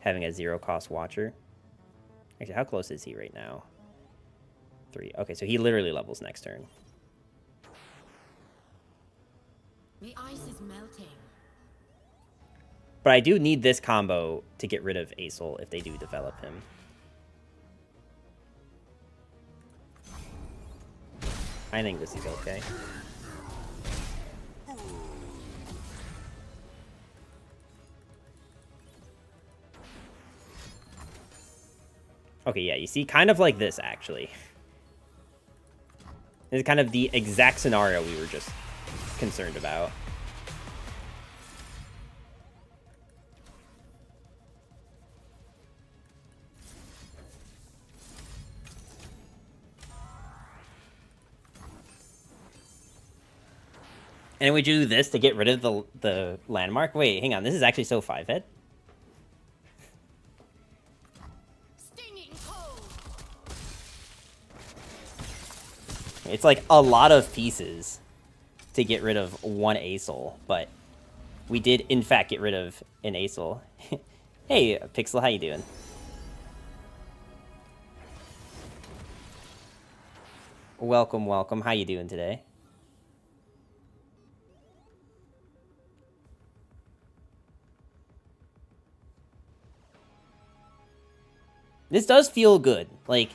having a 0-cost Watcher. Actually, how close is he right now? 3. Okay, so he literally levels next turn. The ice is melting. But I do need this combo to get rid of A-Soul if they do develop him. I think this is okay. Okay, yeah, you see, kind of like this, actually. This is kind of the exact scenario we were just concerned about. And we do this to get rid of the landmark? Wait, hang on, this is actually so 5-hit? It's like a lot of pieces to get rid of one A-Soul, but we did, in fact, get rid of an A-Soul. Hey, Pixel, how you doing? Welcome, welcome. How you doing today? This does feel good. Like,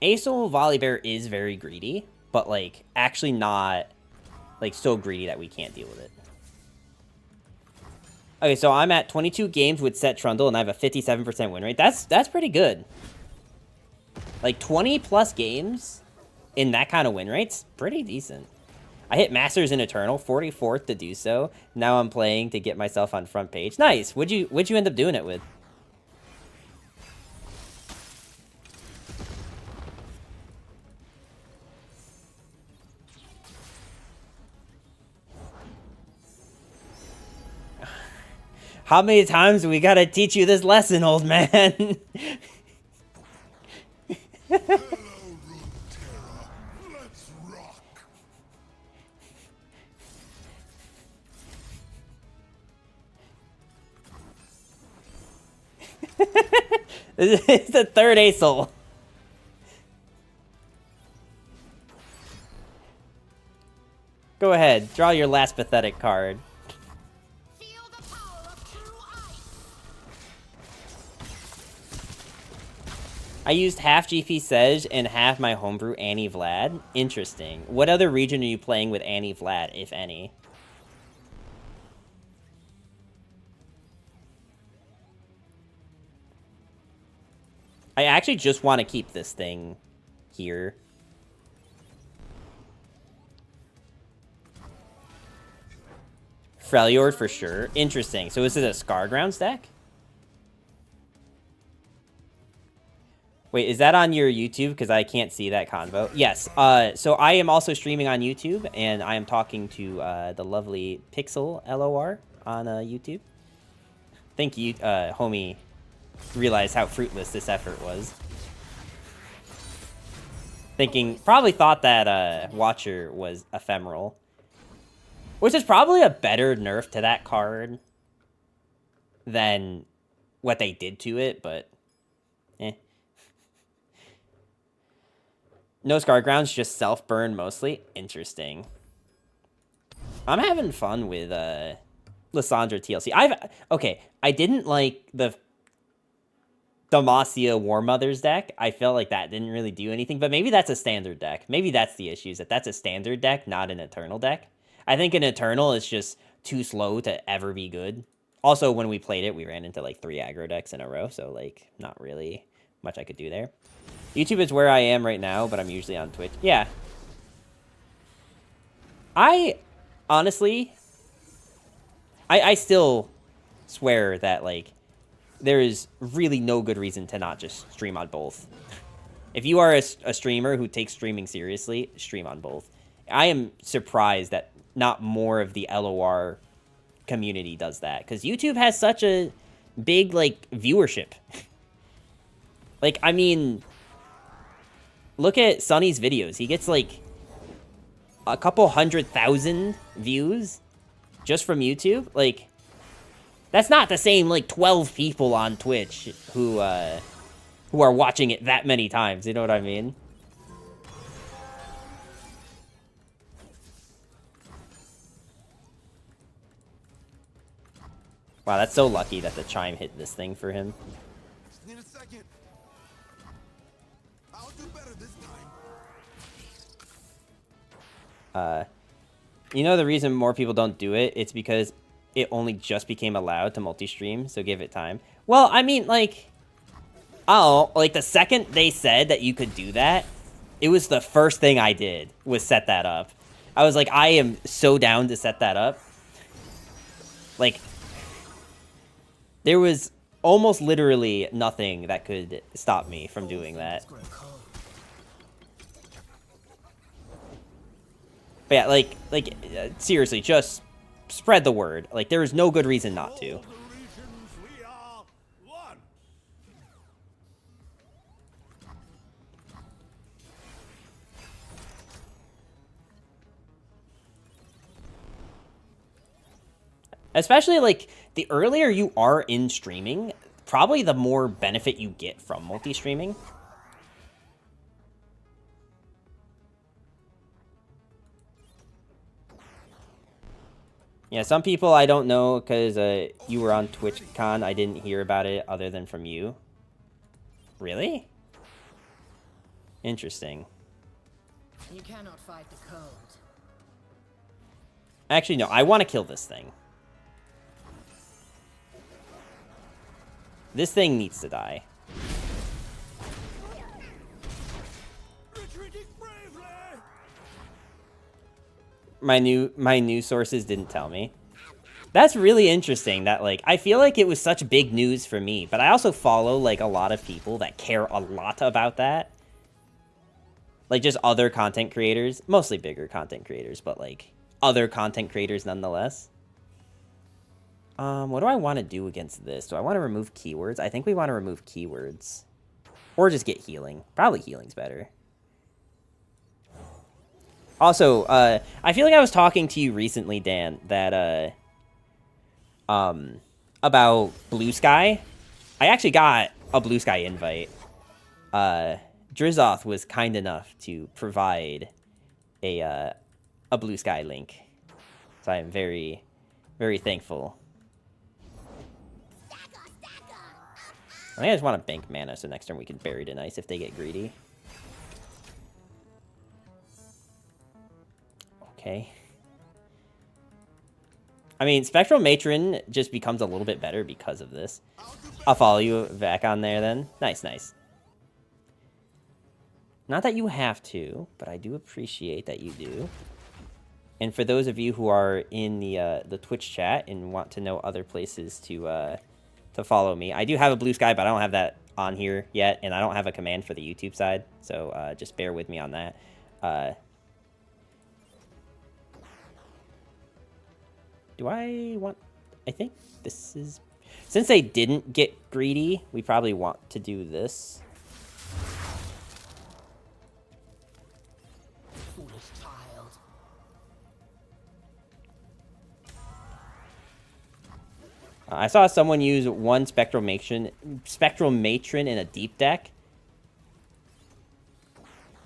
A-Soul Volibear is very greedy, but, like, actually not, like, so greedy that we can't deal with it. Okay, so I'm at 22 games with set Trundle, and I have a 57% win rate. That's pretty good. Like, 20-plus games in that kind of win rate's pretty decent. I hit Masters in Eternal, 44th to do so. Now I'm playing to get myself on front page. Nice! What'd you end up doing it with? How many times we gotta teach you this lesson, old man? Hello, Runeterra. Let's rock. It's the third A-Soul. Go ahead, draw your last pathetic card. I used half GP Sedge and half my homebrew Annie Vlad. Interesting. What other region are you playing with Annie Vlad, if any? I actually just want to keep this thing here. Freljord for sure. Interesting. So is it a Scargrounds deck? Wait, is that on your YouTube? Because I can't see that convo. Yes. So I am also streaming on YouTube, and I am talking to the lovely Pixel LOR on YouTube. Thank you, homie. Realized how fruitless this effort was. Probably thought that Watcher was ephemeral. Which is probably a better nerf to that card than what they did to it, but eh. No Scar Grounds, just self-burn mostly. Interesting. I'm having fun with Lysandra TLC. Okay, I didn't like the Demacia Warmothers deck. I felt like that didn't really do anything, but maybe that's a standard deck. Maybe that's the issue, is that that's a standard deck, not an Eternal deck. I think an Eternal is just too slow to ever be good. Also, when we played it, we ran into like 3 aggro decks in a row, so like not really much I could do there. YouTube is where I am right now, but I'm usually on Twitch. Yeah. Honestly, I still swear that, like, there is really no good reason to not just stream on both. If you are a streamer who takes streaming seriously, stream on both. I am surprised that not more of the LOR community does that, because YouTube has such a big, like, viewership. Like, I mean, look at Sonny's videos. He gets, like, a couple 100,000 views just from YouTube. Like, that's not the same, like, 12 people on Twitch who are watching it that many times. You know what I mean? Wow, that's so lucky that the chime hit this thing for him. Just need a second. I'll do better this time. You know the reason more people don't do it? It's because it only just became allowed to multi-stream, so give it time. Well, I mean, like, oh, like, the second they said that you could do that, it was the first thing I did, was set that up. I was like, I am so down to set that up. Like, there was almost literally nothing that could stop me from doing that. But yeah, like, seriously, just spread the word. Like, there is no good reason not to. Especially, like, the earlier you are in streaming, probably the more benefit you get from multi-streaming. Yeah, some people I don't know, because you were on TwitchCon. I didn't hear about it other than from you. Really? Interesting. You cannot fight the cold. Actually, no. I want to kill this thing. This thing needs to die. My news sources didn't tell me. That's really interesting that, like, I feel like it was such big news for me, but I also follow, like, a lot of people that care a lot about that. Like, just other content creators, mostly bigger content creators, but, like, other content creators nonetheless. What do I want to do against this? Do I want to remove keywords? I think we want to remove keywords. Or just get healing. Probably healing's better. Also, I feel like I was talking to you recently, Dan, that, about Blue Sky. I actually got a Blue Sky invite. Drizoth was kind enough to provide a Blue Sky link. So I am very, very thankful. I think I just want to bank mana, so next turn we can Buried in Ice if they get greedy. Okay. I mean, Spectral Matron just becomes a little bit better because of this. I'll follow you back on there then. Nice, nice. Not that you have to, but I do appreciate that you do. And for those of you who are in the Twitch chat and want to know other places to follow me, I do have a Blue Sky, but I don't have that on here yet, and I don't have a command for the YouTube side, so just bear with me on that. Do I want... I think this is... Since they didn't get greedy, we probably want to do this. Foolish child. I saw someone use one Spectral Matron in a deep deck.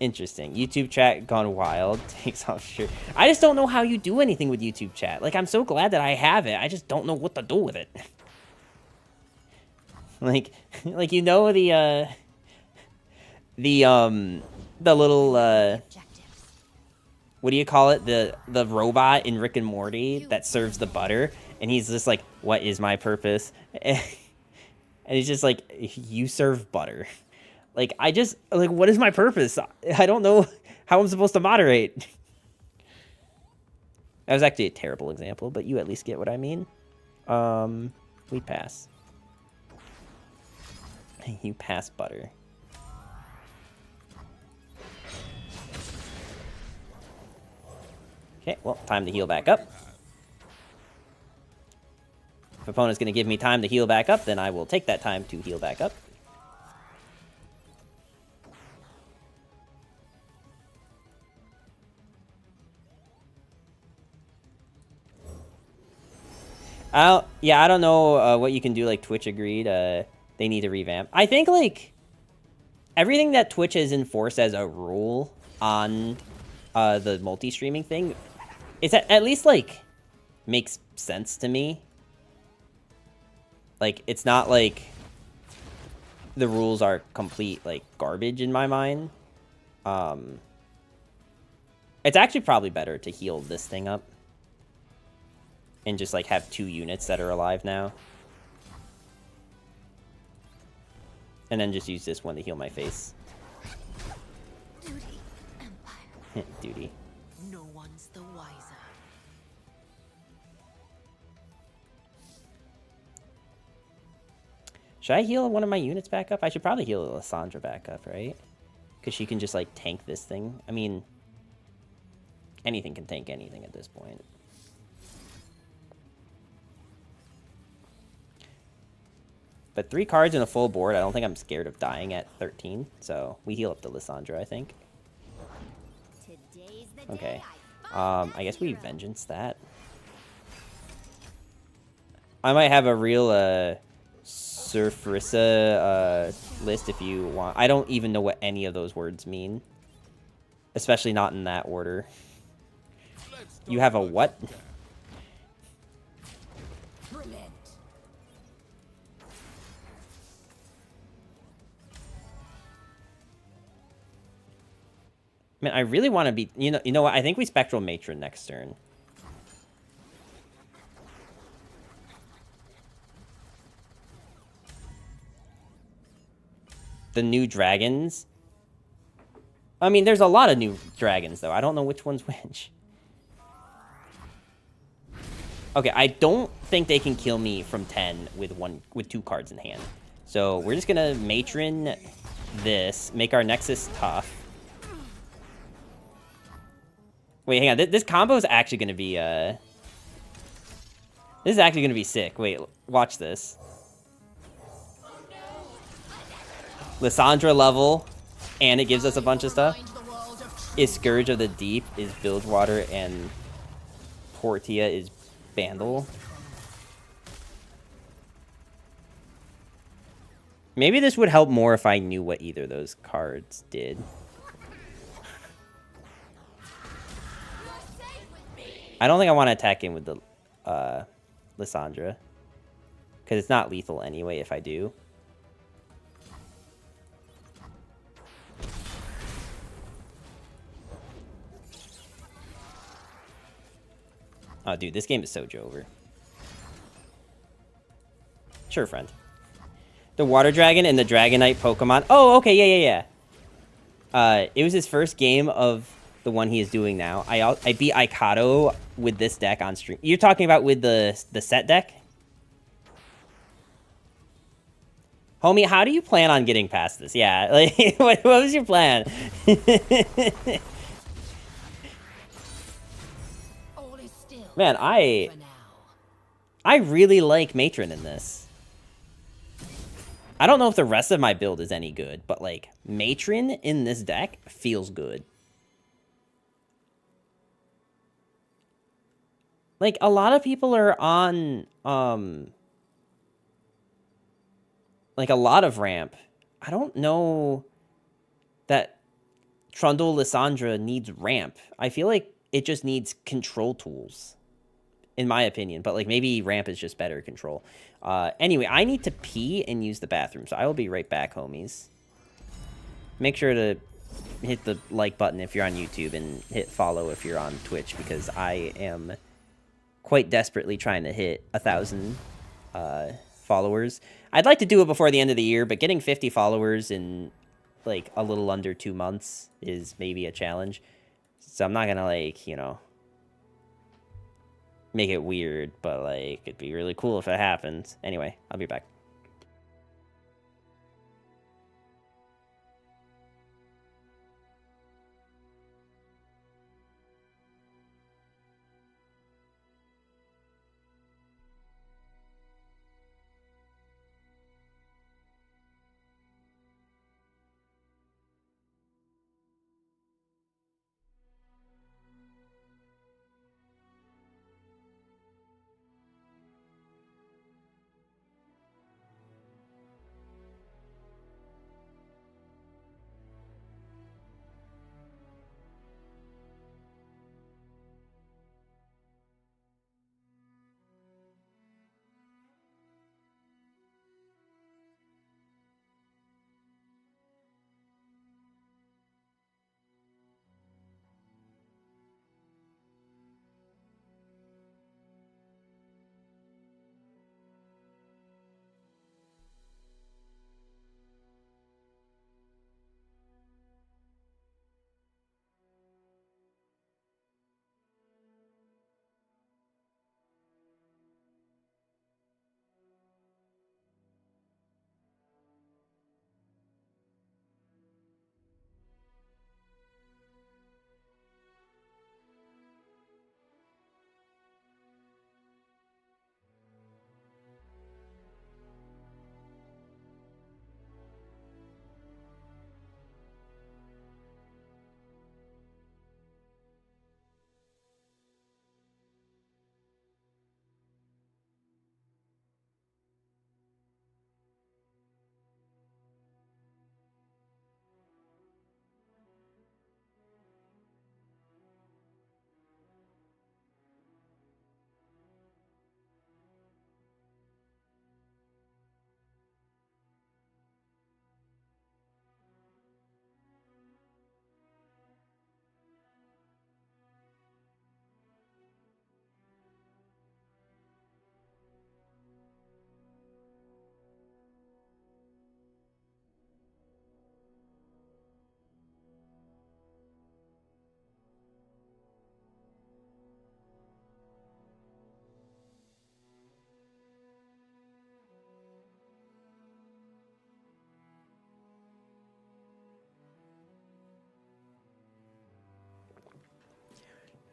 Interesting. YouTube chat gone wild. Takes off shirt. I just don't know how you do anything with YouTube chat. Like, I'm so glad that I have it. I just don't know what to do with it. like you know the little what do you call it? The robot in Rick and Morty that serves the butter, and he's just like, "What is my purpose?" And he's just like, "You serve butter." Like, what is my purpose? I don't know how I'm supposed to moderate. That was actually a terrible example, but you at least get what I mean. We pass. You pass butter. Okay, well, time to heal back up. If opponent's going to give me time to heal back up, then I will take that time to heal back up. I don't know what you can do, like Twitch agreed. They need to revamp. I think, like, everything that Twitch has enforced as a rule on the multi-streaming thing, it's at least, like, makes sense to me. Like, it's not like the rules are complete, like, garbage in my mind. It's actually probably better to heal this thing up. And just, like, have 2 units that are alive now. And then just use this one to heal my face. Duty, Empire. Duty. No one's the wiser. Should I heal one of my units back up? I should probably heal Lysandra back up, right? Because she can just, like, tank this thing. I mean, anything can tank anything at this point. But 3 cards in a full board, I don't think I'm scared of dying at 13. So we heal up to Lysandra, I think. Okay. I guess we vengeance that. I might have a real Surfrissa list if you want. I don't even know what any of those words mean. Especially not in that order. You have a what? Man, I really want to be... You know what? I think we Spectral Matron next turn. The new dragons. I mean, there's a lot of new dragons, though. I don't know which one's which. Okay, I don't think they can kill me from 10 with 2 cards in hand. So we're just going to Matron this, make our Nexus tough. Wait, hang on. This combo is actually going to be, this is actually going to be sick. Wait, watch this. Lysandra level, and it gives us a bunch of stuff. Is Scourge of the Deep, is Bilgewater, and Portia is Bandle. Maybe this would help more if I knew what either of those cards did. I don't think I want to attack in with the Lysandra. Because it's not lethal anyway if I do. Oh, dude, this game is so Jover. Sure, friend. The Water Dragon and the Dragonite Pokemon. Oh, okay, yeah. It was his first game of the one he is doing now. I beat Aikato with this deck on stream. You're talking about with the set deck? Homie, how do you plan on getting past this? Yeah, like, what was your plan? Man, I really like Matron in this. I don't know if the rest of my build is any good, but, like, Matron in this deck feels good. Like, a lot of people are on, like, a lot of ramp. I don't know that Trundle Lysandra needs ramp. I feel like it just needs control tools, in my opinion. But like maybe ramp is just better control. Anyway, I need to pee and use the bathroom, so I will be right back, homies. Make sure to hit the like button if you're on YouTube and hit follow if you're on Twitch, because I am quite desperately trying to hit 1,000 followers. I'd like to do it before the end of the year, but getting 50 followers in like a little under 2 months is maybe a challenge. So I'm not gonna like, you know, make it weird, but like it'd be really cool if it happens. Anyway, I'll be back.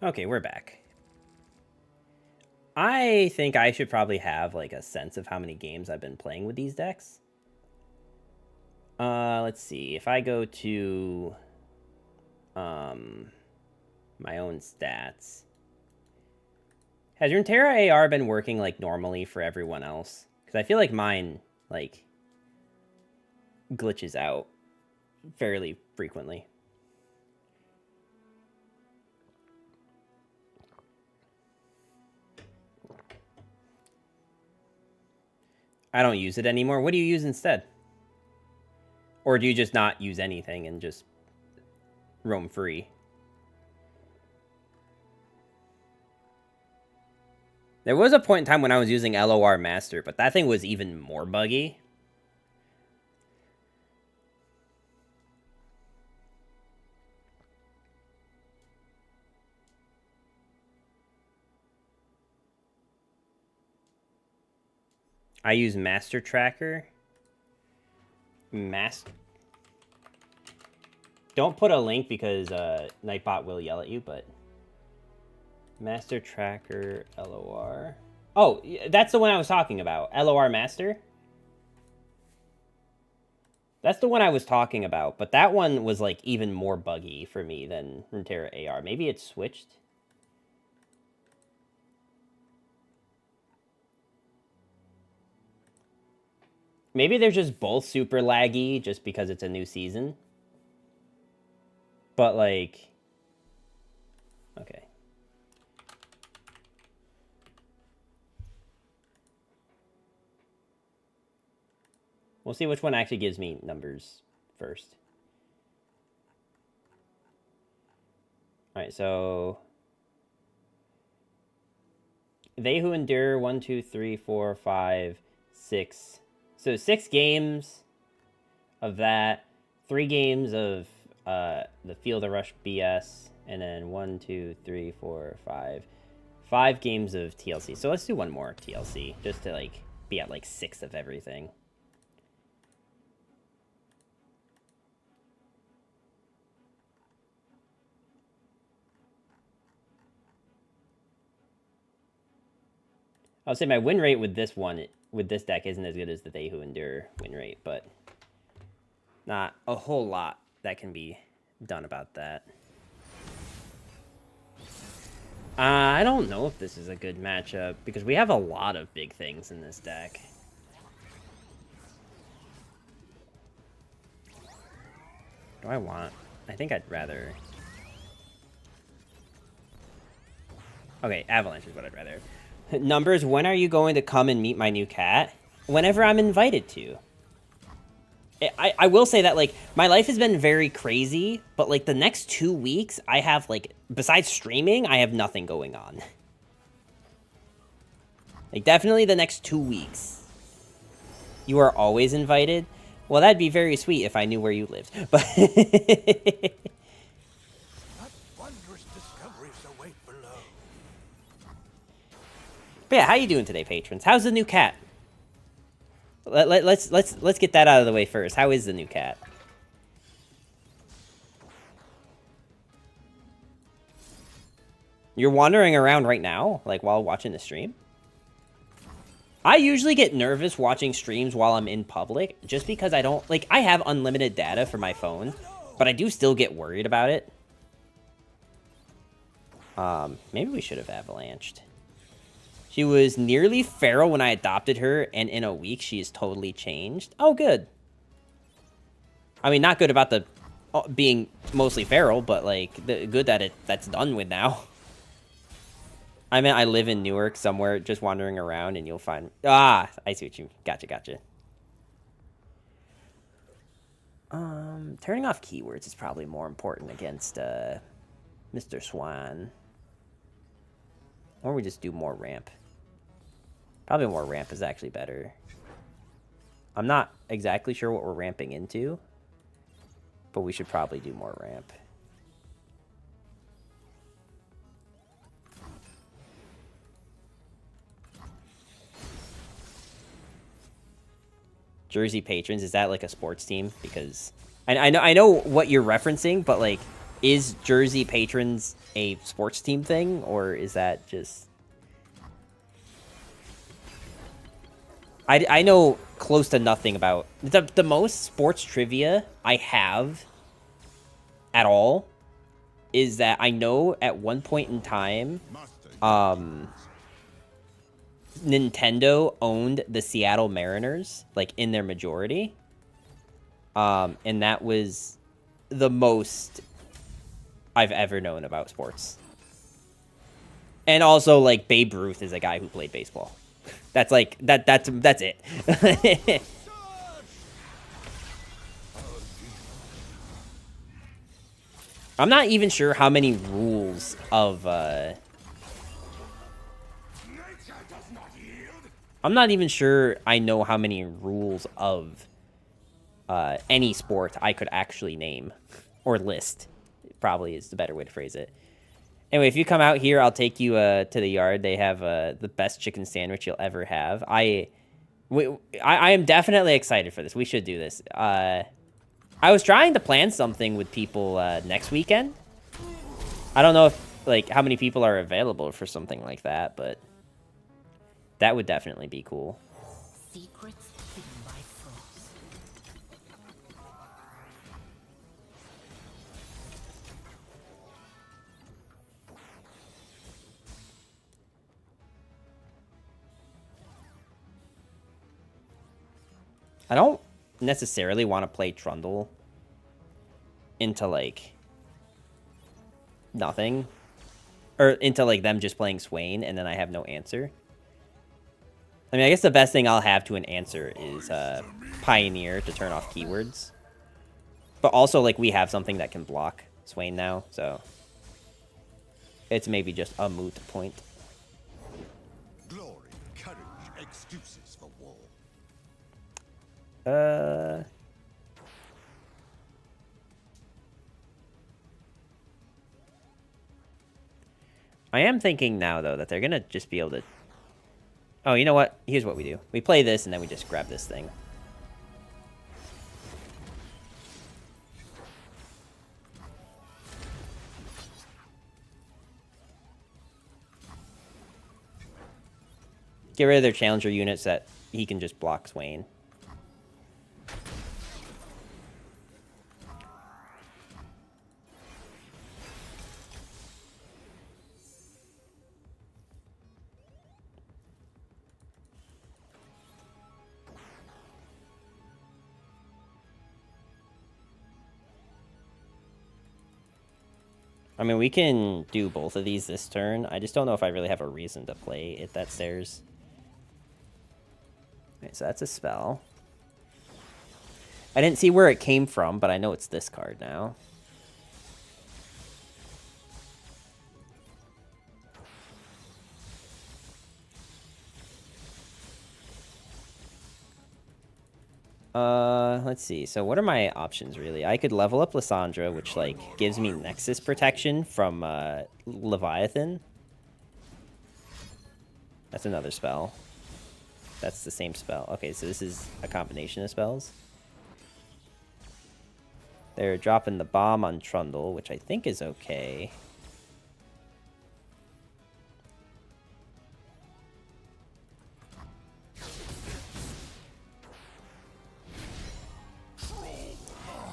Okay, we're back. I think I should probably have like a sense of how many games I've been playing with these decks. Let's see. If I go to my own stats. Has Runeterra AR been working like normally for everyone else? Because I feel like mine like glitches out fairly frequently. I don't use it anymore. What do you use instead? Or do you just not use anything and just roam free? There was a point in time when I was using LOR Master, but that thing was even more buggy. I use Master Tracker. Don't put a link because Nightbot will yell at you, but Master Tracker LOR. Oh, that's the one I was talking about. LOR Master. That's the one I was talking about, but that one was like even more buggy for me than Runeterra AR. Maybe it's switched. Maybe they're just both super laggy just because it's a new season. But, like... Okay. We'll see which one actually gives me numbers first. Alright, so... They who endure 1, 2, 3, 4, 5, 6. So 6 games of that. 3 games of the Field of Rush BS. And then 1, 2, 3, 4, 5. 5 games of TLC. So let's do one more TLC. Just to like be at like 6 of everything. I'll say my win rate with this one, with this deck, isn't as good as the They Who Endure win rate, but not a whole lot that can be done about that. I don't know if this is a good matchup, because we have a lot of big things in this deck. What do I want? I think I'd rather... Okay, Avalanche is what I'd rather. Numbers, when are you going to come and meet my new cat? Whenever I'm invited to. I will say that, like, my life has been very crazy, but, like, the next 2 weeks, I have, like, besides streaming, I have nothing going on. Like, definitely the next 2 weeks. You are always invited? Well, that'd be very sweet if I knew where you lived. But... But yeah, how you doing today, patrons? How's the new cat? Let's get that out of the way first. How is the new cat? You're wandering around right now, like while watching the stream? I usually get nervous watching streams while I'm in public, just because I don't, like, I have unlimited data for my phone, but I do still get worried about it. Maybe we should have avalanched. She was nearly feral when I adopted her, and in a week, she is totally changed. Oh, good. I mean, not good about the being mostly feral, but, like, good that that's done with now. I mean, I live in Newark somewhere, just wandering around, and you'll find... Ah, I see what you... Gotcha. Turning off keywords is probably more important against, Mr. Swan. Or we just do more ramp. Probably more ramp is actually better. I'm not exactly sure what we're ramping into, but we should probably do more ramp. Jersey Patrons, is that like a sports team? Because I know what you're referencing, but like, is Jersey Patrons a sports team thing, or is that just... I know close to nothing about... The most sports trivia I have at all is that I know at one point in time, Nintendo owned the Seattle Mariners, like, in their majority. And that was the most I've ever known about sports. And also, like, Babe Ruth is a guy who played baseball. That's like that's it. I'm not even sure how many rules of I'm not even sure I know how many rules of any sport I could actually name or list. Probably is the better way to phrase it. Anyway, if you come out here, I'll take you to the yard. They have the best chicken sandwich you'll ever have. I am definitely excited for this. We should do this. I was trying to plan something with people next weekend. I don't know if, like, how many people are available for something like that, but that would definitely be cool. Secrets hidden by frost. I don't necessarily want to play Trundle into, like, nothing. Or into, like, them just playing Swain, and then I have no answer. I mean, I guess the best thing I'll have to an answer is Pioneer to turn off keywords. But also, like, we have something that can block Swain now, so it's maybe just a moot point. Glory, courage, excuses for war. I am thinking now, though, that they're going to just be able to... Oh, you know what? Here's what we do. We play this, and then we just grab this thing. Get rid of their challenger units that he can just block Swain. I mean, we can do both of these this turn. I just don't know if I really have a reason to play it that stairs. Okay, so that's a spell. I didn't see where it came from, but I know it's this card now. Let's see. So what are my options, really? I could level up Lysandra, which, like, gives me Nexus protection from, Leviathan. That's another spell. That's the same spell. Okay, so this is a combination of spells. They're dropping the bomb on Trundle, which I think is okay.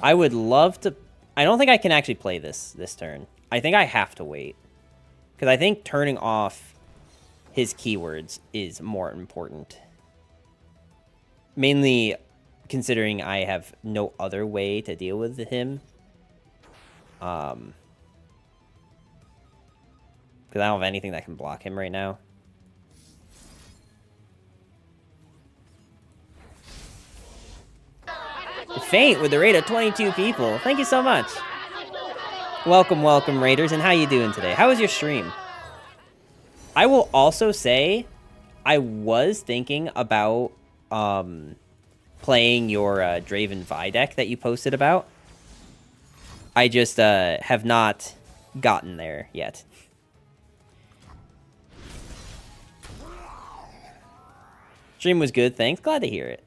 I would love to... I don't think I can actually play this turn. I think I have to wait. Because I think turning off his keywords is more important. Mainly considering I have no other way to deal with him. Because I don't have anything that can block him right now. Faint with the rate of 22 people. Thank you so much. Welcome, welcome, Raiders, and how you doing today? How was your stream? I will also say, I was thinking about playing your Draven Vi deck that you posted about. I just have not gotten there yet. Stream was good, thanks. Glad to hear it.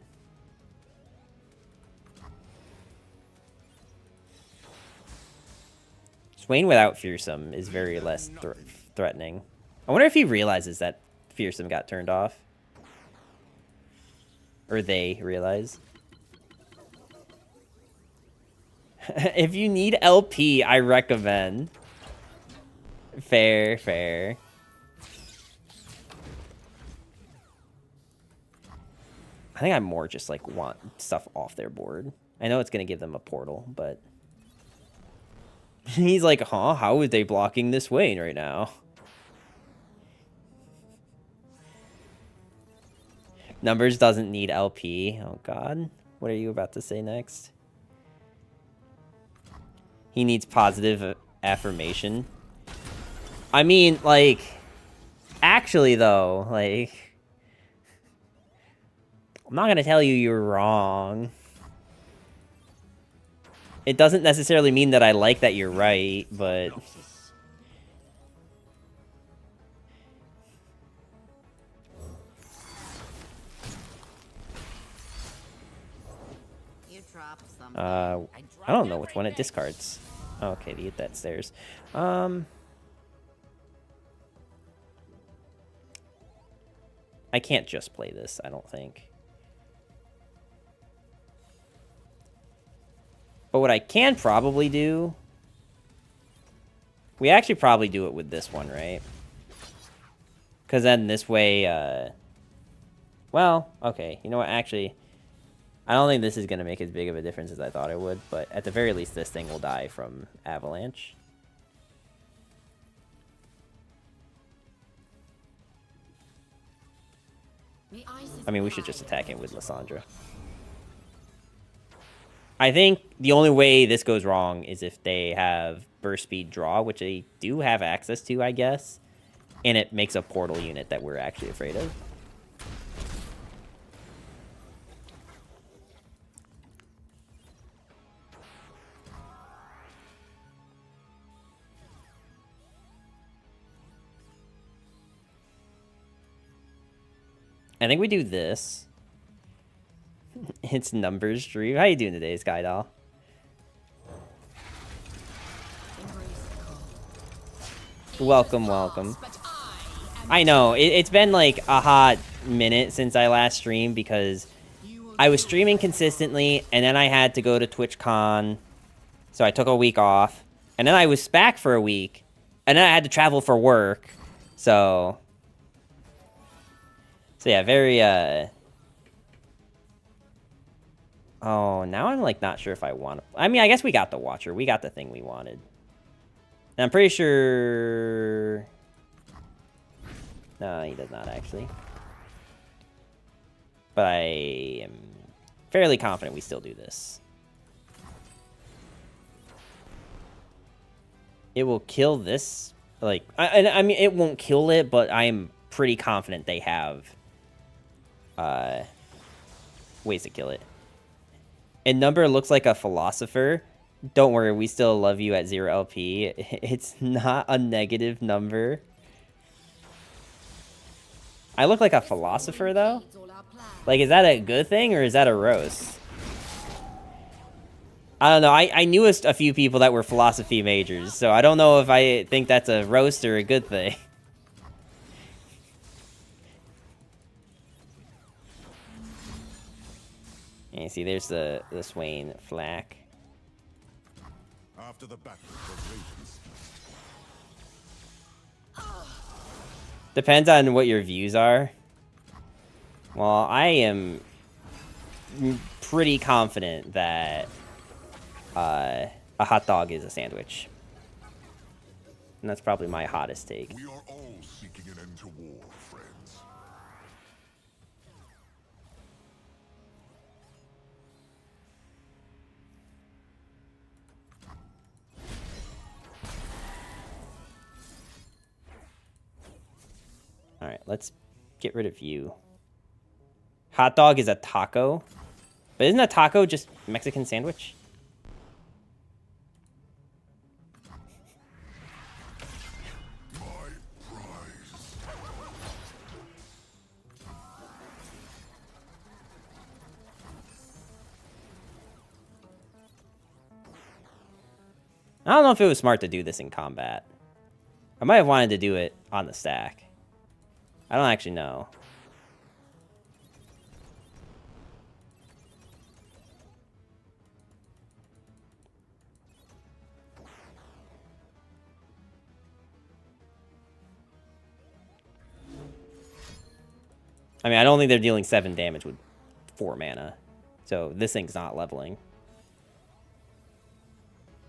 Swain without Fearsome is very less threatening. I wonder if he realizes that Fearsome got turned off. Or they realize. If you need LP, I recommend. Fair, fair. I think I more just, like, want stuff off their board. I know it's going to give them a portal, but... He's like, huh? How are they blocking this Swain right now? Numbers doesn't need LP. Oh, God. What are you about to say next? He needs positive affirmation. I mean, like... Actually, though, like... I'm not going to tell you you're wrong. It doesn't necessarily mean that I like that you're right, but... I don't know which one it discards. Oh, okay, to get that stairs. I can't just play this, I don't think. But what I can probably do... We actually probably do it with this one, right? Because then this way... Well, okay. You know what? Actually, I don't think this is going to make as big of a difference as I thought it would. But at the very least, this thing will die from Avalanche. The ice is I mean, we should just high. attack it with Lysandra. I think the only way this goes wrong is if they have burst speed draw, which they do have access to, I guess. And it makes a portal unit that we're actually afraid of. I think we do this. It's numbers stream. How you doing today, Sky Doll? Welcome, welcome. I know, it's been like a hot minute since I last streamed because I was streaming consistently and then I had to go to TwitchCon, so I took a week off. And then I was back for a week and then I had to travel for work. So yeah, very, oh, now I'm, like, not sure if I want to... I mean, I guess we got the Watcher. We got the thing we wanted. And I'm pretty sure... No, he does not, actually. But I am fairly confident we still do this. It will kill this. Like, I mean, it won't kill it, but I am pretty confident they have... ways to kill it. And number looks like a philosopher. Don't worry, we still love you at 0 LP. It's not a negative number. I look like a philosopher, though? Like, is that a good thing, or is that a roast? I don't know. I knew a few people that were philosophy majors, so I don't know if I think that's a roast or a good thing. And you see, there's the Swain flak. After the battle for Radiance. Depends on what your views are. Well, I am pretty confident that a hot dog is a sandwich. And that's probably my hottest take. We are all seeking an end to war, friends. Alright, let's get rid of you. Hot dog is a taco. But isn't a taco just Mexican sandwich? My prize. I don't know if it was smart to do this in combat. I might have wanted to do it on the stack. I don't actually know. I mean, I don't think they're dealing 7 damage with 4 mana. So this thing's not leveling.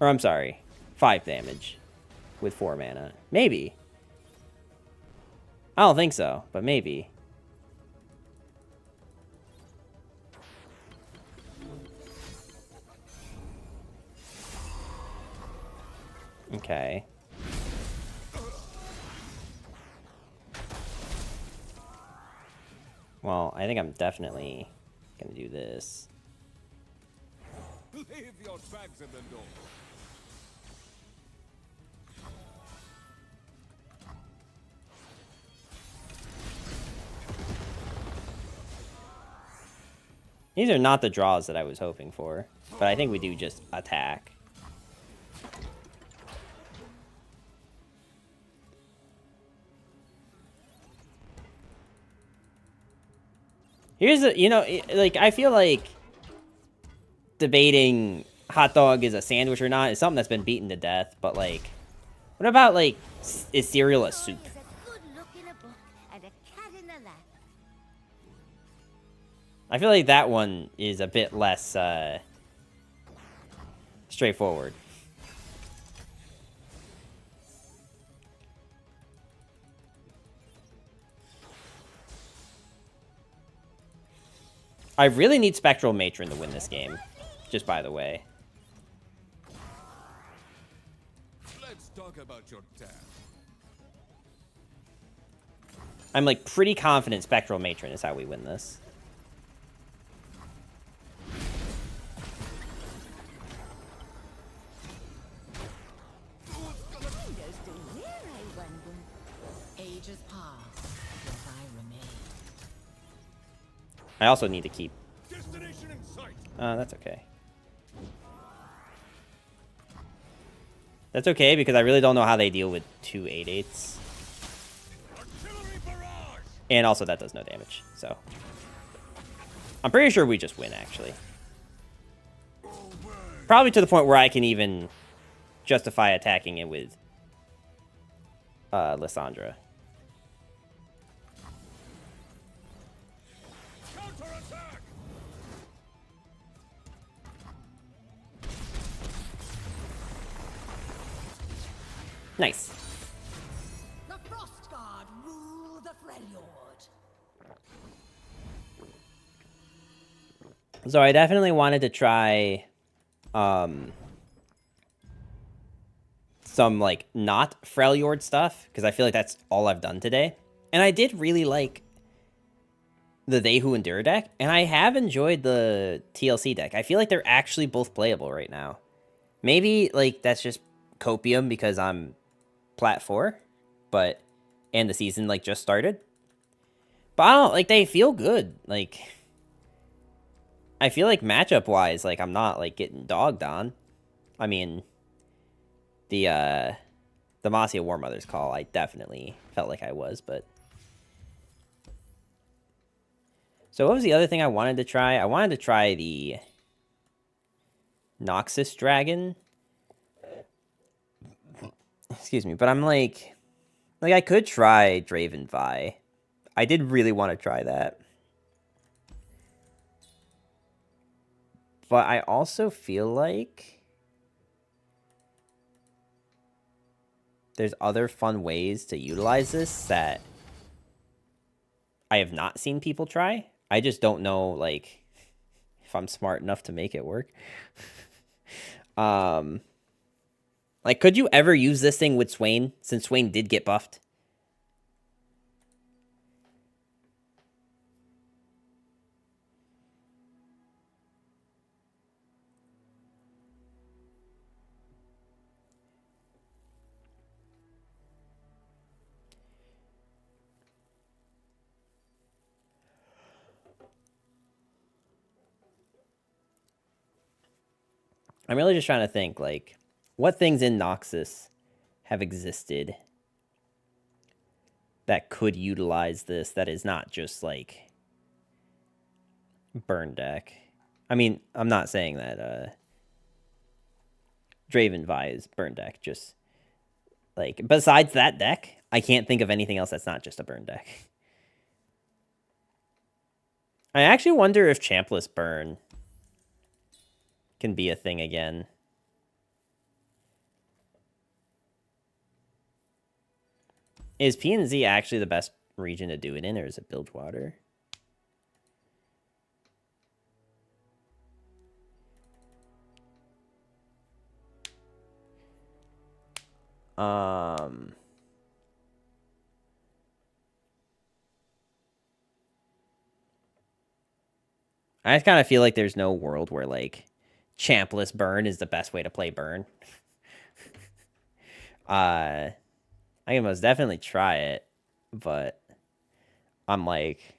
Or I'm sorry, 5 damage with 4 mana. Maybe. I don't think so, but maybe. Okay. Well, I think I'm definitely gonna do this. Leave your bags in the door. These are not the draws that I was hoping for, but I think we do just attack. Here's the, you know, like, I feel like debating hot dog is a sandwich or not is something that's been beaten to death, but, like, what about, like, is cereal a soup? I feel like that one is a bit less straightforward. I really need Spectral Matron to win this game. Just by the way. Let's talk about your dad. I'm like pretty confident Spectral Matron is how we win this. Ages pass, yet I remain. I also need to keep... Destination in sight. that's okay. That's okay, because I really don't know how they deal with 2 8/8s. Artillery barrage. And also that does no damage, so... I'm pretty sure we just win, actually. Probably to the point where I can even justify attacking it with Lysandra. Counterattack. Nice. The Frost Guard rule the Freljord. So I definitely wanted to try some like not Freljord stuff, because I feel like that's all I've done today. And I did really like the They Who Endure deck, and I have enjoyed the TLC deck. I feel like they're actually both playable right now. Maybe like that's just copium because I'm plat 4, but and the season like just started. But I don't like, they feel good. Like I feel like matchup wise, like I'm not like getting dogged on. I mean, the Boadir Warmothers Call, I definitely felt like I was, but. So what was the other thing I wanted to try? I wanted to try the Noxus Dragon. Excuse me, but I'm like I could try Draven Vi. I did really want to try that. But I also feel like there's other fun ways to utilize this that I have not seen people try. I just don't know, like, if I'm smart enough to make it work. Like, could you ever use this thing with Swain, since Swain did get buffed? I'm really just trying to think, like, what things in Noxus have existed that could utilize this that is not just, like, burn deck. I mean, I'm not saying that Draven Vi is burn deck, just, like, besides that deck, I can't think of anything else that's not just a burn deck. I actually wonder if Champless Burn can be a thing again. Is PNZ actually the best region to do it in, or is it Bilgewater? I just kind of feel like there's no world where, like, Champless Burn is the best way to play Burn. I can most definitely try it, but I'm like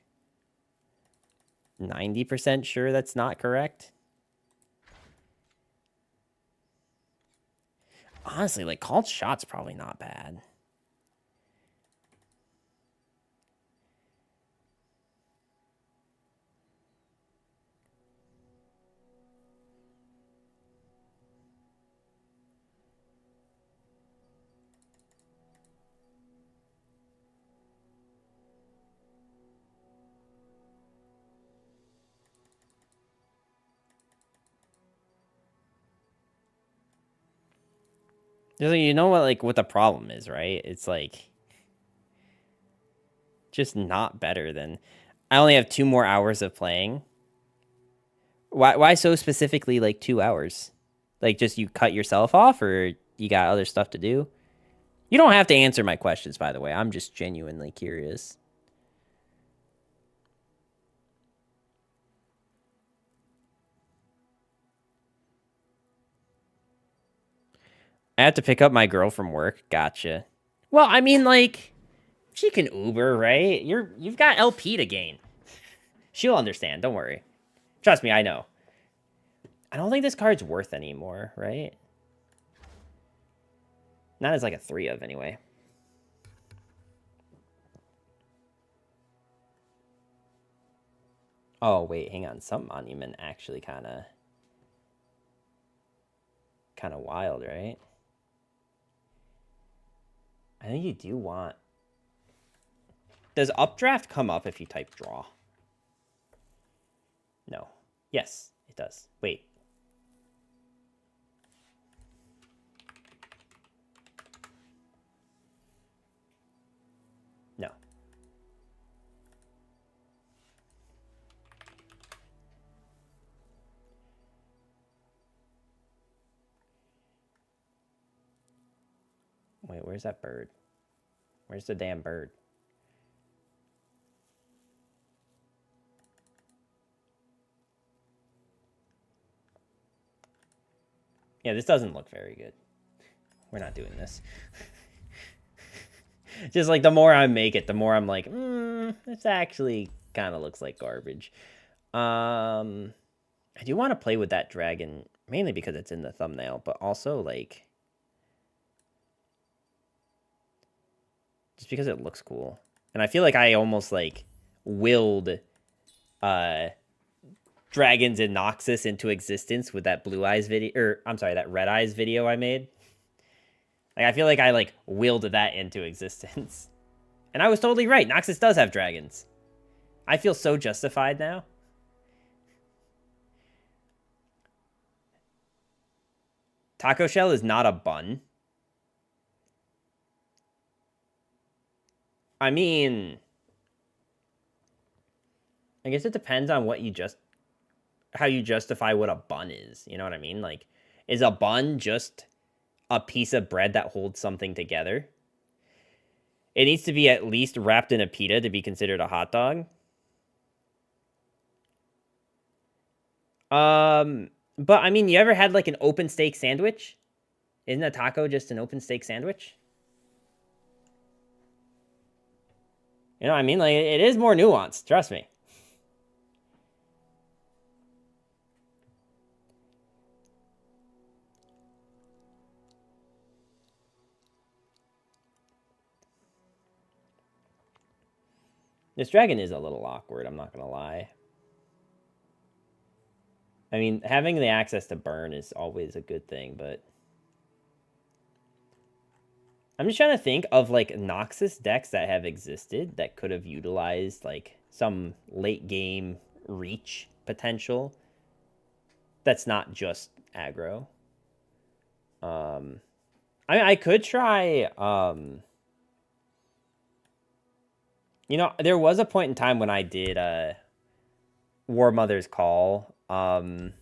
90% sure that's not correct. Honestly, like, Called Shot's probably not bad. You know what, like, what the problem is, right? It's like just not better than. I only have 2 more hours of playing, Why so specifically like 2 hours? Like just you cut yourself off, or you got other stuff to do? You don't have to answer my questions, by the way. I'm just genuinely curious. I have to pick up my girl from work. Gotcha. Well, I mean, like, she can Uber, right? You've got LP to gain. She'll understand. Don't worry. Trust me, I know. I don't think this card's worth anymore, right? Not as like a 3 of, anyway. Oh, wait, hang on. Some monument actually kind of wild, right? I think you do want... Does updraft come up if you type draw? No. Yes, it does. Wait. No. Wait, where's that bird? Where's the damn bird? Yeah, this doesn't look very good. We're not doing this. Just like the more I make it, the more I'm like, this actually kind of looks like garbage. I do want to play with that dragon, mainly because it's in the thumbnail, but also like, just because it looks cool. And I feel like I almost like willed dragons in Noxus into existence with that blue eyes video, or I'm sorry, that red eyes video I made. Like, I feel like I like willed that into existence. And I was totally right. Noxus does have dragons. I feel so justified now. Taco shell is not a bun. I mean, I guess it depends on what you how you justify what a bun is. You know what I mean? Like, is a bun just a piece of bread that holds something together? It needs to be at least wrapped in a pita to be considered a hot dog. But I mean, you ever had like an open steak sandwich? Isn't a taco just an open steak sandwich? You know what I mean? Like, it is more nuanced, trust me. This dragon is a little awkward, I'm not gonna lie. I mean, having the access to burn is always a good thing, but... I'm just trying to think of, like, Noxus decks that have existed that could have utilized, like, some late-game reach potential that's not just aggro. I could try, you know, there was a point in time when I did Warmothers Call, Noxus.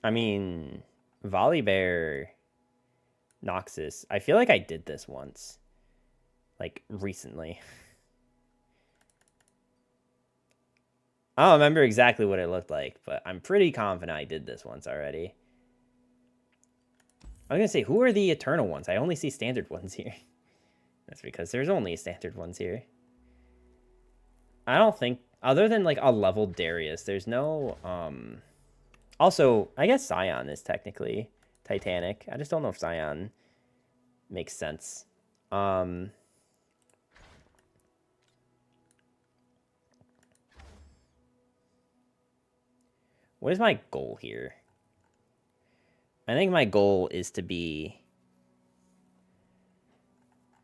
I mean, Volibear Noxus. I feel like I did this once. Like, recently. I don't remember exactly what it looked like, but I'm pretty confident I did this once already. I was going to say, who are the Eternal ones? I only see standard ones here. That's because there's only standard ones here. I don't think, other than, like, a leveled Darius, there's no, Also, I guess Scion is technically Titanic. I just don't know if Scion makes sense. What is my goal here? I think my goal is to be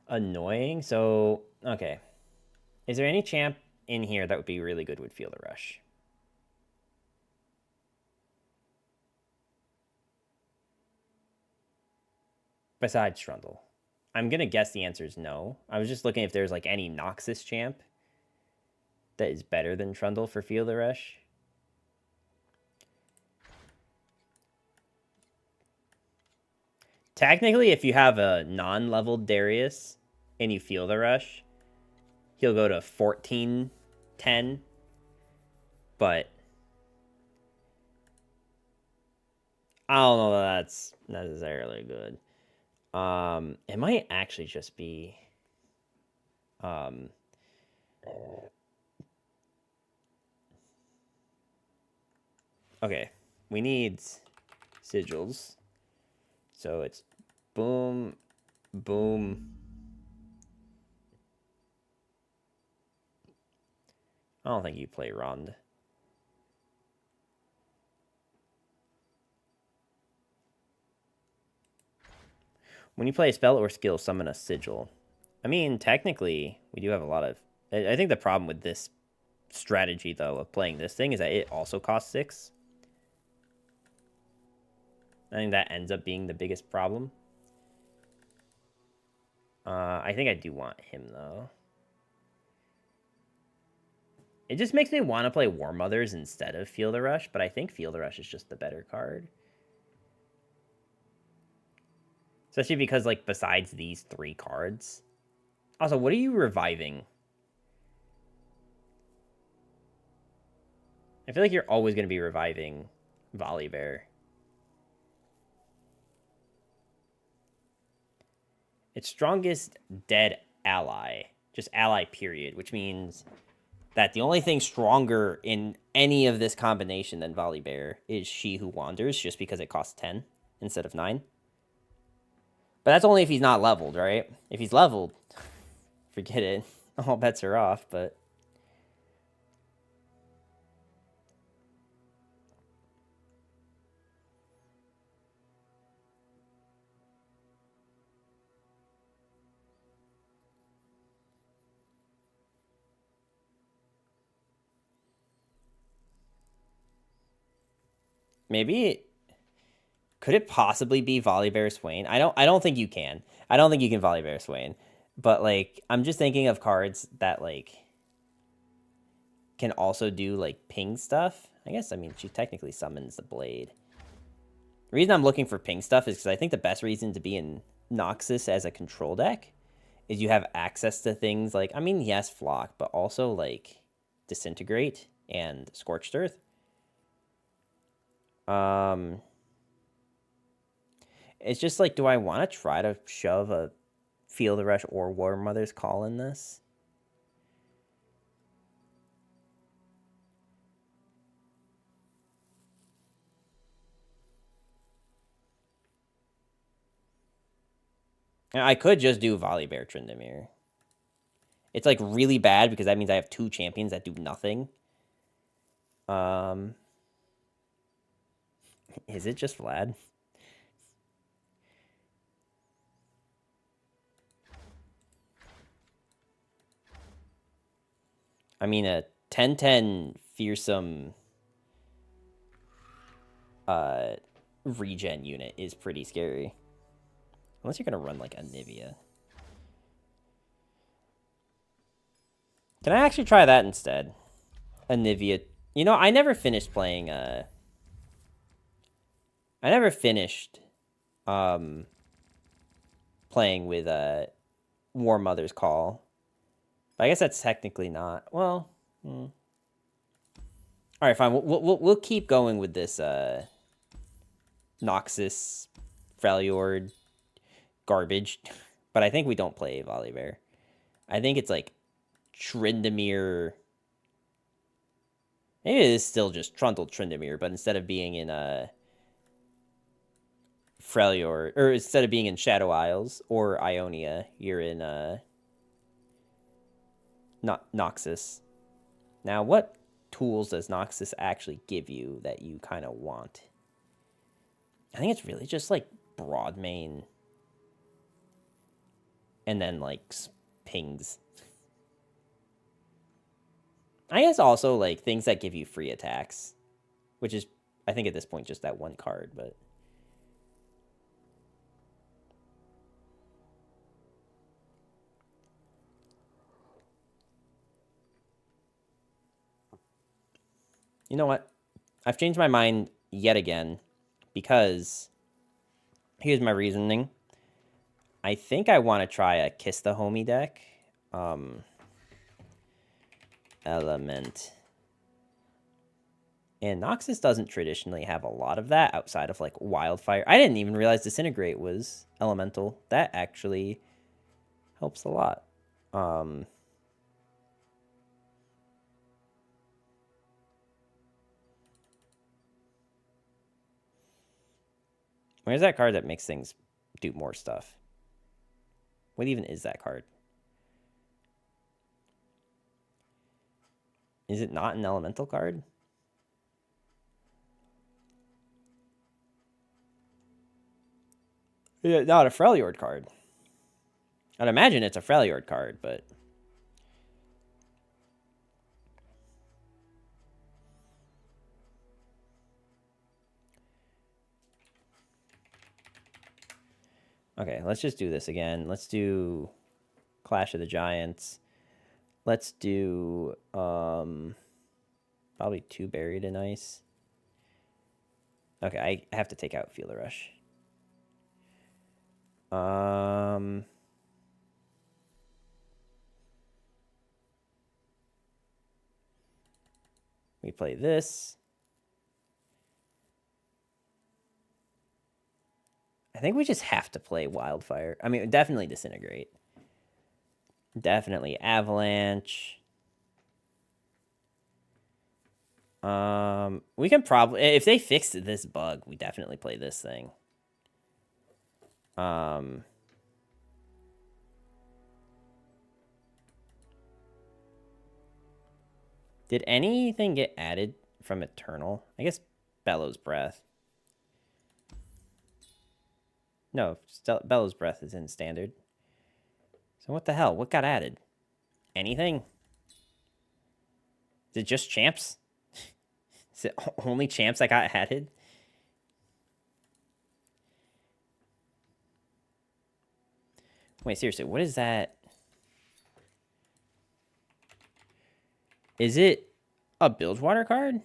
annoying. So Okay. Is there any champ in here that would be really good with Feel the Rush? Besides Trundle. I'm going to guess the answer is no. I was just looking if there's like any Noxus champ that is better than Trundle for Feel the Rush. Technically, if you have a non-leveled Darius and you Feel the Rush, he'll go to 14-10. But I don't know that that's necessarily good. It might actually just be okay, we need sigils. So it's boom, boom. I don't think you play Rond. When you play a spell or skill, summon a sigil. I mean, technically, we do have a lot of... I think the problem with this strategy, though, of playing this thing is that it also costs 6. I think that ends up being the biggest problem. I think I do want him, though. It just makes me want to play Warmothers instead of Feel the Rush, but I think Feel the Rush is just the better card. Especially because, like, besides these 3 cards... Also, what are you reviving? I feel like you're always going to be reviving Volibear. Its strongest dead ally. Just ally, period. Which means that the only thing stronger in any of this combination than Volibear is She Who Wanders, just because it costs 10 instead of 9. But that's only if he's not leveled, right? If he's leveled, forget it. All bets are off, but... Maybe... Could it possibly be Volibear Swain? I don't think you can. I don't think you can Volibear Swain. But, like, I'm just thinking of cards that, like, can also do, like, ping stuff. I guess, I mean, she technically summons the Blade. The reason I'm looking for ping stuff is because I think the best reason to be in Noxus as a control deck is you have access to things like, I mean, yes, Flock, but also, like, Disintegrate and Scorched Earth. It's just like, do I want to try to shove a Feel the Rush or Warmothers Call in this? I could just do Volibear Tryndamere. It's like really bad because that means I have 2 champions that do nothing. Is it just Vlad? I mean, a 10-10 fearsome regen unit is pretty scary. Unless you're going to run, like, a Nivea. Can I actually try that instead? A Nivea. You know, I never finished playing, I never finished, playing with, Warmothers Call. But I guess that's technically not. Well, all right, fine. We'll keep going with this Noxus Freljord garbage. But I think we don't play Volibear. I think it's like Tryndamere. Maybe it is still just Trundle Tryndamere, but instead of being in Freljord, or instead of being in Shadow Isles or Ionia, you're in Noxus. Now, what tools does Noxus actually give you that you kind of want? I think it's really just like broad main and then like pings. I guess also, like, things that give you free attacks. Which is, I think at this point, just that one card, but... You know what? I've changed my mind yet again, because... Here's my reasoning. I think I want to try a Kiss the Homie deck. Element. And Noxus doesn't traditionally have a lot of that outside of, like, Wildfire. I didn't even realize Disintegrate was elemental. That actually helps a lot. Where's that card that makes things do more stuff? What even is that card? Is it not an elemental card? Yeah, not a Freljord card. I'd imagine it's a Freljord card, but... Okay, let's just do this again. Let's do Clash of the Giants. Let's do probably 2 Buried in Ice. Okay, I have to take out Feel the Rush. We play this. I think we just have to play Wildfire. I mean, definitely Disintegrate. Definitely Avalanche. We can probably... If they fixed this bug, we definitely play this thing. Did anything get added from Eternal? I guess Bellows Breath. No, Bellows Breath is in Standard. So what the hell? What got added? Anything? Is it just champs? Is it only champs that got added? Wait, seriously, what is that? Is it a Bilgewater card?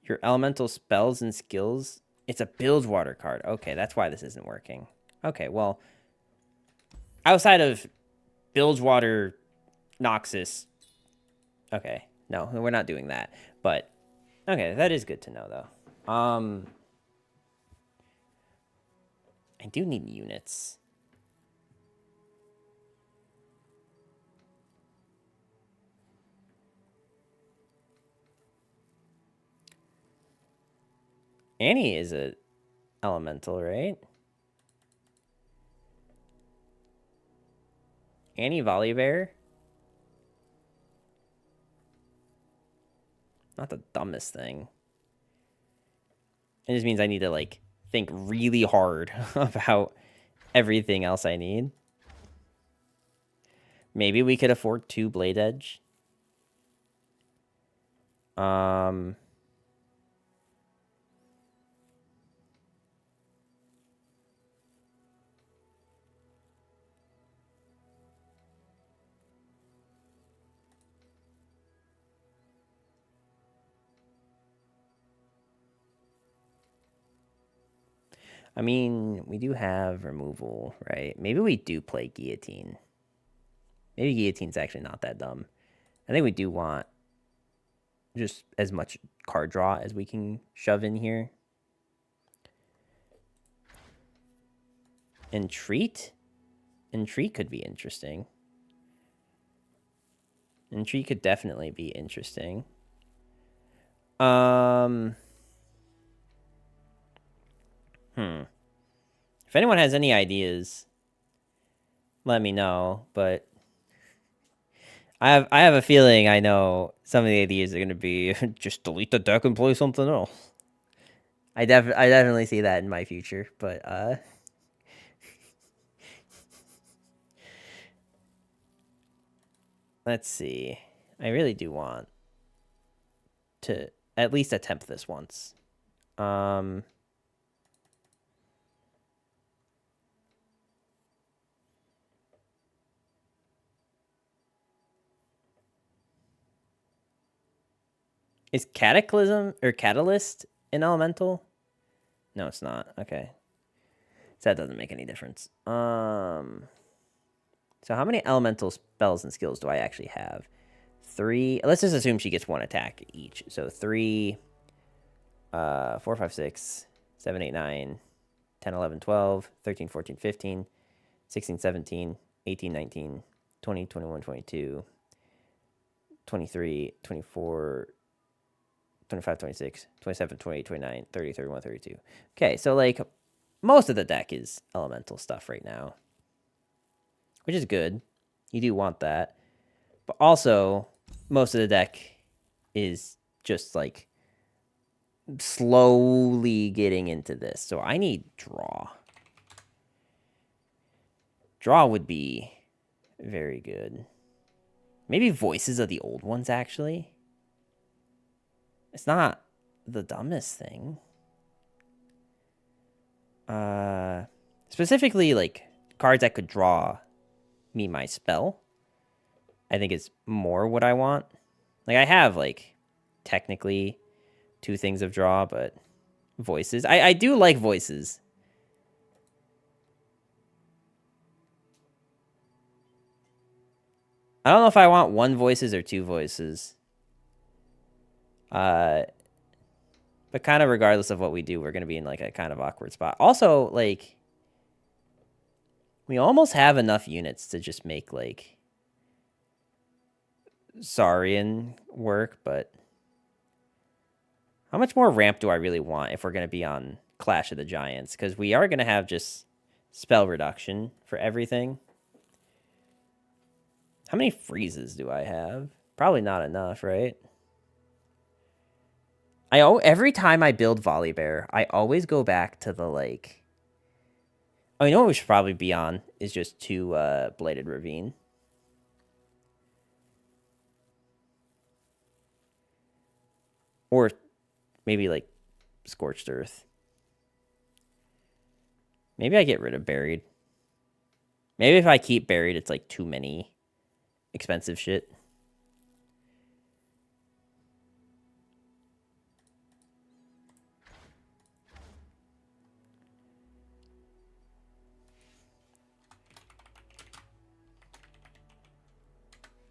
Your elemental spells and skills. It's a Bilgewater card. Okay, that's why this isn't working. Okay, well, outside of Bilgewater, Noxus. Okay, no, we're not doing that. But okay, that is good to know, though. I do need units. Annie is a elemental, right? Annie Volibear? Not the dumbest thing. It just means I need to, like, think really hard about everything else I need. Maybe we could afford 2 Blade Edge. I mean, we do have removal, right? Maybe we do play Guillotine. Maybe Guillotine's actually not that dumb. I think we do want just as much card draw as we can shove in here. Entreat? Entreat could be interesting. Entreat could definitely be interesting. If anyone has any ideas, let me know. But I have a feeling I know some of the ideas are going to be just delete the deck and play something else. I definitely see that in my future. But Let's see. I really do want to at least attempt this once. Is Cataclysm or Catalyst an elemental? No, it's not. Okay. So that doesn't make any difference. So how many elemental spells and skills do I actually have? 3. Let's just assume she gets 1 attack each. So 3, 4, 5, 6, 7, 8, 9, 10, 11, 12, 13, 14, 15, 16, 17, 18, 19, 20, 21, 22, 23, 24, 25, 26, 27, 28, 29, 30, 31, 32. Okay, so like most of the deck is elemental stuff right now, which is good. You do want that. But also, most of the deck is just like slowly getting into this. So I need draw. Draw would be very good. Maybe voices of the old ones, actually. It's not the dumbest thing. Specifically, like, cards that could draw me my spell, I think is more what I want. Like, I have, like, technically 2 things of draw, but voices. I do like voices. I don't know if I want 1 voices or 2 voices. But kind of regardless of what we do, we're going to be in like a kind of awkward spot. Also, like, we almost have enough units to just make like Saurian work, but how much more ramp do I really want if we're going to be on Clash of the Giants? Because we are going to have just spell reduction for everything. How many freezes do I have? Probably not enough, right? Every time I build Volibear, I always go back to the, like... Oh, you know what we should probably be on? Is just 2 Bladed Ravine. Or maybe, like, Scorched Earth. Maybe I get rid of Buried. Maybe if I keep Buried, it's, like, too many expensive shit.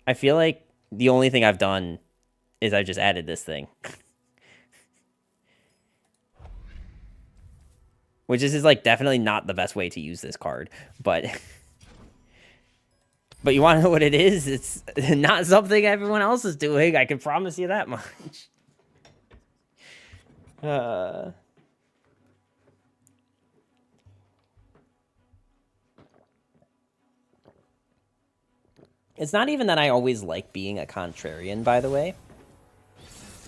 I feel like the only thing I've done is I just added this thing. Which is like definitely not the best way to use this card, but but you want to know what it is? It's not something everyone else is doing. I can promise you that much. It's not even that I always like being a contrarian, by the way.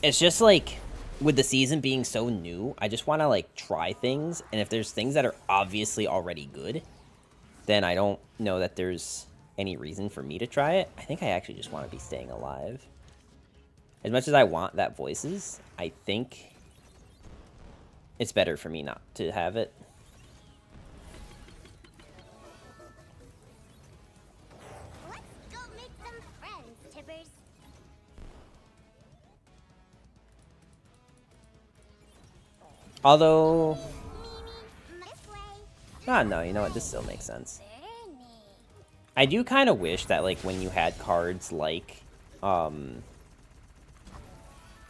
It's just like, with the season being so new, I just want to like try things. And if there's things that are obviously already good, then I don't know that there's any reason for me to try it. I think I actually just want to be staying alive. As much as I want that voices, I think it's better for me not to have it. Although, no, you know what? This still makes sense. I do kind of wish that, like, when you had cards like, when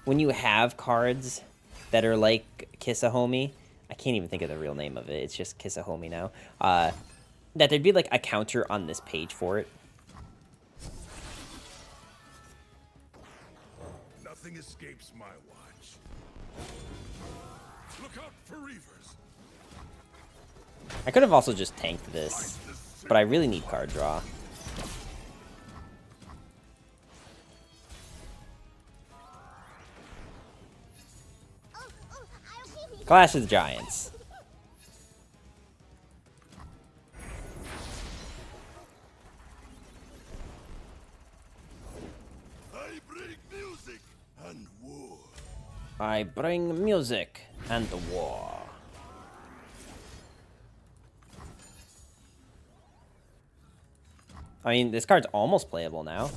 you have cards that are like Kisahomie, I can't even think of the real name of it. It's just Kisahomie now. That there'd be like a counter on this page for it. Nothing escapes my watch. Look out for reavers. I could have also just tanked this, but I really need card draw. Clash of the Giants. I bring music and war. I mean, this card's almost playable now.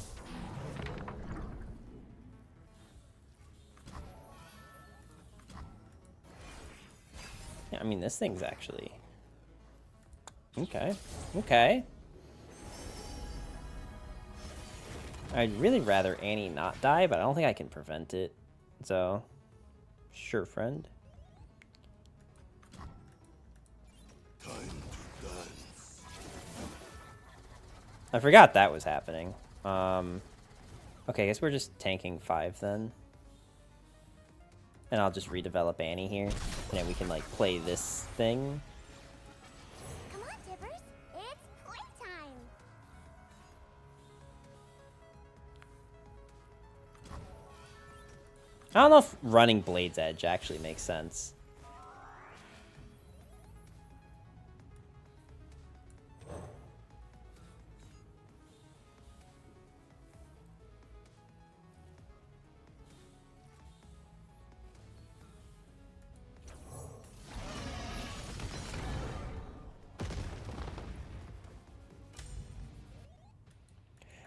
Yeah, I mean, this thing's actually... Okay. Okay. I'd really rather Annie not die, but I don't think I can prevent it. So, sure, friend. Time to dance. I forgot that was happening. Okay, I guess we're just tanking 5 then. And I'll just redevelop Annie here. And then we can, like, play this thing. Come on, Tippers. It's playtime. I don't know if running Blade's Edge actually makes sense.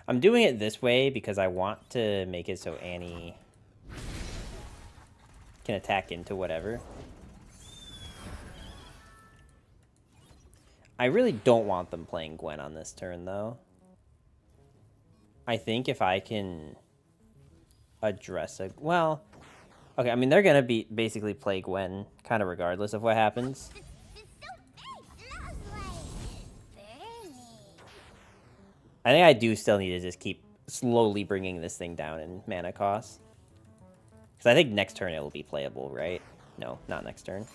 I'm doing it this way because I want to make it so Annie can attack into whatever. I really don't want them playing Gwen on this turn, though. I think if I can address a... Well, okay, I mean, they're going to be basically play Gwen kind of regardless of what happens. I think I do still need to just keep slowly bringing this thing down in mana cost. Because I think next turn it will be playable, right? No, not next turn.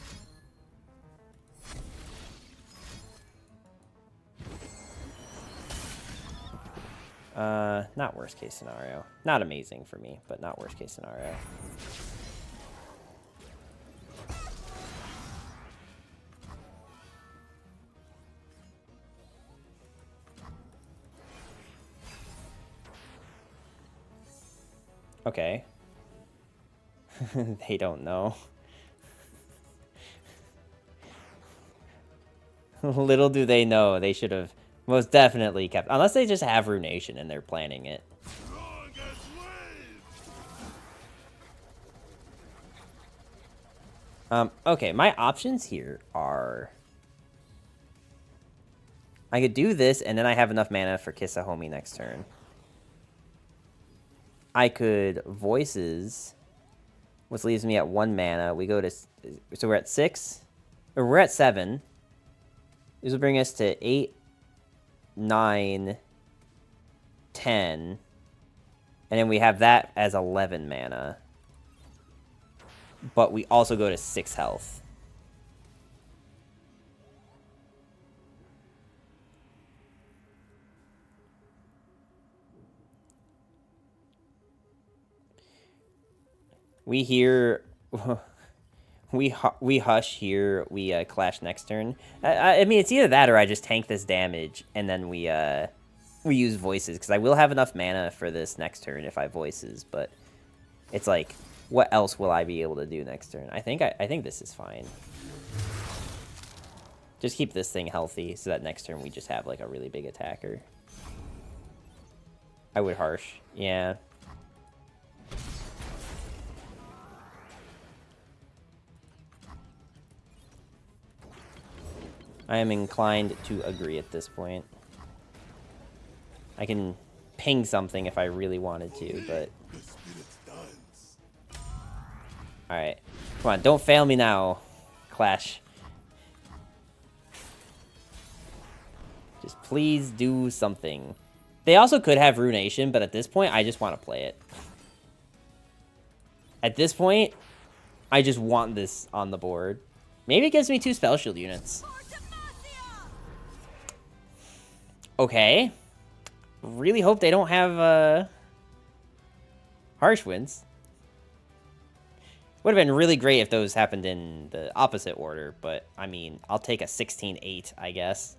Not worst case scenario. Not amazing for me, but not worst case scenario. Okay. They don't know. Little do they know, they should have most definitely kept... Unless they just have Runation and they're planning it. Okay, my options here are... I could do this, and then I have enough mana for Kiss a Homie next turn. I could Voices, which leaves me at 1 mana. We go to... So we're at 6? Or we're at 7. This will bring us to 8, 9, 10. And then we have that as 11 mana. But we also go to 6 health. We hear... we hush here, we clash next turn. I mean, it's either that or I just tank this damage, and then we use Voices, because I will have enough mana for this next turn if I Voices, but it's like, what else will I be able to do next turn? I think this is fine. Just keep this thing healthy, so that next turn we just have, like, a really big attacker. I would harsh, yeah. I am inclined to agree at this point. I can ping something if I really wanted to, but... Alright. Come on, don't fail me now, Clash. Just please do something. They also could have Runation, but at this point, I just want to play it. At this point, I just want this on the board. Maybe it gives me 2 Spell Shield units. Okay. Really hope they don't have Harsh Winds. Would have been really great if those happened in the opposite order, but I mean, I'll take a 16-8, I guess.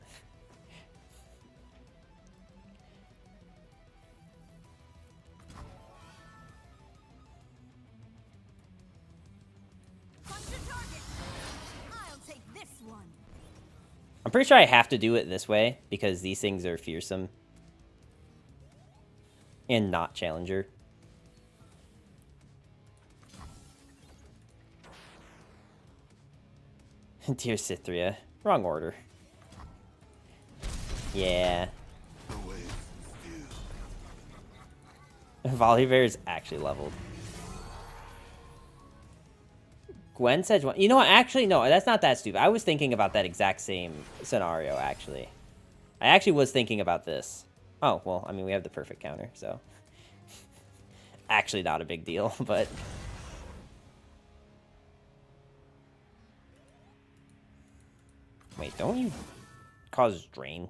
I'm pretty sure I have to do it this way because these things are fearsome. And not challenger. Dear Cythria. Wrong order. Yeah. Volibear is actually leveled. Gwen said, you know what? Actually, no, that's not that stupid. I was thinking about that exact same scenario, actually. I actually was thinking about this. Oh, well, I mean, we have the perfect counter, so. Actually not a big deal, but. Wait, don't you cause drain?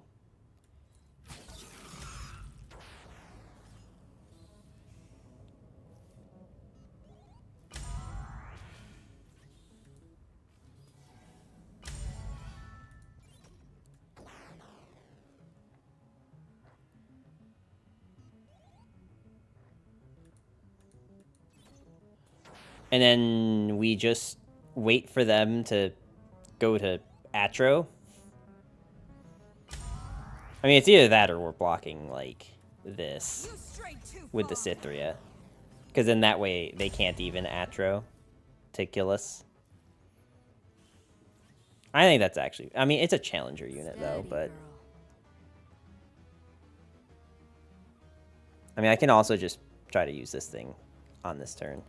And then we just wait for them to go to Atro. I mean, it's either that or we're blocking, like, this with the Cythria. Because then that way they can't even Atro to kill us. I think that's actually... I mean, it's a challenger unit, though, but... I mean, I can also just try to use this thing on this turn.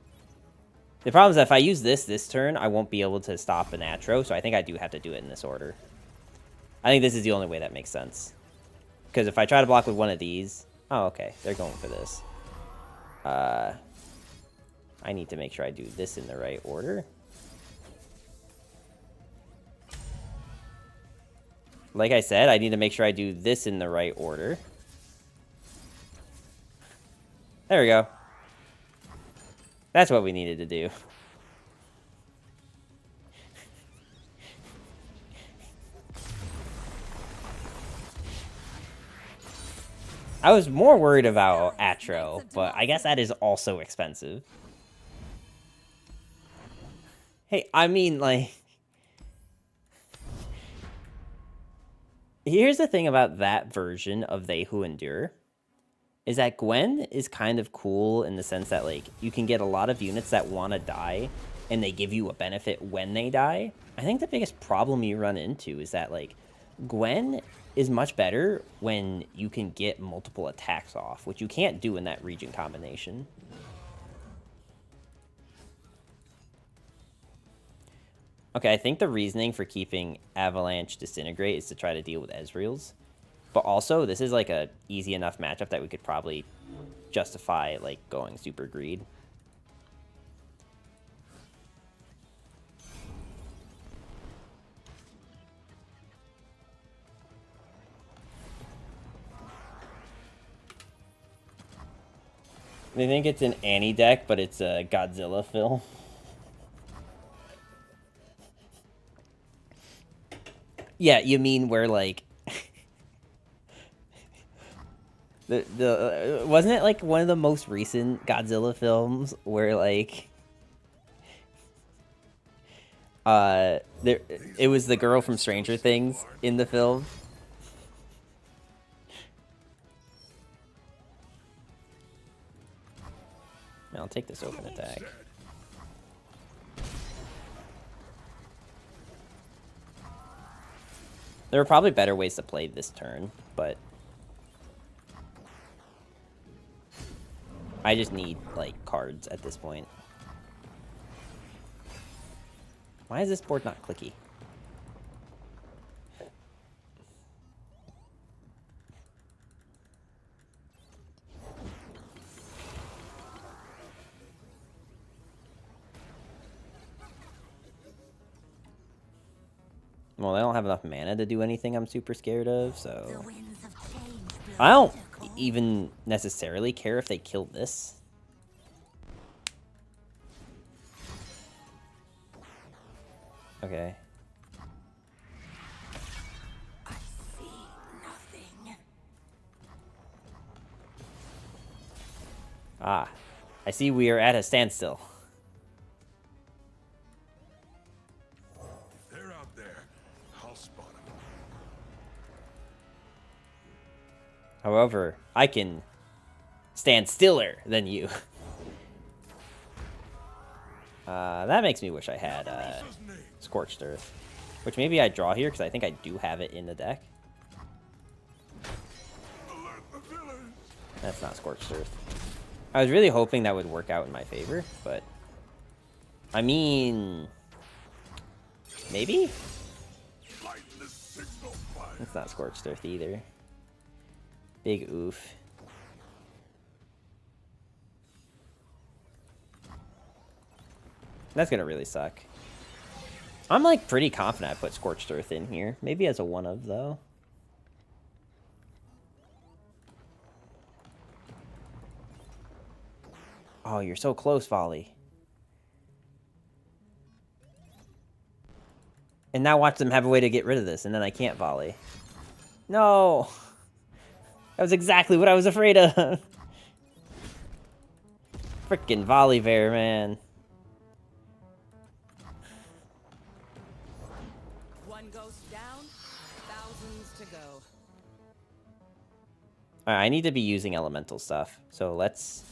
The problem is that if I use this turn, I won't be able to stop an Atro, so I think I do have to do it in this order. I think this is the only way that makes sense. Because if I try to block with one of these... Oh, okay. They're going for this. I need to make sure I do this in the right order. Like I said, I need to make sure I do this in the right order. There we go. That's what we needed to do. I was more worried about Atro, but I guess that is also expensive. Hey, I mean, like... Here's the thing about that version of They Who Endure. Is that Gwen is kind of cool in the sense that, like, you can get a lot of units that want to die, and they give you a benefit when they die. I think the biggest problem you run into is that, like, Gwen is much better when you can get multiple attacks off, which you can't do in that region combination. Okay, I think the reasoning for keeping Avalanche Disintegrate is to try to deal with Ezreal's. But also, this is like a easy enough matchup that we could probably justify like going Super Greed. I think it's an Annie deck, but it's a Godzilla fill. Yeah, you mean where like the wasn't it like one of the most recent Godzilla films where like it was the girl from Stranger Things in the film. I'll take this open attack. There are probably better ways to play this turn, but I just need, like, cards at this point. Why is this board not clicky? Well, I don't have enough mana to do anything I'm super scared of, so... I don't even necessarily care if they kill this. Okay. I see nothing. Ah, I see we are at a standstill. They're out there. I'll spot them. However, I can stand stiller than you. That makes me wish I had Scorched Earth. Which maybe I draw here, because I think I do have it in the deck. That's not Scorched Earth. I was really hoping that would work out in my favor, but... I mean... Maybe? It's not Scorched Earth either. Big oof. That's gonna really suck. I'm like pretty confident I put Scorched Earth in here. Maybe as a one of though. Oh, you're so close, Volley. And now watch them have a way to get rid of this, and then I can't Volley. No! That was exactly what I was afraid of. Frickin' Volibear, man. One goes down, thousands to go. Alright, I need to be using elemental stuff. So let's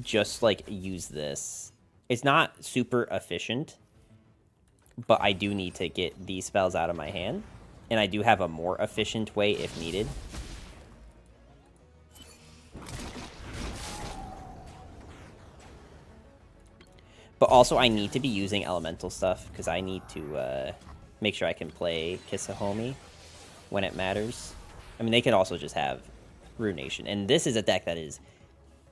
just, like, use this. It's not super efficient, but I do need to get these spells out of my hand. And I do have a more efficient way if needed. But also, I need to be using elemental stuff, because I need to make sure I can play Kisahome when it matters. I mean, they could also just have Ruination. And this is a deck that is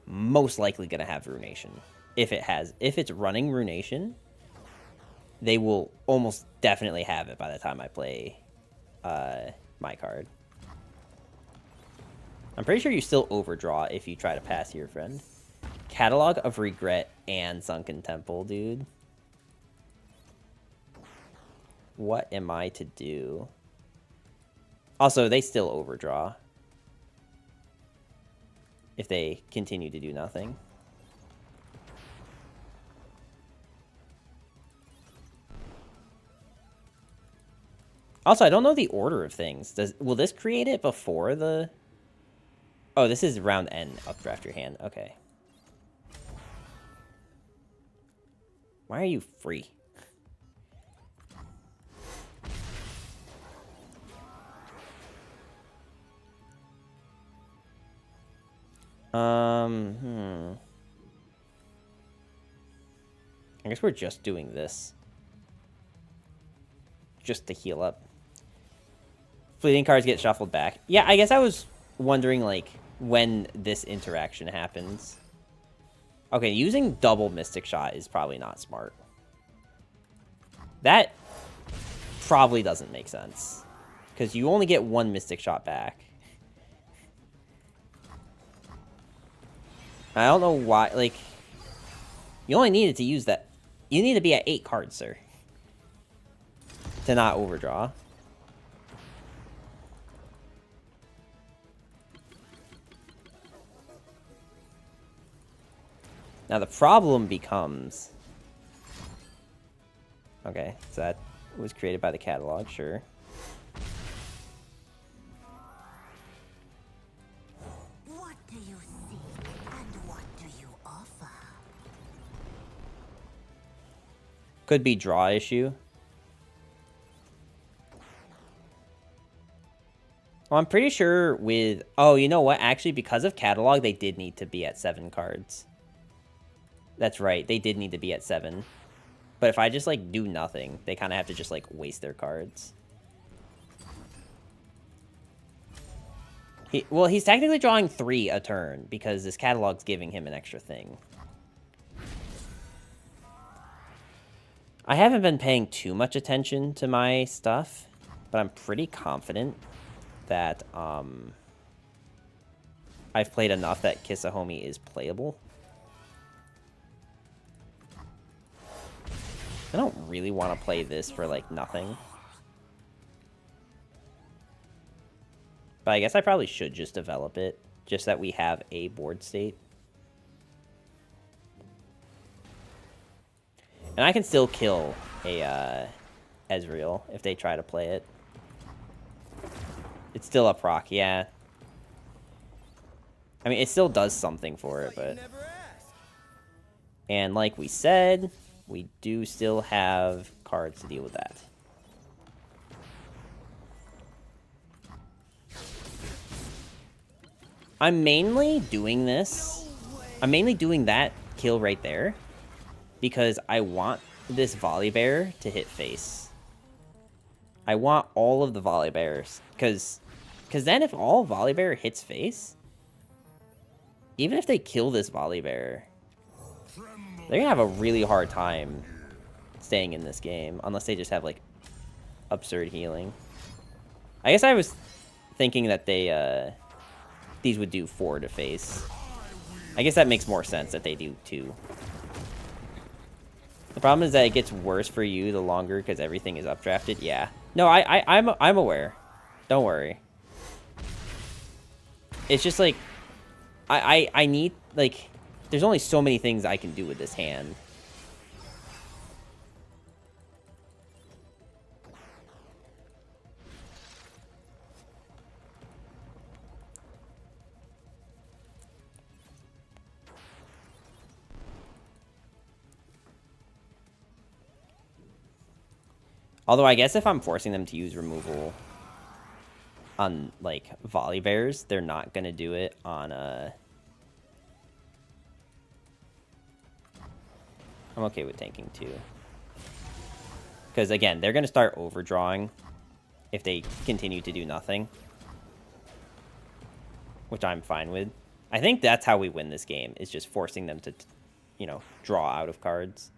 most likely going to have Ruination. If it's running Ruination, they will almost definitely have it by the time I play my card. I'm pretty sure you still overdraw if you try to pass your friend. Catalog of Regret and Sunken Temple, dude. What am I to do? Also, they still overdraw if they continue to do nothing. Also, I don't know the order of things. Will this create it before the... Oh, this is round N, updraft your hand. Okay. Why are you free? I guess we're just doing this. Just to heal up. Fleeting cards get shuffled back. Yeah, I guess I was wondering, like, when this interaction happens. Okay, using double Mystic Shot is probably not smart. That probably doesn't make sense. Because you only get one Mystic Shot back. I don't know why, like... You only needed to use that... You need to be at 8 cards, sir. To not overdraw. Now the problem becomes... Okay, so that was created by the catalog, sure. What do you seek and what do you offer? Could be draw issue. Well, I'm pretty sure with... Oh, you know what? Actually, because of catalog, they did need to be at 7 cards. That's right. They did need to be at 7. But if I just, like, do nothing, they kind of have to just, like, waste their cards. Well, he's technically drawing 3 a turn because this catalog's giving him an extra thing. I haven't been paying too much attention to my stuff, but I'm pretty confident that I've played enough that Kisahome is playable. I don't really want to play this for, like, nothing. But I guess I probably should just develop it, just that we have a board state. And I can still kill a Ezreal if they try to play it. It's still a proc, yeah. I mean, it still does something for it, but... And like we said, we do still have cards to deal with that. I'm mainly doing this. I'm mainly doing that kill right there because I want this Volibear to hit face. I want all of the Volibears because then if all Volibear hits face, even if they kill this Volibear, they're gonna have a really hard time staying in this game unless they just have like absurd healing. I guess I was thinking that they these would do 4 to face. I guess that makes more sense that they do 2. The problem is that it gets worse for you the longer because everything is updrafted. Yeah. No, I'm aware. Don't worry. It's just like I need like there's only so many things I can do with this hand. Although I guess if I'm forcing them to use removal on like Volibears, they're not gonna do it on I'm okay with tanking too. Because again, they're gonna start overdrawing if they continue to do nothing. Which I'm fine with. I think that's how we win this game, is just forcing them to, you know, draw out of cards.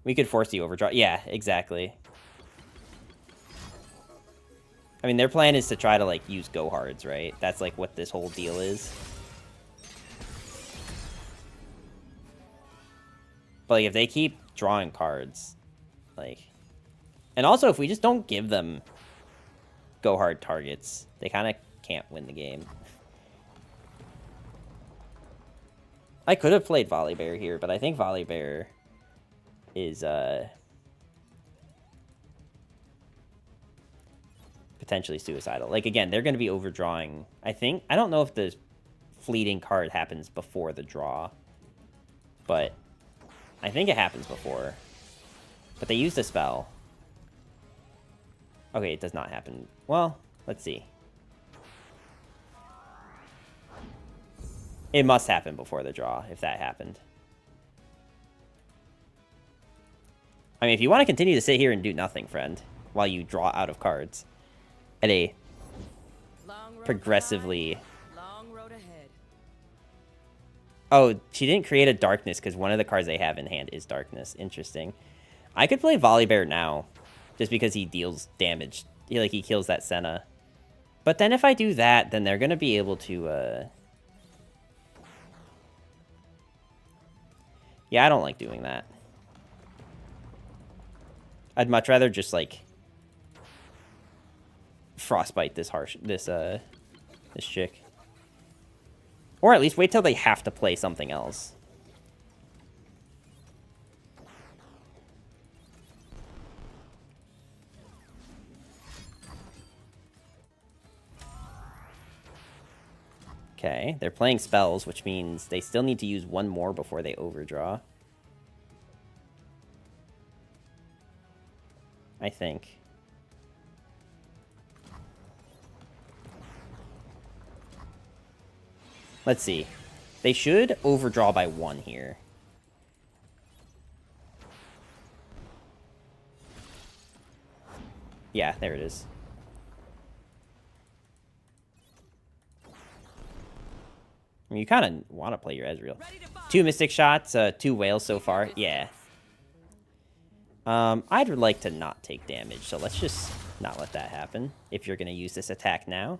We could force the overdraw. Yeah, exactly. I mean, their plan is to try to, like, use go-hards, right? That's, like, what this whole deal is. But, like, if they keep drawing cards, like... And also, if we just don't give them go-hard targets, they kind of can't win the game. I could have played Volibear here, but I think Volibear is potentially suicidal. Like, again, they're going to be overdrawing. I don't know if the fleeting card happens before the draw, but I think it happens before. But they use the spell. Okay, it does not happen. Well, let's see. It must happen before the draw, if that happened. I mean, if you want to continue to sit here and do nothing, friend, while you draw out of cards at a progressively... Long road ahead. Oh, she didn't create a darkness because one of the cards they have in hand is darkness. Interesting. I could play Volibear now, just because he deals damage. He kills that Senna. But then if I do that, then they're going to be able to... Yeah, I don't like doing that. I'd much rather just, like, frostbite this chick. Or at least wait till they have to play something else. Okay, they're playing spells, which means they still need to use one more before they overdraw. I think. Let's see. They should overdraw by 1 here. Yeah, there it is. I mean, you kind of want to play your Ezreal. 2 Mystic Shots, 2 Whales so far. Yeah. I'd like to not take damage, so let's just not let that happen if you're going to use this attack now.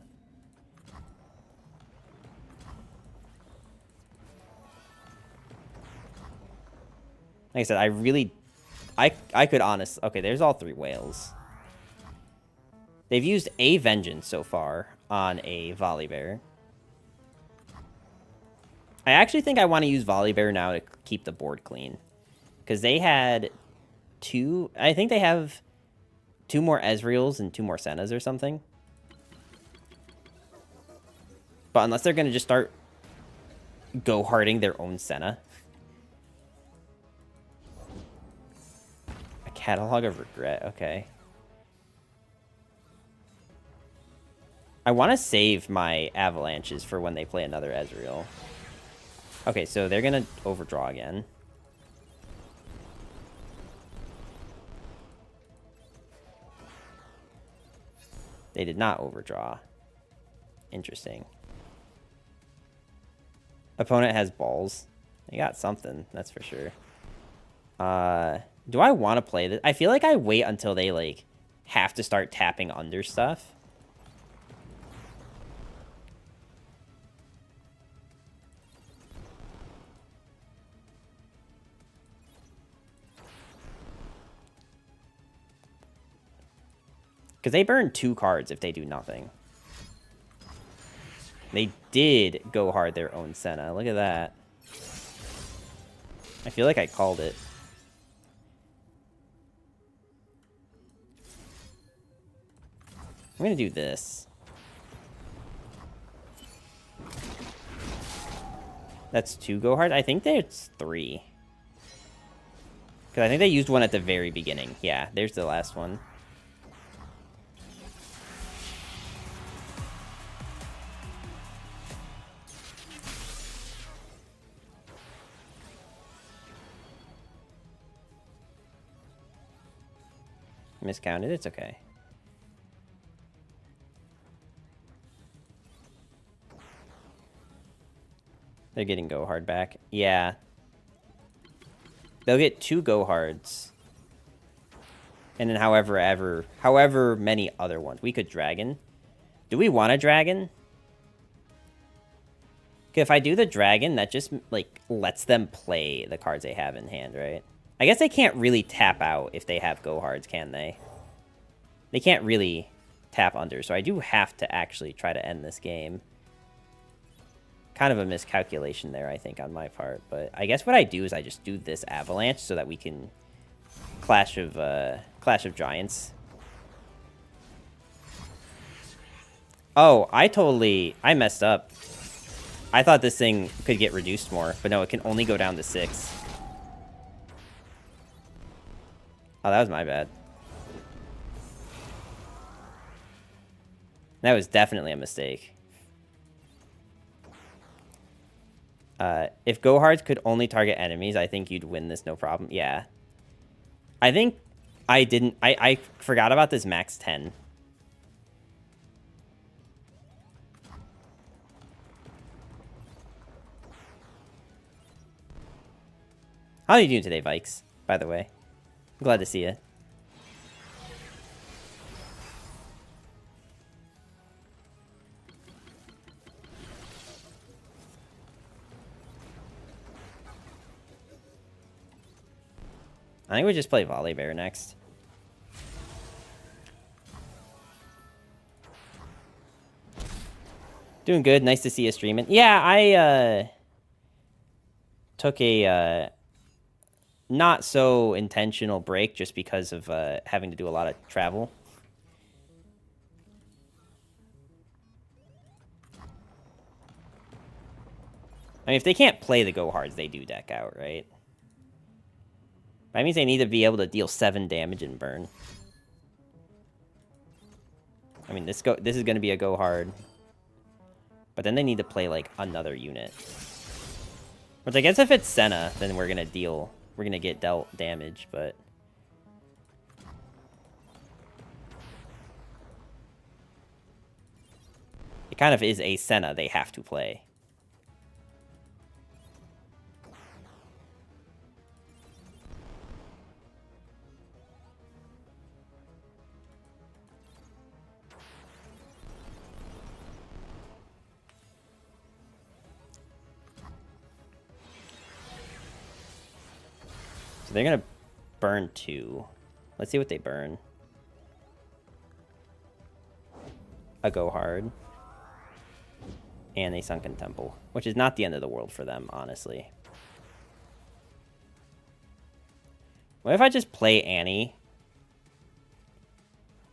Like I said, I could honestly... Okay, there's all 3 Whales. They've used a Vengeance so far on a Volibear. I actually think I want to use Volibear now to keep the board clean. Because they had 2... I think they have 2 more Ezreals and 2 more Sennas or something. But unless they're going to just start go-harding their own Senna. A catalog of regret, okay. I want to save my avalanches for when they play another Ezreal. Okay, so they're going to overdraw again. They did not overdraw. Interesting. Opponent has balls. They got something, that's for sure. Do I want to play this? I feel like I wait until they, like, have to start tapping under stuff. Because they burn 2 cards if they do nothing. They did go hard their own Senna. Look at that. I feel like I called it. I'm going to do this. That's 2 go hard. I think there's 3. Because I think they used one at the very beginning. Yeah, there's the last one. Miscounted, it's okay. They're getting go hard back. Yeah. They'll get 2 go hards. And then however many other ones. We could dragon. Do we want a dragon? Okay, if I do the dragon, that just like lets them play the cards they have in hand, right? I guess they can't really tap out if they have go hards, can they? They can't really tap under, so I do have to actually try to end this game. Kind of a miscalculation there, I think, on my part. But I guess what I do is I just do this avalanche so that we can Clash of Giants. Oh, I messed up. I thought this thing could get reduced more, but no, it can only go down to 6. Oh, that was my bad. That was definitely a mistake. If Gohards could only target enemies, I think you'd win this no problem. Yeah. I think I didn't... I forgot about this max 10. How are you doing today, Vikes, by the way? I'm glad to see you. I think we just play Volley Bear next. Doing good. Nice to see you streaming. Yeah, I took a not so intentional break just because of having to do a lot of travel. I mean, if they can't play the go-hards, they do deck out, right? That means they need to be able to deal 7 damage and burn. I mean, this is going to be a go-hard. But then they need to play, like, another unit. Which I guess if it's Senna, then we're going to get dealt damage, but... It kind of is a Senna they have to play. So they're going to burn 2. Let's see what they burn. A go hard. And a Sunken Temple, which is not the end of the world for them, honestly. What if I just play Annie?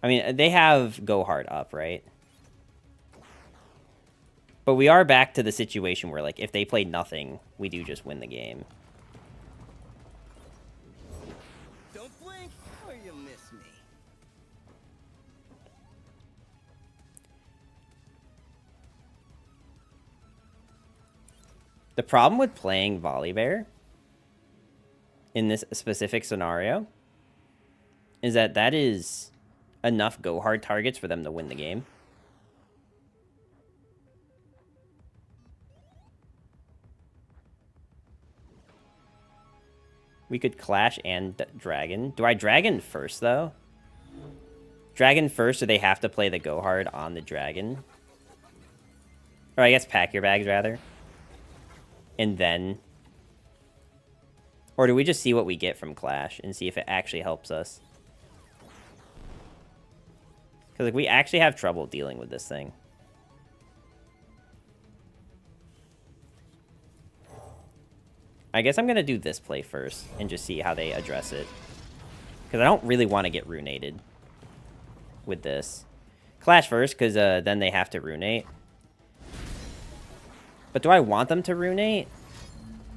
I mean, they have Go Hard up, right? But we are back to the situation where, like, if they play nothing, we do just win the game. Don't blink or you'll miss me. The problem with playing Volibear in this specific scenario is that that is enough Go Hard targets for them to win the game. We could Clash and Dragon. Do I Dragon first, though? Dragon first, or they have to play the Go Hard on the Dragon? Or I guess pack your bags, rather. And then... Or do we just see what we get from Clash and see if it actually helps us? Because like, we actually have trouble dealing with this thing. I guess I'm going to do this play first and just see how they address it. Because I don't really want to get runated with this. Clash first, because then they have to runate. But do I want them to runate?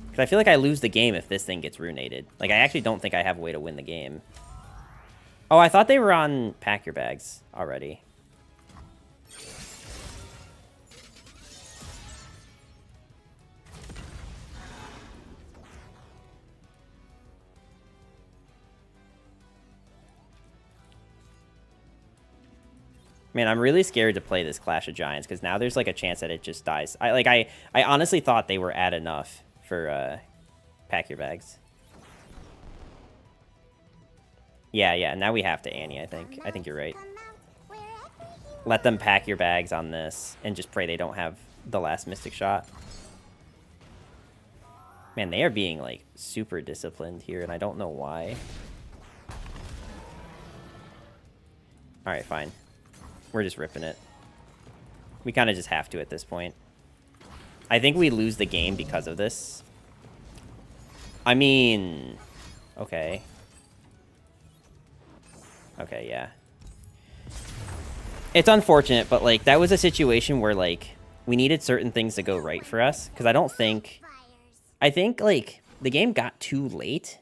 Because I feel like I lose the game if this thing gets runated. Like, I actually don't think I have a way to win the game. Oh, I thought they were on Pack Your Bags already. Man, I'm really scared to play this Clash of Giants because now there's like a chance that it just dies. I honestly thought they were at enough for Pack Your Bags. Yeah, now we have to Annie, I think. I think you're right. Let them pack your bags on this and just pray they don't have the last Mystic Shot. Man, they are being like super disciplined here and I don't know why. Alright, fine. We're just ripping it. We kind of just have to at this point. I think we lose the game because of this. I mean... Okay. Okay, yeah. It's unfortunate, but, like, that was a situation where, like, we needed certain things to go right for us. Because I don't think... I think, like, the game got too late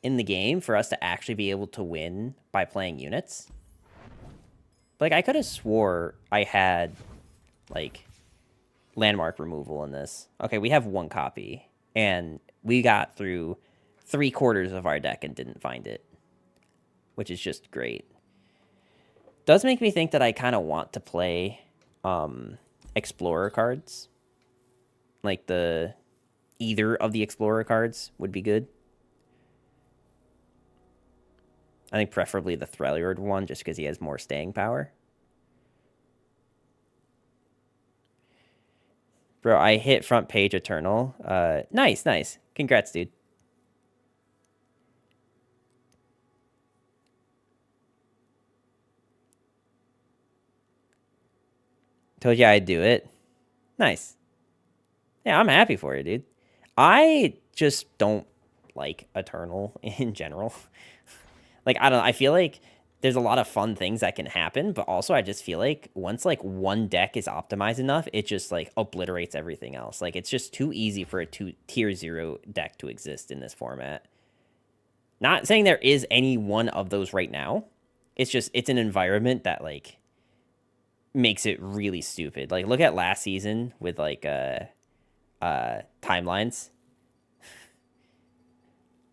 in the game for us to actually be able to win by playing units. Like, I could have swore I had, like, landmark removal in this. Okay, we have one copy. And we got through 3/4 of our deck and didn't find it. Which is just great. Does make me think that I kind of want to play Explorer cards. Like, either of the Explorer cards would be good. I think preferably the Threlliard one, just because he has more staying power. Bro, I hit front page Eternal. Nice. Congrats, dude. Told you I'd do it. Nice. Yeah, I'm happy for you, dude. I just don't like Eternal in general. Like, I don't know. I feel like there's a lot of fun things that can happen, but also I just feel like once, like, one deck is optimized enough, it just, like, obliterates everything else. Like, it's just too easy for a tier 0 deck to exist in this format. Not saying there is any one of those right now. It's just, it's an environment that, like, makes it really stupid. Like, look at last season with, like, timelines.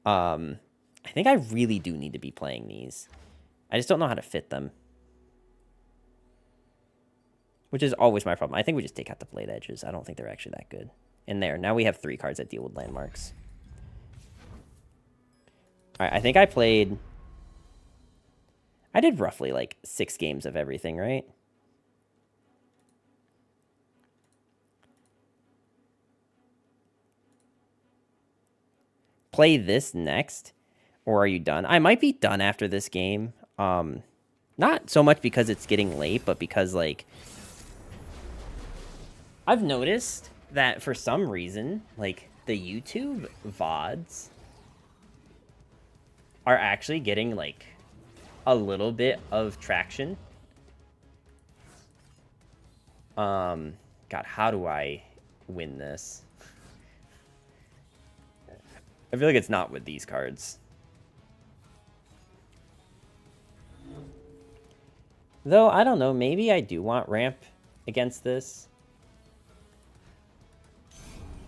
I think I really do need to be playing these. I just don't know how to fit them. Which is always my problem. I think we just take out the blade edges. I don't think they're actually that good. And there, now we have 3 cards that deal with landmarks. Alright, I think I did roughly, like, 6 games of everything, right? Play this next? Or are you done? I might be done after this game. Not so much because it's getting late, but because, like, I've noticed that for some reason, like, the YouTube VODs are actually getting, like, a little bit of traction. God, how do I win this? I feel like it's not with these cards. Though, I don't know, maybe I do want ramp against this.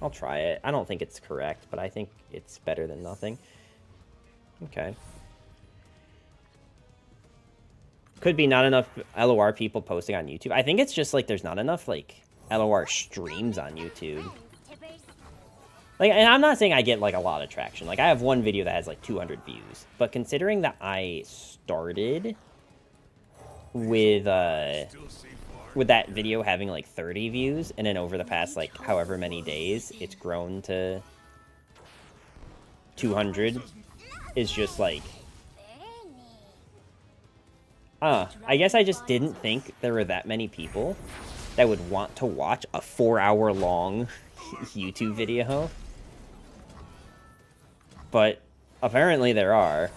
I'll try it. I don't think it's correct, but I think it's better than nothing. Okay. Could be not enough LOR people posting on YouTube. I think it's just like there's not enough like LOR streams on YouTube. Like, and I'm not saying I get like a lot of traction. Like, I have one video that has like 200 views, but considering that I started with that video having like 30 views, and then over the past like however many days it's grown to 200, is just like, I guess I just didn't think there were that many people that would want to watch a 4-hour long YouTube video, but apparently there are.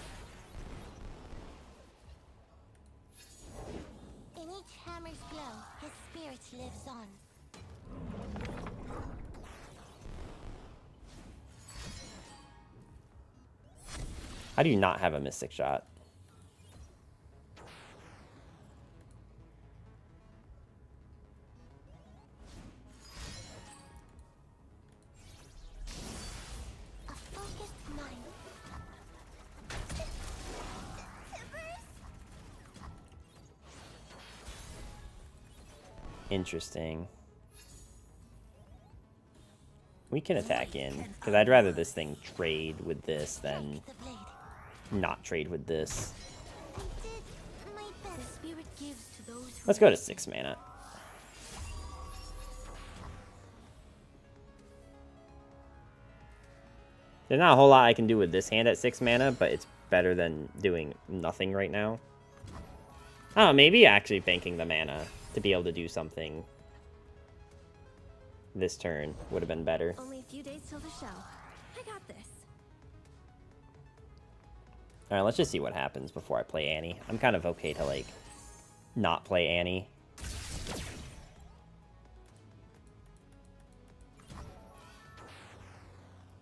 How do you not have a Mystic Shot? A focused mind. Interesting. We can attack in, because I'd rather this thing trade with this than not trade with this. Let's go to 6 mana. There's not a whole lot I can do with this hand at 6 mana, but it's better than doing nothing right now. Oh, maybe actually banking the mana to be able to do something this turn would have been better. Only a few days till the show. I got this. Alright, let's just see what happens before I play Annie. I'm kind of okay to, like, not play Annie.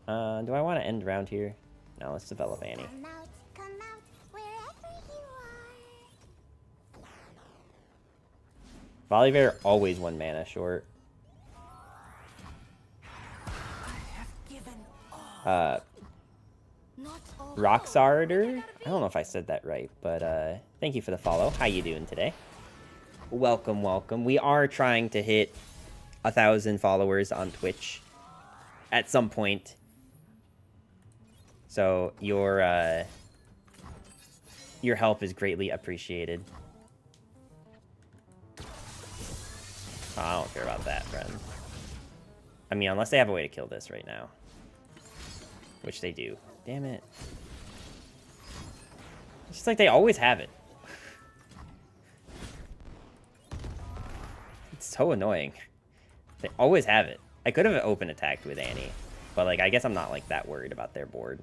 Do I want to end round here? No, let's develop Annie. Come out, wherever you are. Volibear always 1 mana short. Roxarder? I don't know if I said that right, but thank you for the follow. How you doing today? Welcome, welcome. We are trying to hit 1,000 followers on Twitch at some point. So your help is greatly appreciated. Oh, I don't care about that, friend. I mean, unless they have a way to kill this right now. Which they do. Damn it. It's just like they always have it. It's so annoying. They always have it. I could have open attacked with Annie, but like I guess I'm not like that worried about their board.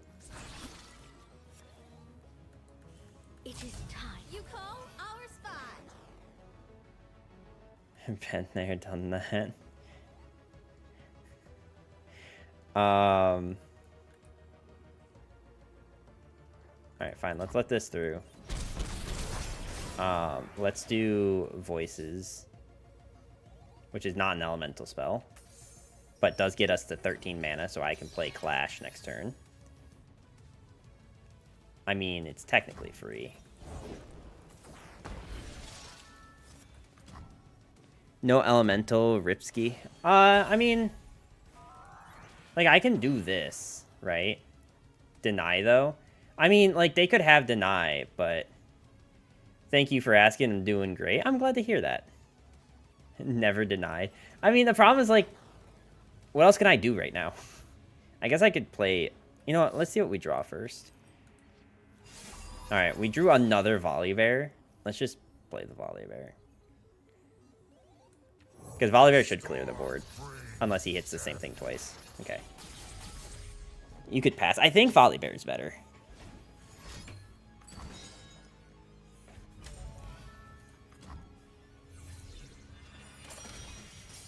It is time. You call our spot. Been there, done that. Alright, fine. Let's let this through. Let's do Voices, which is not an elemental spell, but does get us to 13 mana, so I can play Clash next turn. I mean, it's technically free. No elemental Ripsky. I mean, like, I can do this, right? Deny, though. I mean, like, they could have Deny, but thank you for asking. I'm doing great. I'm glad to hear that. Never denied. I mean, the problem is, like, what else can I do right now? I guess I could play... You know what? Let's see what we draw first. Alright, we drew another Volibear. Let's just play the Volibear. Because Volibear should clear the board. Unless he hits the same thing twice. Okay. You could pass. I think Volibear is better.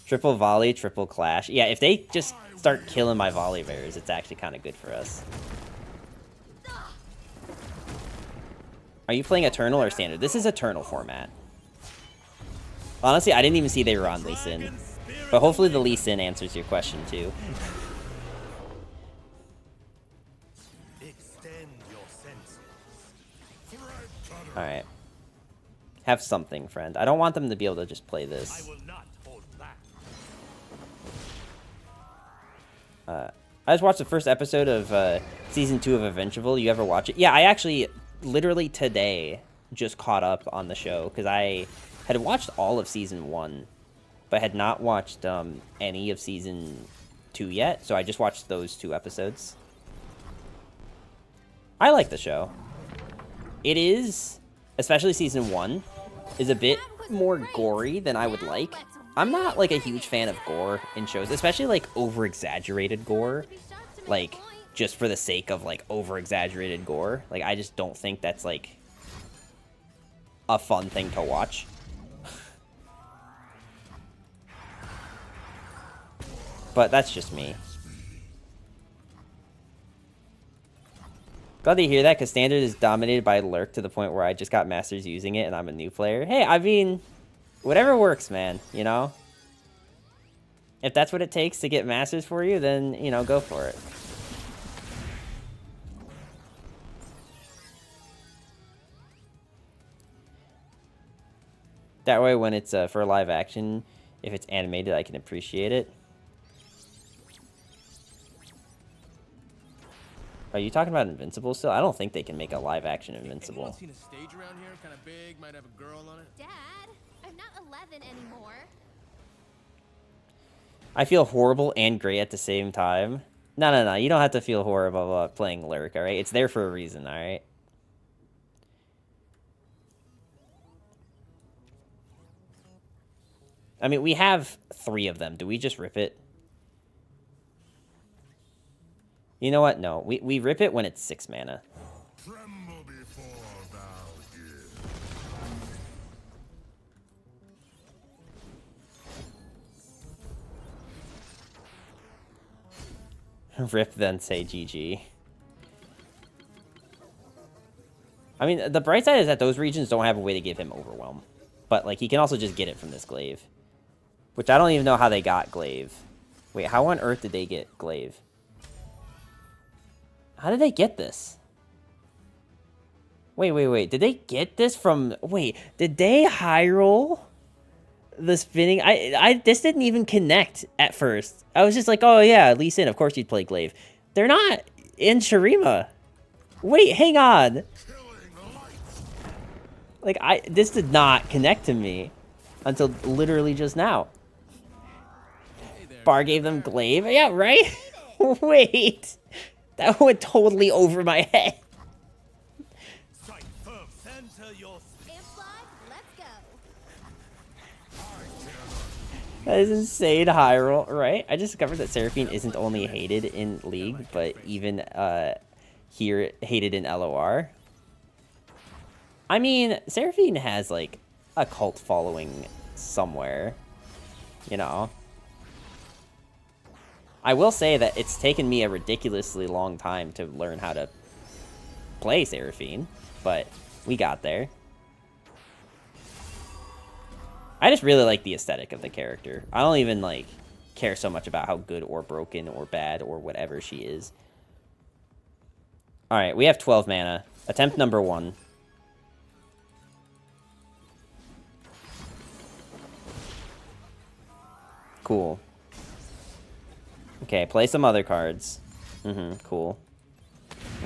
Triple volley, triple clash. Yeah, if they just start killing my volley bears, it's actually kind of good for us. Are you playing Eternal or Standard? This is Eternal format. Honestly, I didn't even see they were on Lee Sin. But hopefully the Lee Sin answers your question too. Alright. Have something, friend. I don't want them to be able to just play this. I just watched the first episode of Season 2 of Avengeful. You ever watch it? Yeah, I actually, literally today, just caught up on the show. Because I had watched all of Season 1. But had not watched any of Season 2 yet. So I just watched those 2 episodes. I like the show. It is, especially Season 1, is a bit more gory than I would like. I'm not, like, a huge fan of gore in shows, especially, like, over-exaggerated gore. Like, just for the sake of, like, over-exaggerated gore. Like, I just don't think that's, like, a fun thing to watch. But that's just me. Glad to hear that, because Standard is dominated by Lurk to the point where I just got Masters using it and I'm a new player. Hey, I mean, whatever works, man, you know? If that's what it takes to get Masters for you, then, you know, go for it. That way, when it's for live action, if it's animated, I can appreciate it. Are you talking about Invincible still? I don't think they can make a live action Invincible. Anyone seen a stage around here? Kind of big, might have a girl on it. Dad, I'm not 11 anymore. I feel horrible and great at the same time. No. You don't have to feel horrible about playing Lyric, alright? It's there for a reason, alright? I mean, we have 3 of them. Do we just rip it? You know what? No. We rip it when it's 6 mana. Tremble before thou give. Rip, then say GG. I mean, the bright side is that those regions don't have a way to give him Overwhelm. But, like, he can also just get it from this Glaive. Which I don't even know how they got Glaive. Wait, how on earth did they get Glaive? How did they get this? Wait. Did they get this from... Wait, did they high roll the spinning? This didn't even connect at first. I was just like, oh yeah, Lee Sin, of course you'd play Glaive. They're not in Shurima. Wait, hang on. Like, this did not connect to me until literally just now. Bar gave them Glaive? Yeah, right? Wait. That went totally over my head. That is insane high roll, right? I just discovered that Seraphine isn't only hated in League, but even here hated in LOR. I mean, Seraphine has, like, a cult following somewhere, you know? I will say that it's taken me a ridiculously long time to learn how to play Seraphine, but we got there. I just really like the aesthetic of the character. I don't even, like, care so much about how good or broken or bad or whatever she is. Alright, we have 12 mana. Attempt number 1. Cool. Okay, play some other cards. Cool.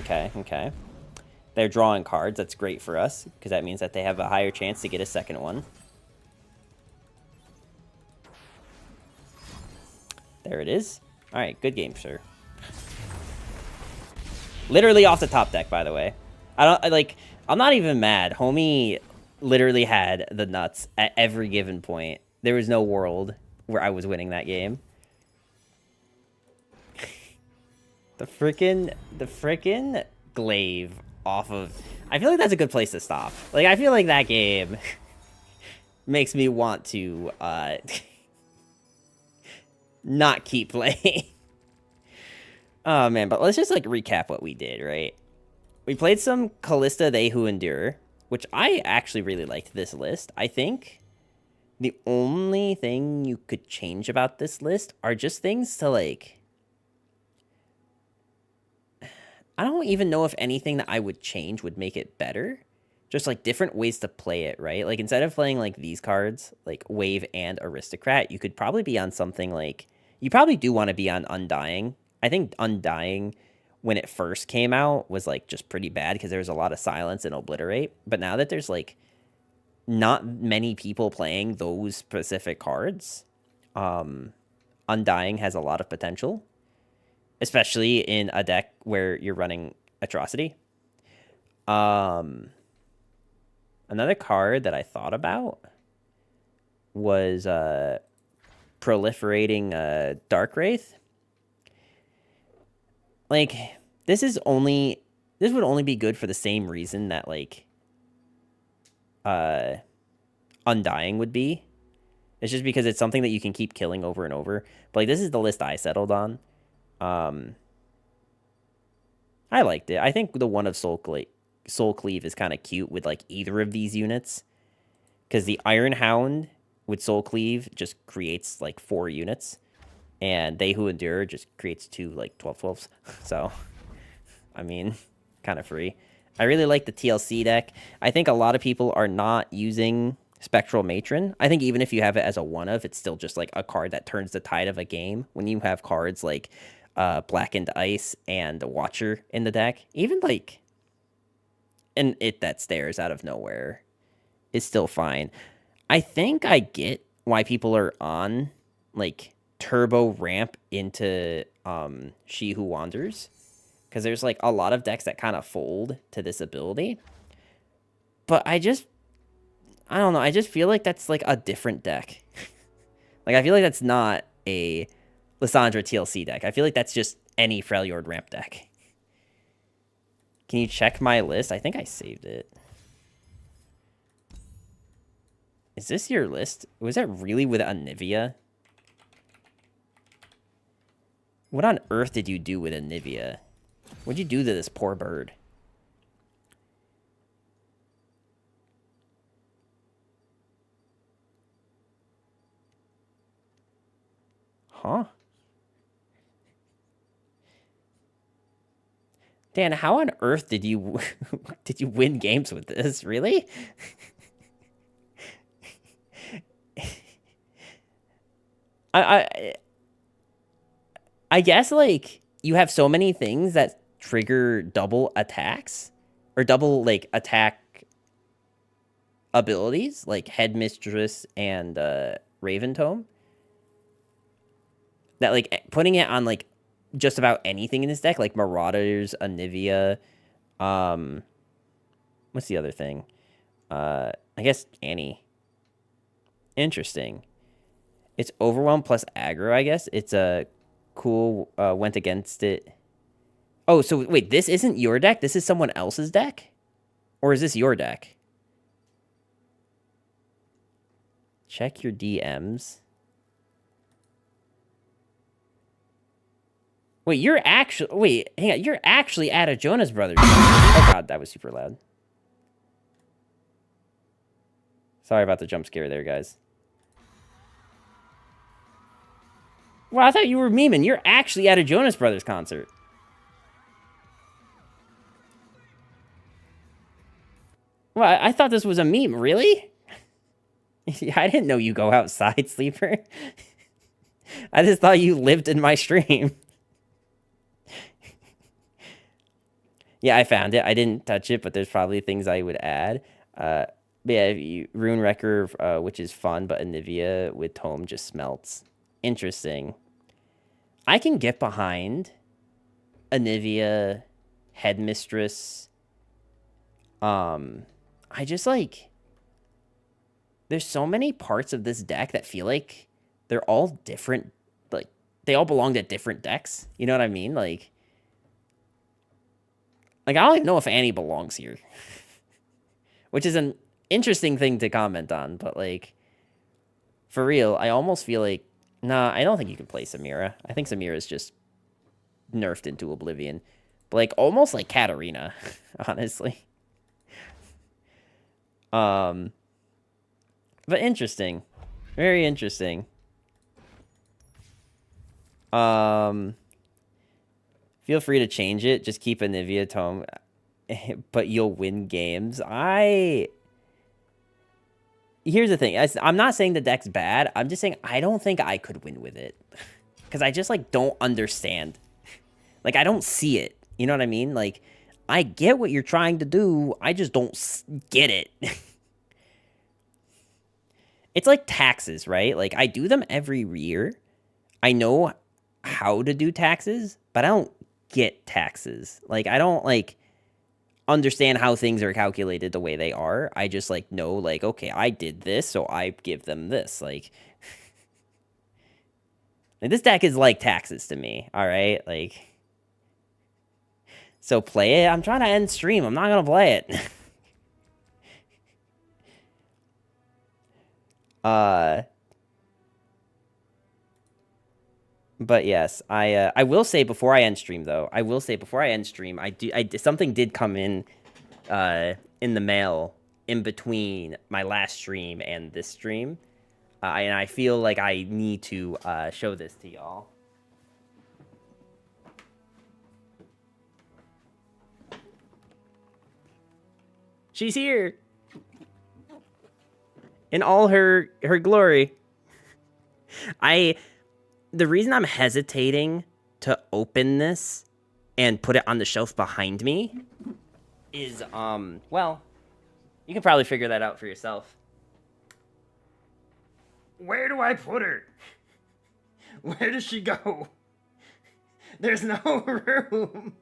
Okay. They're drawing cards. That's great for us, because that means that they have a higher chance to get a second one. There it is. Alright, good game, sir. Literally off the top deck, by the way. I'm not even mad. Homie literally had the nuts at every given point. There was no world where I was winning that game. The frickin' Glaive off of... I feel like that's a good place to stop. Like, I feel like that game makes me want to, not keep playing. Oh, man, but let's just, like, recap what we did, right? We played some Callista They Who Endure, which I actually really liked this list. I think the only thing you could change about this list are just things to, like... I don't even know if anything that I would change would make it better. Just, like, different ways to play it, right? Like, instead of playing, like, these cards, like, Wave and Aristocrat, you could probably be on something like... You probably do want to be on Undying. I think Undying, when it first came out, was, like, just pretty bad because there was a lot of silence and Obliterate. But now that there's, like, not many people playing those specific cards, Undying has a lot of potential. Especially in a deck where you're running Atrocity. Another card that I thought about was proliferating Dark Wraith. Like, this would only be good for the same reason that, like, Undying would be. It's just because it's something that you can keep killing over and over. But, like, this is the list I settled on. I liked it. I think the one of Soul Cleave is kind of cute with, like, either of these units. Because the Iron Hound with Soul Cleave just creates, like, 4 units. And They Who Endure just creates 2, like, 12/12s. So, I mean, kind of free. I really like the TLC deck. I think a lot of people are not using Spectral Matron. I think even if you have it as a one-of, it's still just, like, a card that turns the tide of a game. When you have cards like Blackened Ice and the Watcher in the deck, even, like, and that stares out of nowhere is still fine. I think I get why people are on, like, turbo ramp into She Who Wanders, because there's, like, a lot of decks that kind of fold to this ability. But I don't know, I just feel like that's, like, a different deck. Like, I feel like that's not a Lissandra TLC deck. I feel like that's just any Freljord ramp deck. Can you check my list? I think I saved it. Is this your list? Was that really with Anivia? What on earth did you do with Anivia? What'd you do to this poor bird? Huh? Dan, how on earth did you win games with this? Really? I guess, like, you have so many things that trigger double attacks or double, like, attack abilities, like Headmistress and Raven Tome, that, like, putting it on, like, just about anything in this deck, like Marauders, Anivia, what's the other thing? I guess Annie. Interesting. It's Overwhelm plus aggro, I guess. It's a cool, went against it. Oh, so wait, this isn't your deck? This is someone else's deck? Or is this your deck? Check your DMs. Wait, hang on, you're actually at a Jonas Brothers. Oh god, that was super loud. Sorry about the jump scare there, guys. Well, I thought you were memeing. You're actually at a Jonas Brothers concert. Well, I thought this was a meme. Really? Yeah, I didn't know you go outside, Sleeper. I just thought you lived in my stream. Yeah, I found it. I didn't touch it, but there's probably things I would add. But yeah, Rune Wrecker, which is fun, but Anivia with Tome just smelts. Interesting. I can get behind Anivia, Headmistress. I just, like, there's so many parts of this deck that feel like they're all different. Like, they all belong to different decks. You know what I mean? Like, I don't even know if Annie belongs here. Which is an interesting thing to comment on. But, like, for real, I almost feel like Nah, I don't think you can play Samira. I think Samira's just nerfed into oblivion. But, like, almost like Katarina, honestly. But interesting. Very interesting. Feel free to change it. Just keep Anivia Tome, but you'll win games. Here's the thing. I'm not saying the deck's bad. I'm just saying I don't think I could win with it. Because I just, like, don't understand. Like, I don't see it. You know what I mean? Like, I get what you're trying to do. I just don't get it. It's like taxes, right? Like, I do them every year. I know how to do taxes, but I don't get taxes. Like, I don't, like, understand how things are calculated the way they are. I just, like, know, like, okay, I did this, so I give them this. Like, this deck is like taxes to me, all right? Like, so play it. I'm trying to end stream. I'm not going to play it. But yes, I will say before I end stream though. Something did come in the mail in between my last stream and this stream. And I feel like I need to show this to y'all. She's here in all her glory. The reason I'm hesitating to open this and put it on the shelf behind me is, well, you can probably figure that out for yourself. Where do I put her? Where does she go? There's no room.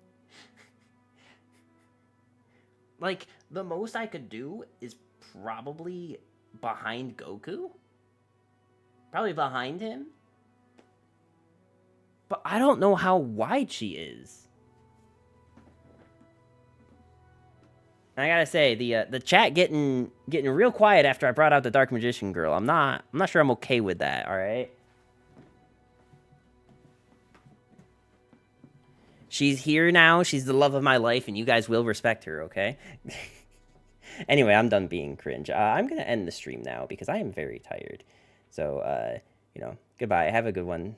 Like, the most I could do is probably behind Goku. Probably behind him. But I don't know how wide she is. And I gotta say, the chat getting real quiet after I brought out the Dark Magician girl. I'm not sure I'm okay with that, alright? She's here now, she's the love of my life, and you guys will respect her, okay? Anyway, I'm done being cringe. I'm gonna end the stream now because I am very tired. So, you know, goodbye. Have a good one.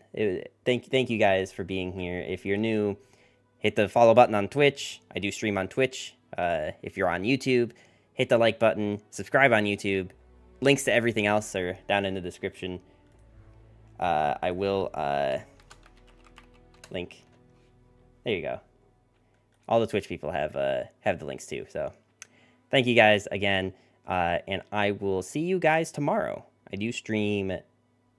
Thank you guys for being here. If you're new, hit the follow button on Twitch. I do stream on Twitch. If you're on YouTube, hit the like button. Subscribe on YouTube. Links to everything else are down in the description. I will link. There you go. All the Twitch people have the links too. So thank you guys again, and I will see you guys tomorrow. I do stream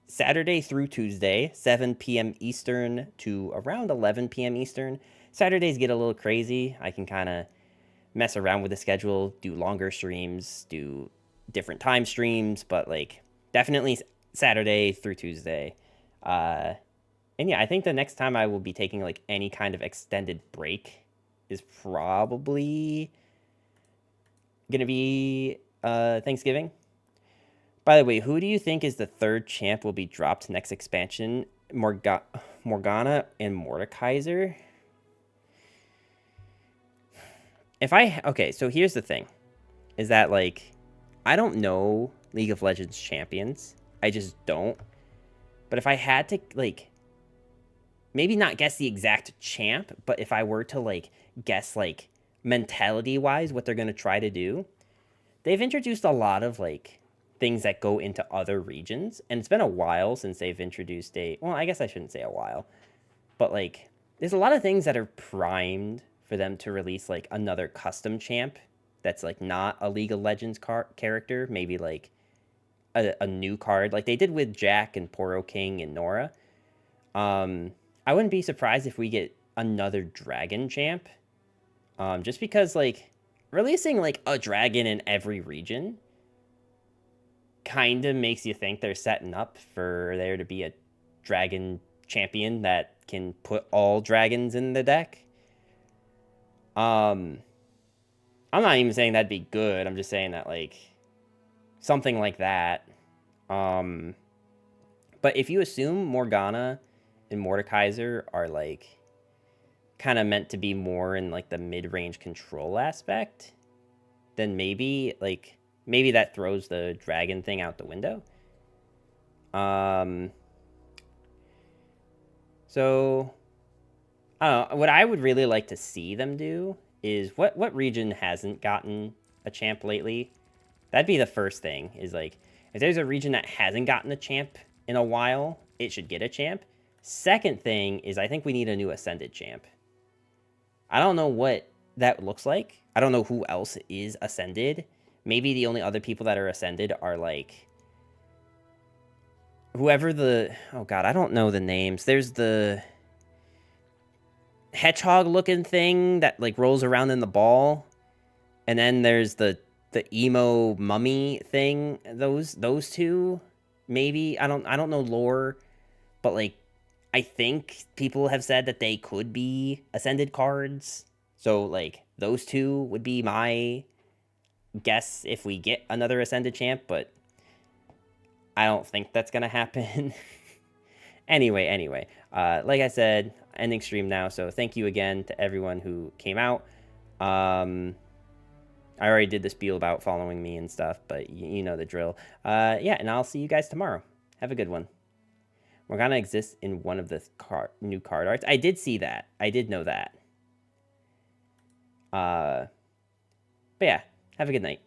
Saturday through Tuesday, 7 p.m. Eastern to around 11 p.m. Eastern. Saturdays get a little crazy. I can kind of mess around with the schedule, do longer streams, do different time streams, but like definitely Saturday through Tuesday. And yeah, I think the next time I will be taking like any kind of extended break is probably gonna be Thanksgiving. By the way, who do you think is the third champ will be dropped next expansion? Morgana and Mordekaiser? Okay, so here's the thing. Is that, like, I don't know League of Legends champions. I just don't. But if I had to, like, maybe not guess the exact champ, but if I were to, like, guess, like, mentality-wise what they're going to try to do, they've introduced a lot of, like, things that go into other regions, and it's been a while since they've introduced well, I guess I shouldn't say a while, but, like, there's a lot of things that are primed for them to release, like, another custom champ that's, like, not a League of Legends character, maybe, like, a new card, like they did with Jack and Poro King and Nora. I wouldn't be surprised if we get another dragon champ, just because, like, releasing, like, a dragon in every region kind of makes you think they're setting up for there to be a dragon champion that can put all dragons in the deck. I'm not even saying that'd be good. I'm just saying that, like, something like that. But But if you assume Morgana and Mordekaiser are like kind of meant to be more in like the mid-range control aspect, then maybe that throws the dragon thing out the window. So I don't know. What I would really like to see them do is what region hasn't gotten a champ lately? That'd be the first thing, is like, if there's a region that hasn't gotten a champ in a while, it should get a champ. Second thing is I think we need a new Ascended champ. I don't know what that looks like. I don't know who else is Ascended. Maybe the only other people that are Ascended are like whoever the... Oh god, I don't know the names. There's the hedgehog-looking thing that like rolls around in the ball. And then there's the emo mummy thing. Those two, maybe. I don't know lore, but like I think people have said that they could be Ascended cards. So like those two would be my guess if we get another Ascended champ, but I don't think that's gonna happen. Anyway, like I said, ending stream now, so thank you again to everyone who came out. I already did the spiel about following me and stuff, but you know the drill. Yeah, and I'll see you guys tomorrow. Have a good one. Morgana exists in one of the new card arts. I did see that. I did know that. But yeah, have a good night.